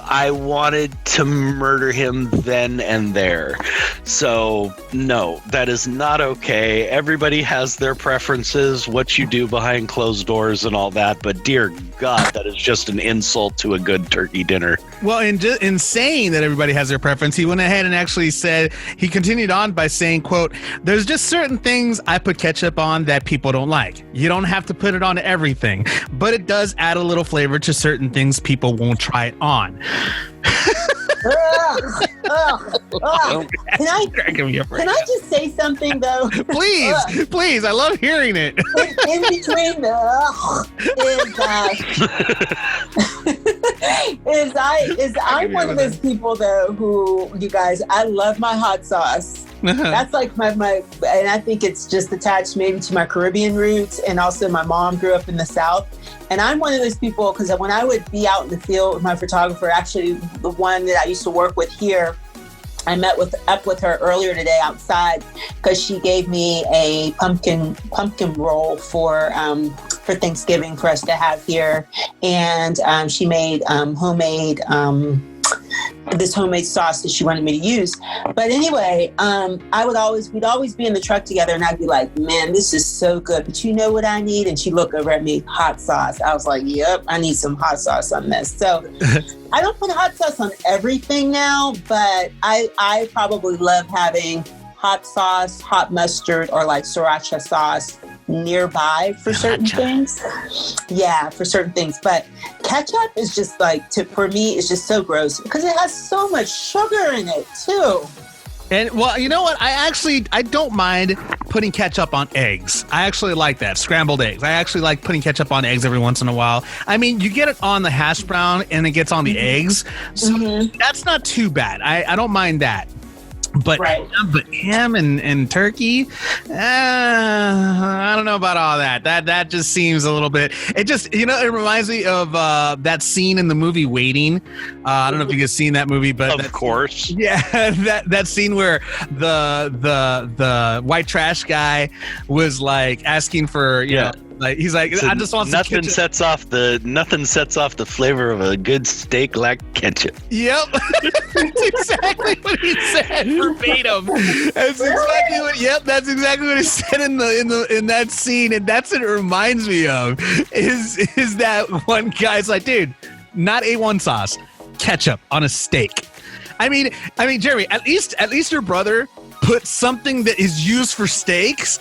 I wanted to murder him then and there. So, no, that is not okay. Everybody has their preferences, what you do behind closed doors and all that. But dear God, that is just an insult to a good turkey dinner. Well, in saying that everybody has their preference, he went ahead and actually said, he continued on by saying, quote, "There's just certain things I put ketchup on that people don't like. You don't have to put it on everything, but it does add a little flavor to certain things people won't try it on." Can I just say something though? Please, I love hearing it. In between the I'm one of those people though who, you guys, I love my hot sauce. That's like my and I think it's just attached maybe to my Caribbean roots, and also my mom grew up in the South. And I'm one of those people, because when I would be out in the field with my photographer, actually the one that I used to work with here, I met up with her earlier today outside because she gave me a pumpkin roll for Thanksgiving for us to have here, and she made this homemade sauce that she wanted me to use. But anyway, we'd always be in the truck together, and I'd be like, "Man, this is so good, but you know what I need?" And she'd look over at me, "Hot sauce." I was like, "Yep, I need some hot sauce on this." So I don't put hot sauce on everything now, but I probably love having hot sauce, hot mustard, or like sriracha sauce nearby for certain things. Yeah, for certain things. But ketchup is just like, for me, it's just so gross because it has so much sugar in it too. And well, you know what? I don't mind putting ketchup on eggs. I actually like that. Scrambled eggs. I actually like putting ketchup on eggs every once in a while. I mean, you get it on the hash brown and it gets on the eggs. So that's not too bad. I don't mind that. But ham and turkey, I don't know about all that. That just seems a little bit. It just, it reminds me of that scene in the movie Waiting. I don't know if you guys seen that movie, but of course, yeah, that scene where the white trash guy was like asking for like he's like, so I just want nothing sets off the flavor of a good steak like ketchup. Yep. That's exactly what he said verbatim. That's exactly what he said in that scene, and that's what it reminds me of. Is that one guy's like, dude, not A1 sauce, ketchup on a steak. I mean, Jeremy, at least your brother put something that is used for steaks,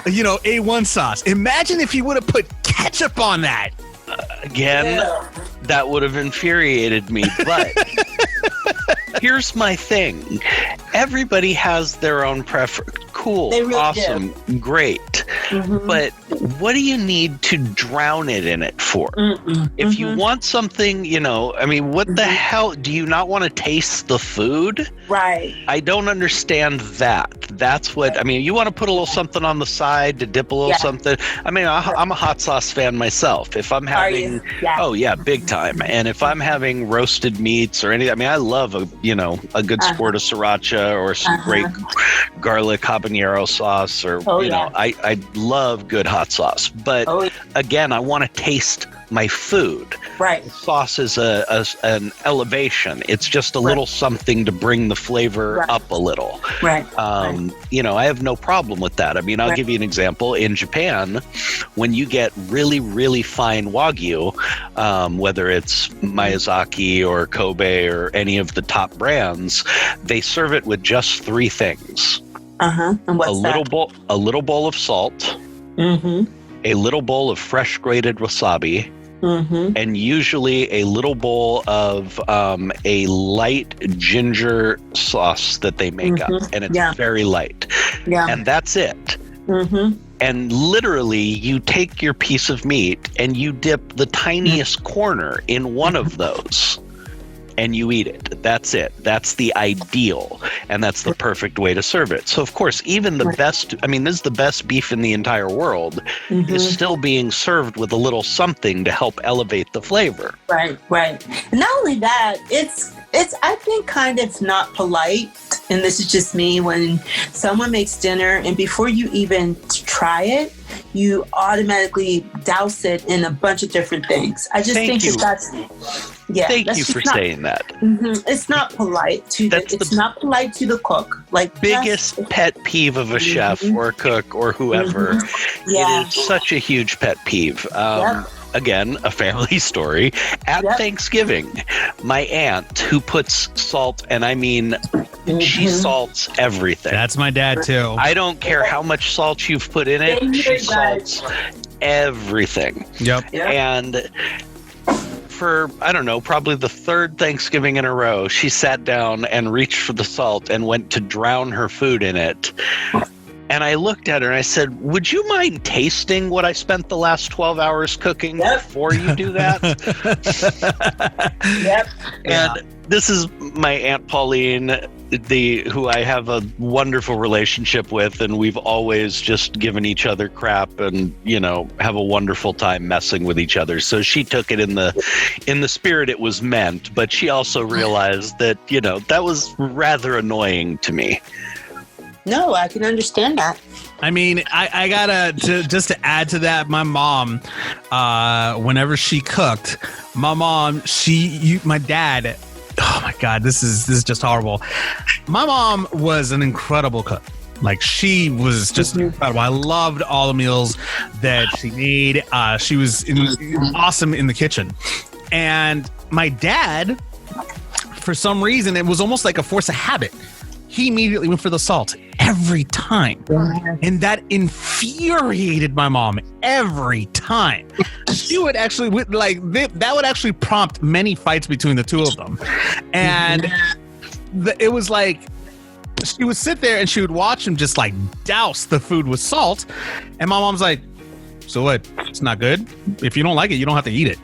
A1 sauce. Imagine if he would have put ketchup on that. That would have infuriated me. But here's my thing. Everybody has their own preference. Cool, really awesome, great. But what do you need to drown it in it for? If you want something, what the hell? Do you not want to taste the food? Right. I don't understand that. That's what, you want to put a little something on the side to dip a little something. I'm a hot sauce fan myself. If I'm having, big time. And if I'm having roasted meats or anything, I love a good squirt of sriracha or some great garlic habanero sauce, or I love good hot sauce. But again, I want to taste my food. Right. Sauce is an elevation. It's just a little something to bring the flavor up a little. Right. I have no problem with that. I'll give you an example. In Japan, when you get really, really fine Wagyu, whether it's Miyazaki or Kobe or any of the top brands, they serve it with just 3 things. And what's a little bowl of salt, a little bowl of fresh grated wasabi, and usually a little bowl of a light ginger sauce that they make up, and it's very light. And that's it. And literally, you take your piece of meat and you dip the tiniest corner in one of those, and you eat it. That's it. That's the ideal, and that's the perfect way to serve it. So, of course, even the best, this is the best beef in the entire world, is still being served with a little something to help elevate the flavor. Right. And not only that, it's I think kind of not polite, and this is just me, when someone makes dinner and before you even try it, you automatically douse it in a bunch of different things. I just think that's Thank you for saying that. It's not polite to not polite to the cook. Like biggest pet peeve of a chef or a cook or whoever. It is such a huge pet peeve. Again, a family story. At Thanksgiving, my aunt, who puts salt, and I mean, she salts everything. That's my dad, too. I don't care how much salt you've put in it. She salts everything. Yep. And for, I don't know, probably the third Thanksgiving in a row, she sat down and reached for the salt and went to drown her food in it. And I looked at her and I said, would you mind tasting what I spent the last 12 hours cooking before you do that? And this is my Aunt Pauline, who I have a wonderful relationship with, and we've always just given each other crap and, you know, have a wonderful time messing with each other. So she took it in the spirit it was meant, but she also realized that, you know, that was rather annoying to me. No, I can understand that. I mean, I gotta just to add to that. My mom, whenever she cooked, my dad. Oh my God, this is just horrible. My mom was an incredible cook. Like, she was just incredible. I loved all the meals that she made. She was awesome in the kitchen. And my dad, for some reason, it was almost like a force of habit. He immediately went for the salt every time. And that infuriated my mom every time. She would actually, that would actually prompt many fights between the two of them. And it was like, she would sit there and she would watch him just like douse the food with salt. And my mom's like, so what? It's not good? If you don't like it, you don't have to eat it.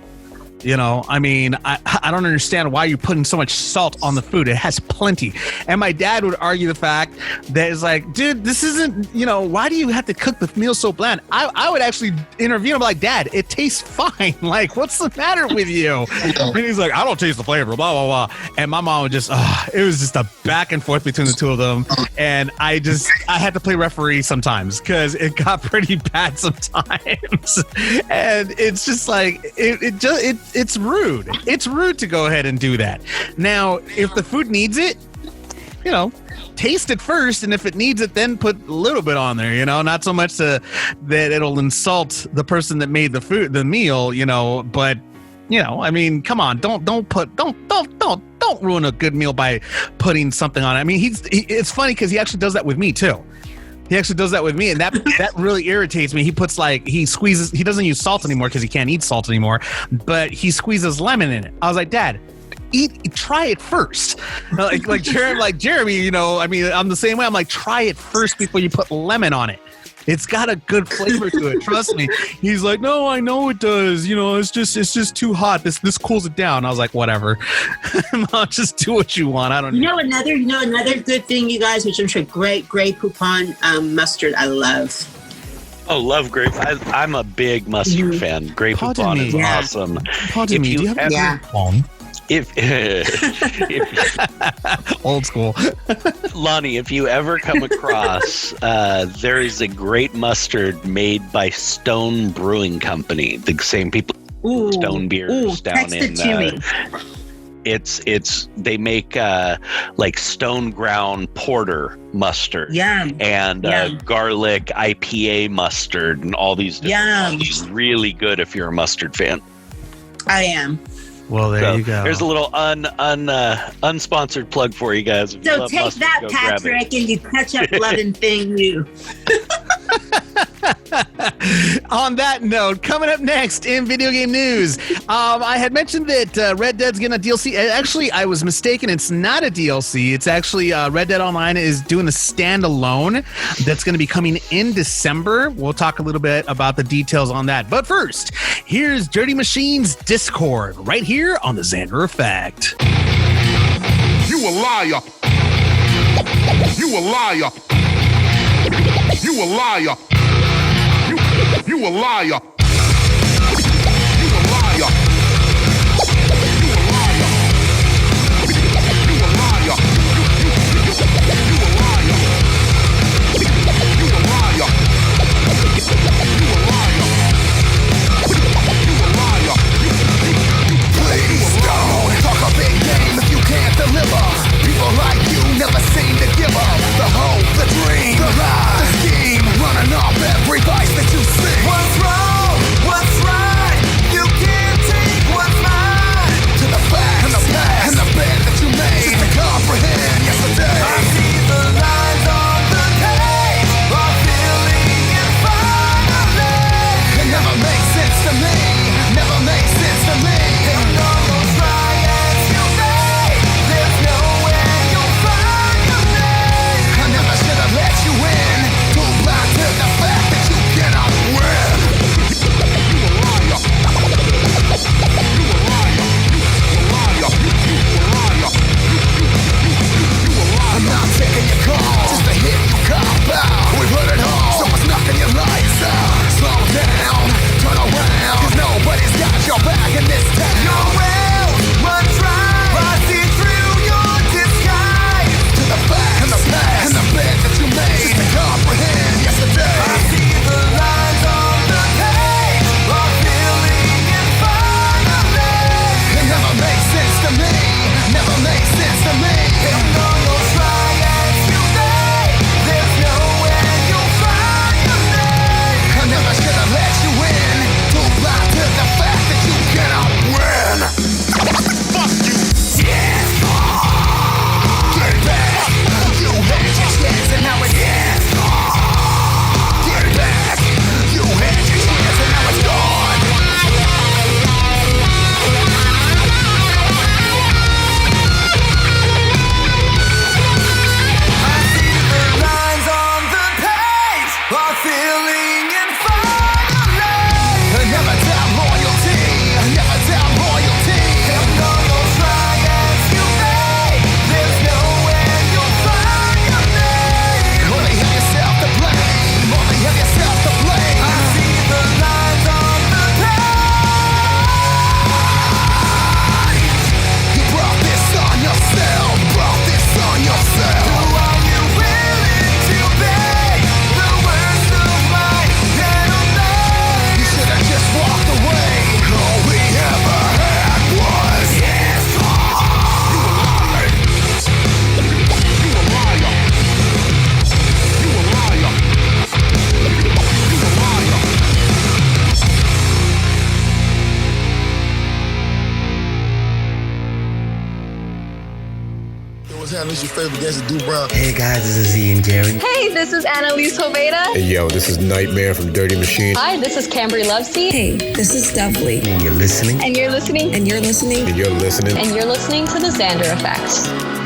You know, I mean, I don't understand why you're putting so much salt on the food. It has plenty. And my dad would argue the fact that it's like, dude, this isn't, you know, why do you have to cook the meal so bland? I would actually intervene. I'm like, Dad, it tastes fine. Like, what's the matter with you? And he's like, I don't taste the flavor, blah, blah, blah. And my mom would just, it was just a back and forth between the two of them. And I had to play referee sometimes because it got pretty bad sometimes. And it's just like, it's rude. It's rude to go ahead and do that. Now, if the food needs it, you know, taste it first, and if it needs it, then put a little bit on there, you know, not so much that it'll insult the person that made the meal, you know, but, you know, I mean, come on, don't ruin a good meal by putting something on it. I mean, it's funny because he actually does that with me too. He actually does that with me, and that really irritates me. He squeezes, he doesn't use salt anymore because he can't eat salt anymore, but he squeezes lemon in it. I was like, Dad, try it first. Like Jeremy, you know, I mean, I'm the same way. I'm like, try it first before you put lemon on it. It's got a good flavor to it. Trust me. He's like, no, I know it does. You know, it's just too hot. This cools it down. I was like, whatever. Mom, just do what you want. I don't know. Another good thing, you guys, which I'm sure Grey Poupon mustard. I love. Oh, love grape. I'm a big mustard fan. Grey Poupon is awesome. Pardon me. Do you have a Grey Poupon? If old school. Lonnie, if you ever come across, there is a great mustard made by Stone Brewing Company, the same people Stone beers down in they make like stone ground porter mustard and garlic IPA mustard and all these different really good if you're a mustard fan. I am. Well, there you go. There's a little unsponsored plug for you guys. So take that, Patrick, and you ketchup loving thing, you. On that note, coming up next in video game news, I had mentioned that Red Dead's getting a DLC. Actually, I was mistaken. It's not a DLC. It's actually Red Dead Online is doing a standalone that's going to be coming in December. We'll talk a little bit about the details on that. But first, here's Dirty Machine's Discord right here on the Xander Effect. You a liar. You a liar. You a liar. You a liar. You a liar. You a liar. You a liar. You a liar. You a liar. You a liar. What's happening? It's your favorite gangster, Duke Brown. Hey guys, this is Ian Jerry. Hey, this is Annalise Hoveda. Hey yo, this is Nightmare from Dirty Machine. Hi, this is Cambry Lovesey. Hey, this is Dovely. And you're listening. And you're listening. And you're listening. And you're listening. And you're listening to the Xander Effect.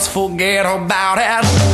Forget about it.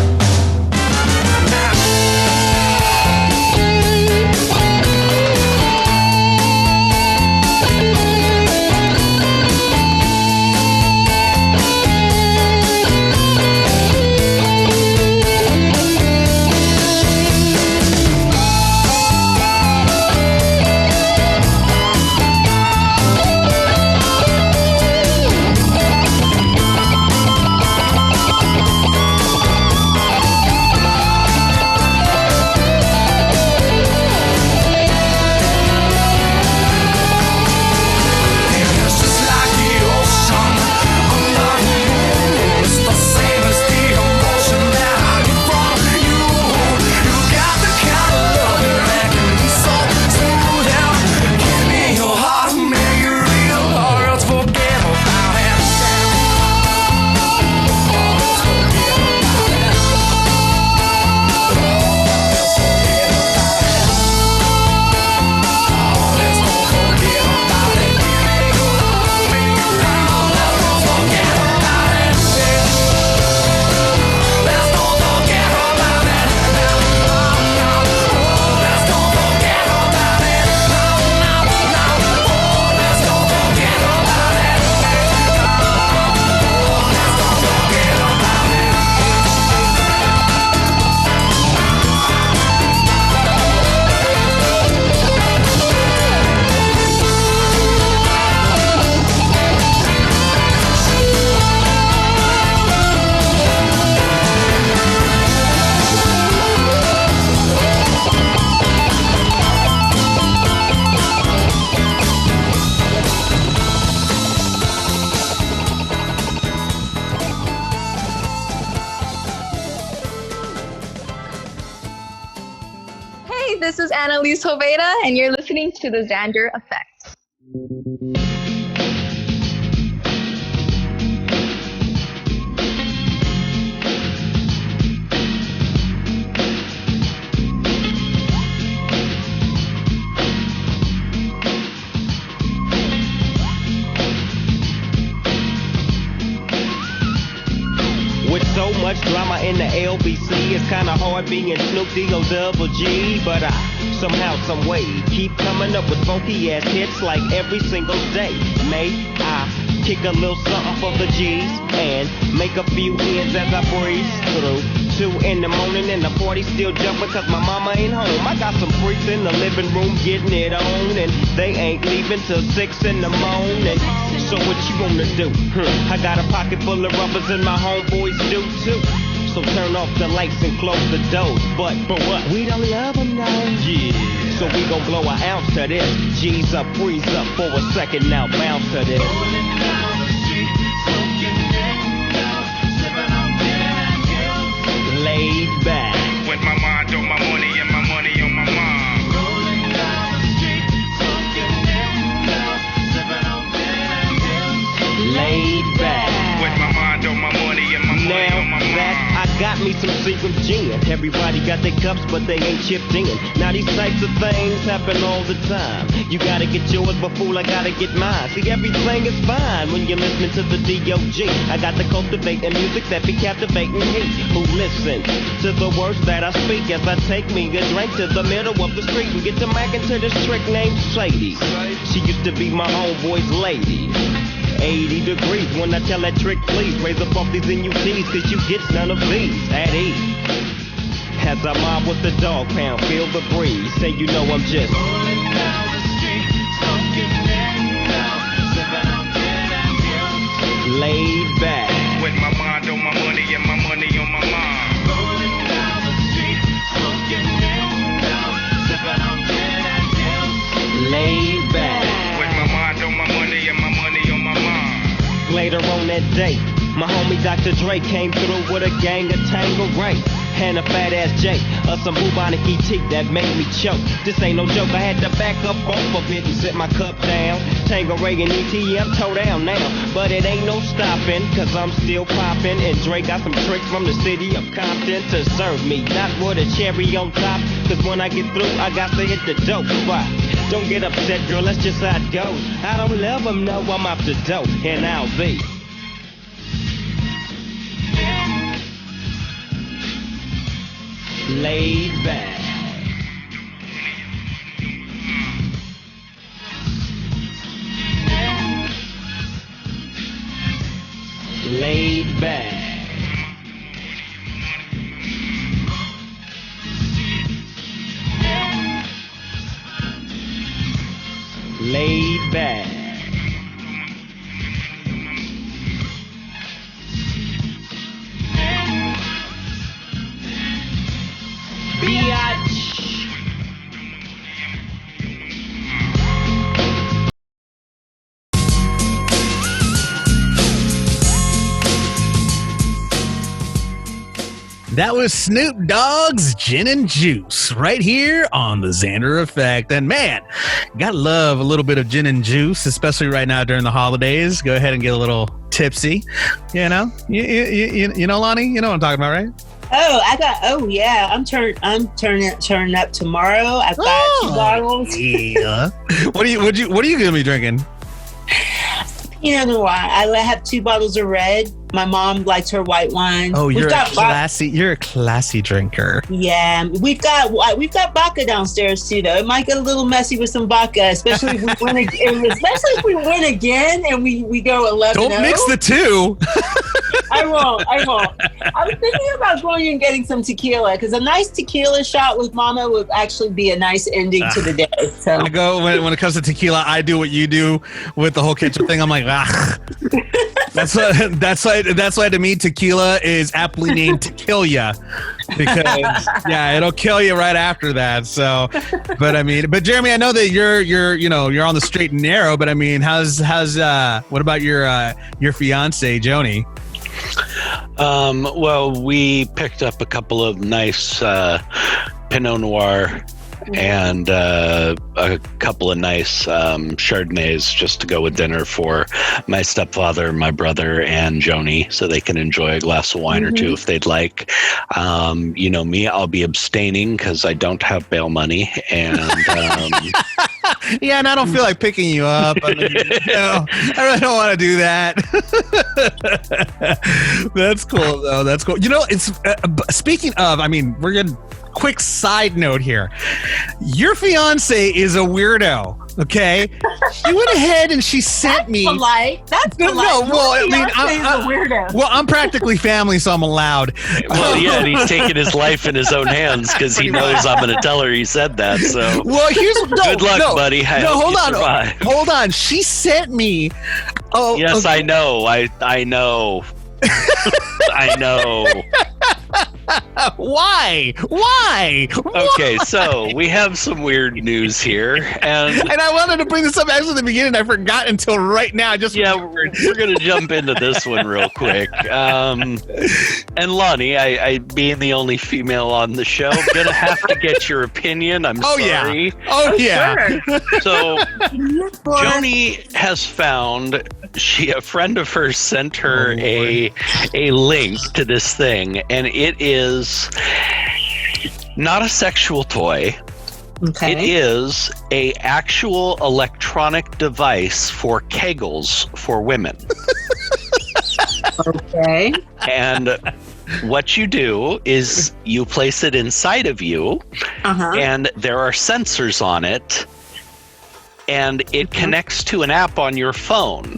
Annalise Hoveda, and you're listening to the Xander Effect. With so much drama in the LBC, it's kinda hard being Snoop D-O double G. But I somehow, some way, keep coming up with funky ass hits like every single day. May I kick a little something for the G's and make a few ends as I breeze through 2 in the morning and the party still jumping cause my mama ain't home. I got some freaks in the living room getting it on and they ain't leaving till 6 in the morning. So what you wanna do? I got a pocket full of rubbers and my homeboys do too. So turn off the lights and close the doors. But for what? We don't love them now. Yeah. So we gon' blow an ounce to this. G's up, freeze up for a second now, bounce to this. Laid back. With my mind on my money and my money on my mind. Rolling down the street, smoking in, sipping on damn pills. Laid back. With my mind on my money and my money on my mind. I got me some secret gin. Everybody got their cups, but they ain't chipped in. Now these types of things happen all the time. You gotta get yours, but fool, I gotta get mine. See, everything is fine when you're listening to the D.O.G. I got to cultivate the music that be captivating me. Who listen to the words that I speak as I take me a drink to the middle of the street and get to macking to this trick named Sadie. She used to be my homeboy's lady. 80 degrees when I tell that trick, please raise up off these NUTs, cause you get none of these at ease. As I mob with the dog pound, feel the breeze, say you know I'm just rolling down the street, smoking sipping on gin and pills. Laid back. With my mind on my money and my money on my mind. Rolling down the street, smoking sipping on gin and pills. Laid back. With my mind on my money and my money on my mind. Later on that day, my homie Dr. Dre came through with a gang of Tango Ray and a fat ass J, some bubonic ET that made me choke. This ain't no joke, I had to back up off of it and sit my cup down. Tango Ray and ET, I'm toe down now, but it ain't no stopping, cause I'm still popping. And Dre got some tricks from the city of Compton to serve me, not with a cherry on top, cause when I get through, I got to hit the dope spot. Don't get upset, girl, that's just how it goes. I don't love them, no, I'm out the dope, and I'll be laid back. Laid back. Laid back. Biatch. That was Snoop Dogg's Gin and Juice right here on the Xander Effect. And man, gotta love a little bit of gin and juice, especially right now during the holidays. Go ahead and get a little tipsy. You know, you know, Lonnie, you know what I'm talking about, right? Oh yeah, I'm turning up tomorrow. I've got 2 bottles. Yeah. What are you gonna be drinking? Pinot Noir. I have 2 bottles of red. My mom likes her white wine. Oh, you're a classy drinker. Yeah, we've got vodka downstairs too. Though it might get a little messy with some vodka, especially if we win again. Especially if we win again and we go 11-0. Don't mix the two. I won't. I was thinking about going and getting some tequila because a nice tequila shot with Mama would actually be a nice ending to the day. So I go when it comes to tequila, I do what you do with the whole ketchup thing. I'm like, That's why to me tequila is aptly named to kill ya, because it'll kill you right after that. So, but Jeremy, I know that you're on the straight and narrow, but I mean, how's what about your fiance Joni? Well, we picked up a couple of nice Pinot Noir and a couple of nice Chardonnays just to go with dinner for my stepfather, my brother, and Joni, so they can enjoy a glass of wine or two if they'd like. You know me, I'll be abstaining because I don't have bail money, and yeah, and I don't feel like picking you up. I mean, I really don't want to do that. That's cool, though. That's cool. You know, it's speaking of, I mean, we're going to quick side note here. Your fiance is a weirdo. Okay, she went ahead and she sent me. Polite. That's polite. No, well, I mean, Fiance is a weirdo. Well, I'm practically family, so I'm allowed. Well, yeah, and he's taking his life in his own hands because he knows I'm going to tell her he said that. So, well, good luck, buddy. Hold on. She sent me. Oh, yes, okay. I know. I know. I know. Why? Okay, so we have some weird news here, and I wanted to bring this up actually at the beginning. I forgot until right now. We're gonna jump into this one real quick. And Lonnie, I being the only female on the show, I'm gonna have to get your opinion. I'm sorry. Yeah. So Joni has found a friend of hers sent her a link to this thing, and it is not a sexual toy. Okay. It is a actual electronic device for Kegels for women. Okay. And what you do is you place it inside of you, and there are sensors on it, and it connects to an app on your phone.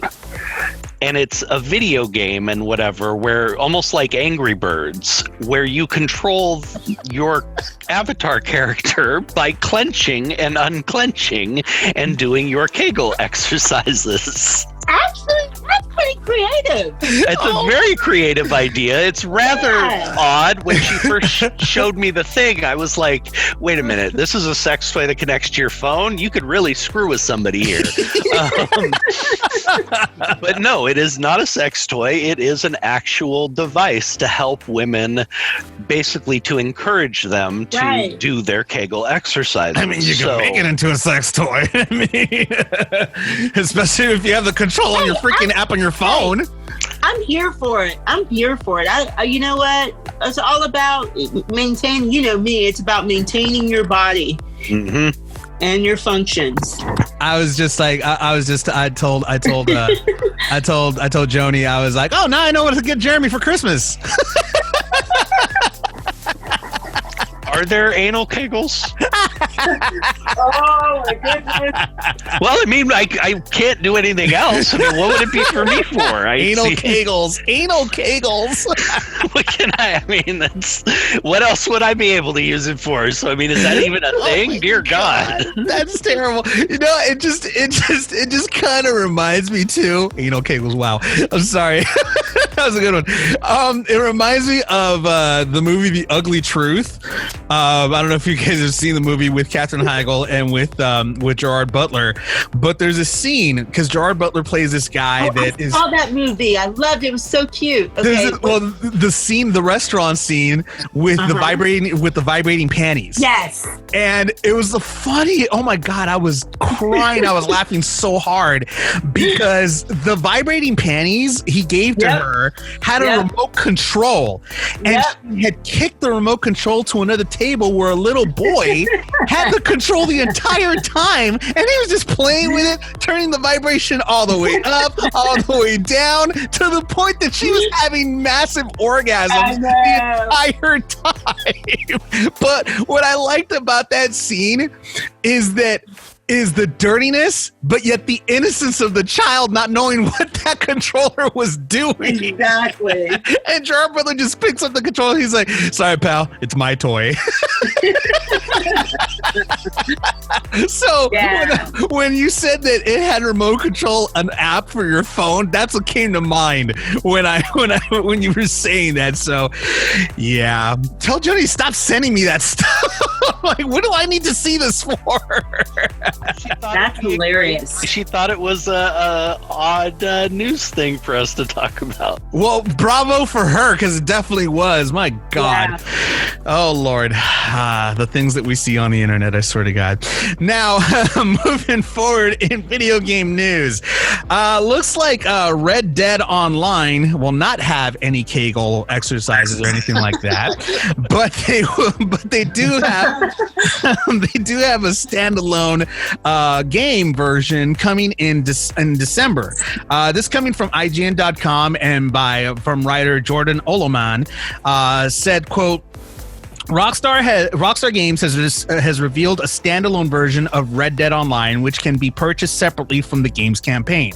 And it's a video game and whatever, where almost like Angry Birds, where you control your avatar character by clenching and unclenching and doing your Kegel exercises. Actually, that's pretty creative. It's a very creative idea. It's rather odd. When she first showed me the thing, I was like, wait a minute, this is a sex toy that connects to your phone? You could really screw with somebody here. But no, it is not a sex toy. It is an actual device to help women, basically to encourage them to do their Kegel exercises. I mean, you can make it into a sex toy. I mean, especially if you have the control on your freaking app on your phone. I'm here for it. I you know what? It's all about maintaining. You know me. It's about maintaining your body and your functions. I told Joni, I was like, oh, now I know what to get Jeremy for Christmas. Are there anal Kegels? Oh my goodness! Well, I mean, I can't do anything else. I mean, what would it be for me for? Anal Kegels. What else would I be able to use it for? So, I mean, is that even a thing? Dear God. That's terrible. You know, it just kind of reminds me too. Anal Kegels. Wow. I'm sorry. That was a good one. It reminds me of the movie The Ugly Truth. I don't know if you guys have seen the movie with Katherine Heigl and with Gerard Butler, but there's a scene because Gerard Butler plays this guy I saw that movie. I loved it. It was so cute. Okay. The restaurant scene with the vibrating panties. Yes. And it was oh my God, I was crying. I was laughing so hard because the vibrating panties he gave to her had a remote control, and she had kicked the remote control to another table where a little boy had the control the entire time, and he was just playing with it, turning the vibration all the way up, all the way down, to the point that she was having massive orgasms the entire time. But what I liked about that scene is the dirtiness, but yet the innocence of the child not knowing what that controller was doing. Exactly. And Gerard Butler just picks up the controller. He's like, sorry, pal, it's my toy. So when you said that it had remote control, an app for your phone, that's what came to mind when you were saying that. So yeah, tell Joni stop sending me that stuff. Like, what do I need to see this for? That's hilarious. She thought it was a odd news thing for us to talk about. Well, bravo for her, because it definitely was. My God. Yeah. Oh, Lord. The things that we see on the internet, I swear to God. Now, moving forward in video game news. Looks like Red Dead Online will not have any Kegel exercises or anything like that. But they do have a standalone game version coming in December. This coming from IGN.com and from writer Jordan Oloman, said, quote, Rockstar Games has revealed a standalone version of Red Dead Online, which can be purchased separately from the game's campaign.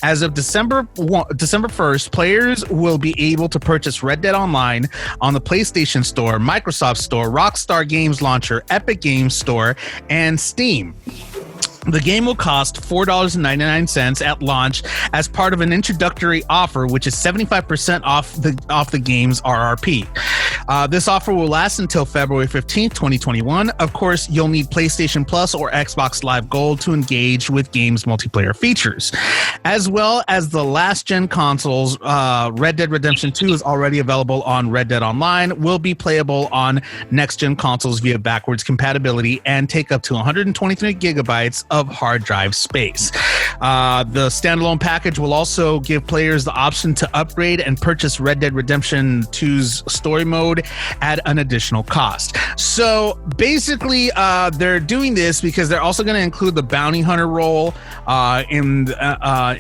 As of December 1st, players will be able to purchase Red Dead Online on the PlayStation Store, Microsoft Store, Rockstar Games Launcher, Epic Games Store, and Steam. The game will cost $4.99 at launch as part of an introductory offer, which is 75% off the game's RRP. This offer will last until February 15th, 2021. Of course, you'll need PlayStation Plus or Xbox Live Gold to engage with game's multiplayer features. As well as the last-gen consoles, Red Dead Redemption 2 is already available on Red Dead Online, will be playable on next-gen consoles via backwards compatibility, and take up to 123 gigabytes of hard drive space. The standalone package will also give players the option to upgrade and purchase Red Dead Redemption 2's story mode at an additional cost. So basically, they're doing this because they're also going to include the bounty hunter role.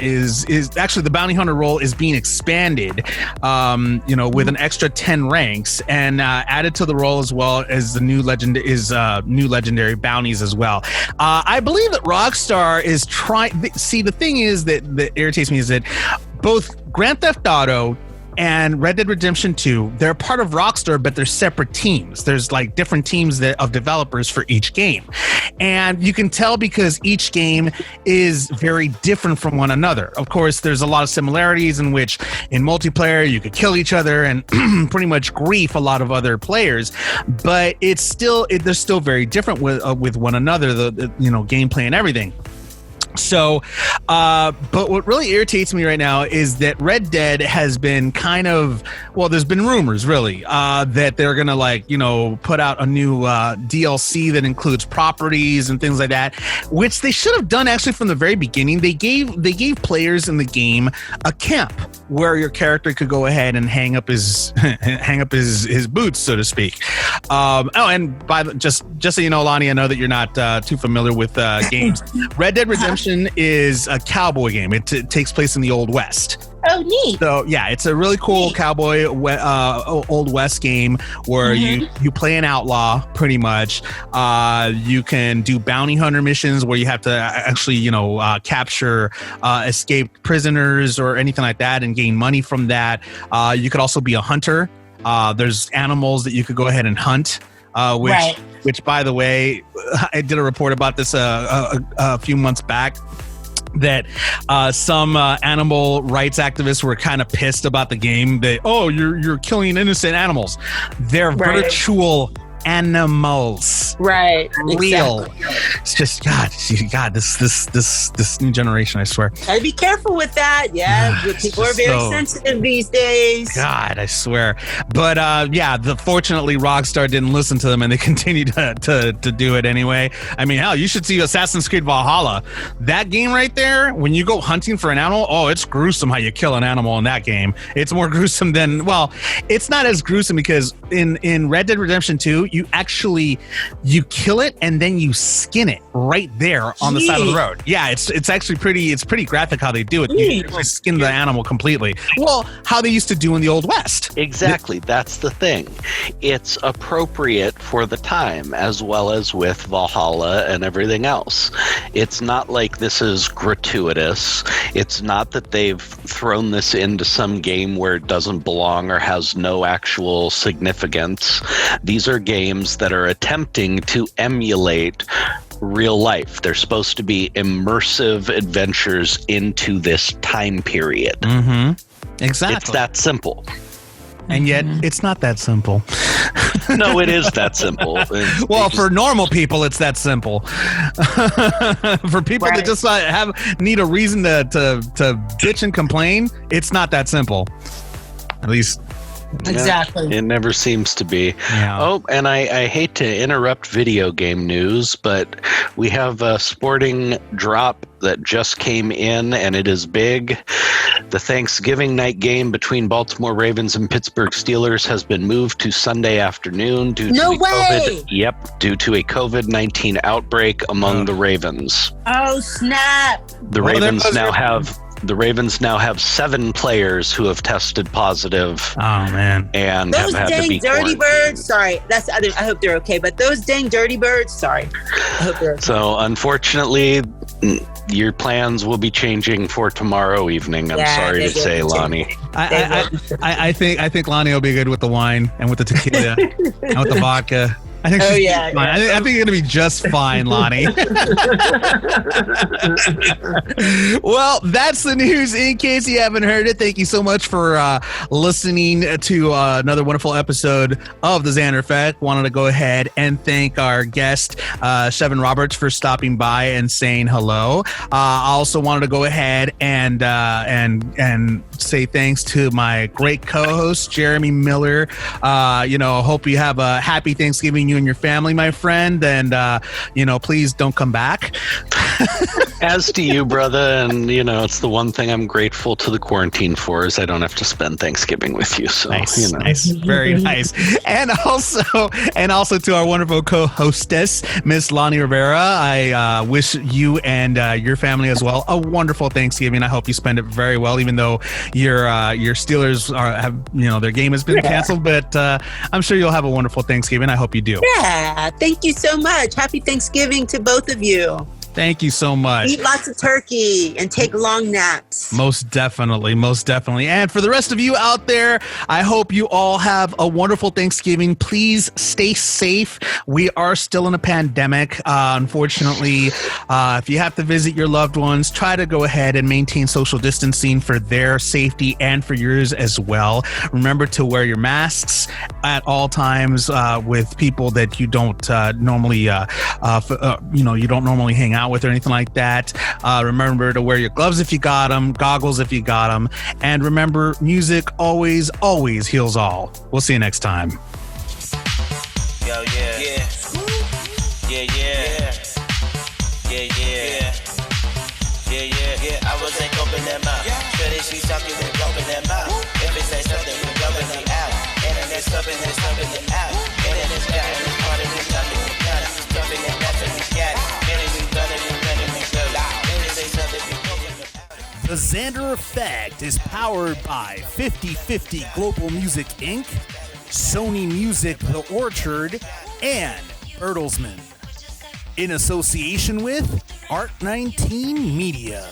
Is actually the bounty hunter role is being expanded, with an extra 10 ranks, and added to the role as well as the new legendary bounties as well. I believe that Rockstar is trying. See, the thing is that irritates me is that both Grand Theft Auto and Red Dead Redemption 2, they're part of Rockstar, but they're separate teams. There's like different teams of developers for each game. And you can tell because each game is very different from one another. Of course, there's a lot of similarities in which in multiplayer, you could kill each other and pretty much grief a lot of other players, but they're still very different with one another, the gameplay and everything. So, but what really irritates me right now is that Red Dead has been there's been rumors really, that they're going to put out a new, DLC that includes properties and things like that, which they should have done actually from the very beginning. They gave players in the game a camp where your character could go ahead and hang up his boots, so to speak. And just so you know, Lonnie, I know that you're not too familiar with games. Red Dead Redemption is a cowboy game. It takes place in the Old West. Oh, neat. So yeah, it's a really cool cowboy Old West game where you play an outlaw pretty much. You can do bounty hunter missions where you have to actually capture escaped prisoners or anything like that and gain money from that. You could also be a hunter. There's animals that you could go ahead and hunt. Which, by the way, I did a report about this a few months back, that some animal rights activists were kind of pissed about the game. That you're killing innocent animals. They're virtual animals, right? Real. Exactly. It's just God. This new generation, I swear. Gotta be careful with that. Yeah, people are very sensitive these days. God, I swear. But fortunately, Rockstar didn't listen to them, and they continued to do it anyway. I mean, hell, you should see Assassin's Creed Valhalla. That game right there, when you go hunting for an animal, it's gruesome how you kill an animal in that game. It's more gruesome than it's not as gruesome because in Red Dead Redemption 2. You kill it and then you skin it right there on the side of the road. Yeah, it's actually pretty graphic how they do it. You actually skin the animal completely. Well, how they used to do in the Old West. Exactly. That's the thing. It's appropriate for the time as well as with Valhalla and everything else. It's not like this is gratuitous. It's not that they've thrown this into some game where it doesn't belong or has no actual significance. These are games that are attempting to emulate real life. They're supposed to be immersive adventures into this time period. Mm-hmm. Exactly. It's that simple. And yet, it's not that simple. No, it is that simple. Well, for normal people, it's that simple. For people that just need a reason to bitch and complain, it's not that simple. At least. Exactly. It never seems to be. Yeah. Oh, and I hate to interrupt video game news, but we have a sporting drop that just came in, and it is big. The Thanksgiving night game between Baltimore Ravens and Pittsburgh Steelers has been moved to Sunday afternoon due to due to a COVID-19 outbreak among the Ravens. Oh, snap. The Ravens now have 7 players who have tested positive. Oh man! And those have had to be dang dirty quarantined. birds. Sorry, I hope they're okay. But those dang dirty birds. Sorry. I hope they're okay. So unfortunately, your plans will be changing for tomorrow evening. I'm sorry to say, Lonnie. I think Lonnie will be good with the wine and with the tequila and with the vodka. I think she's fine. I think you're gonna be just fine, Lonnie. Well, that's the news. In case you haven't heard it, thank you so much for listening to another wonderful episode of the Xander Effect. Wanted to go ahead and thank our guest, Shevyn Roberts, for stopping by and saying hello. I also wanted to go ahead and say thanks to my great co-host, Jeremy Miller. Hope you have a happy Thanksgiving, you and your family, my friend, and please don't come back. As to you, brother, and it's the one thing I'm grateful to the quarantine for is I don't have to spend Thanksgiving with you. So nice, very nice. And also to our wonderful co-hostess, Miss Lonnie Rivera. I wish you and your family as well a wonderful Thanksgiving. I hope you spend it very well, even though your Steelers have their game has been canceled. But I'm sure you'll have a wonderful Thanksgiving. I hope you do. Yeah, thank you so much. Happy Thanksgiving to both of you. Thank you so much. Eat lots of turkey and take long naps. Most definitely. And for the rest of you out there, I hope you all have a wonderful Thanksgiving. Please stay safe. We are still in a pandemic. Unfortunately, if you have to visit your loved ones, try to go ahead and maintain social distancing for their safety and for yours as well. Remember to wear your masks at all times with people that you don't normally, you don't normally hang out with or anything like that. Remember to wear your gloves if you got them, goggles if you got them, and remember, music always heals all. We'll see you next time. Yo, yeah. I was ain't open that mouth. Sure that she's talking and open that mouth. If it say something, we rubbing it out. And then there's something it out. And then it's got and it's part of this something we got it. Something that's what we got it. And then we done it and then we go loud. And then say something we open it out. The Xander Effect is powered by 50/50 Global Music Inc., Sony Music The Orchard, and Bertelsmann. In association with Art 19 Media.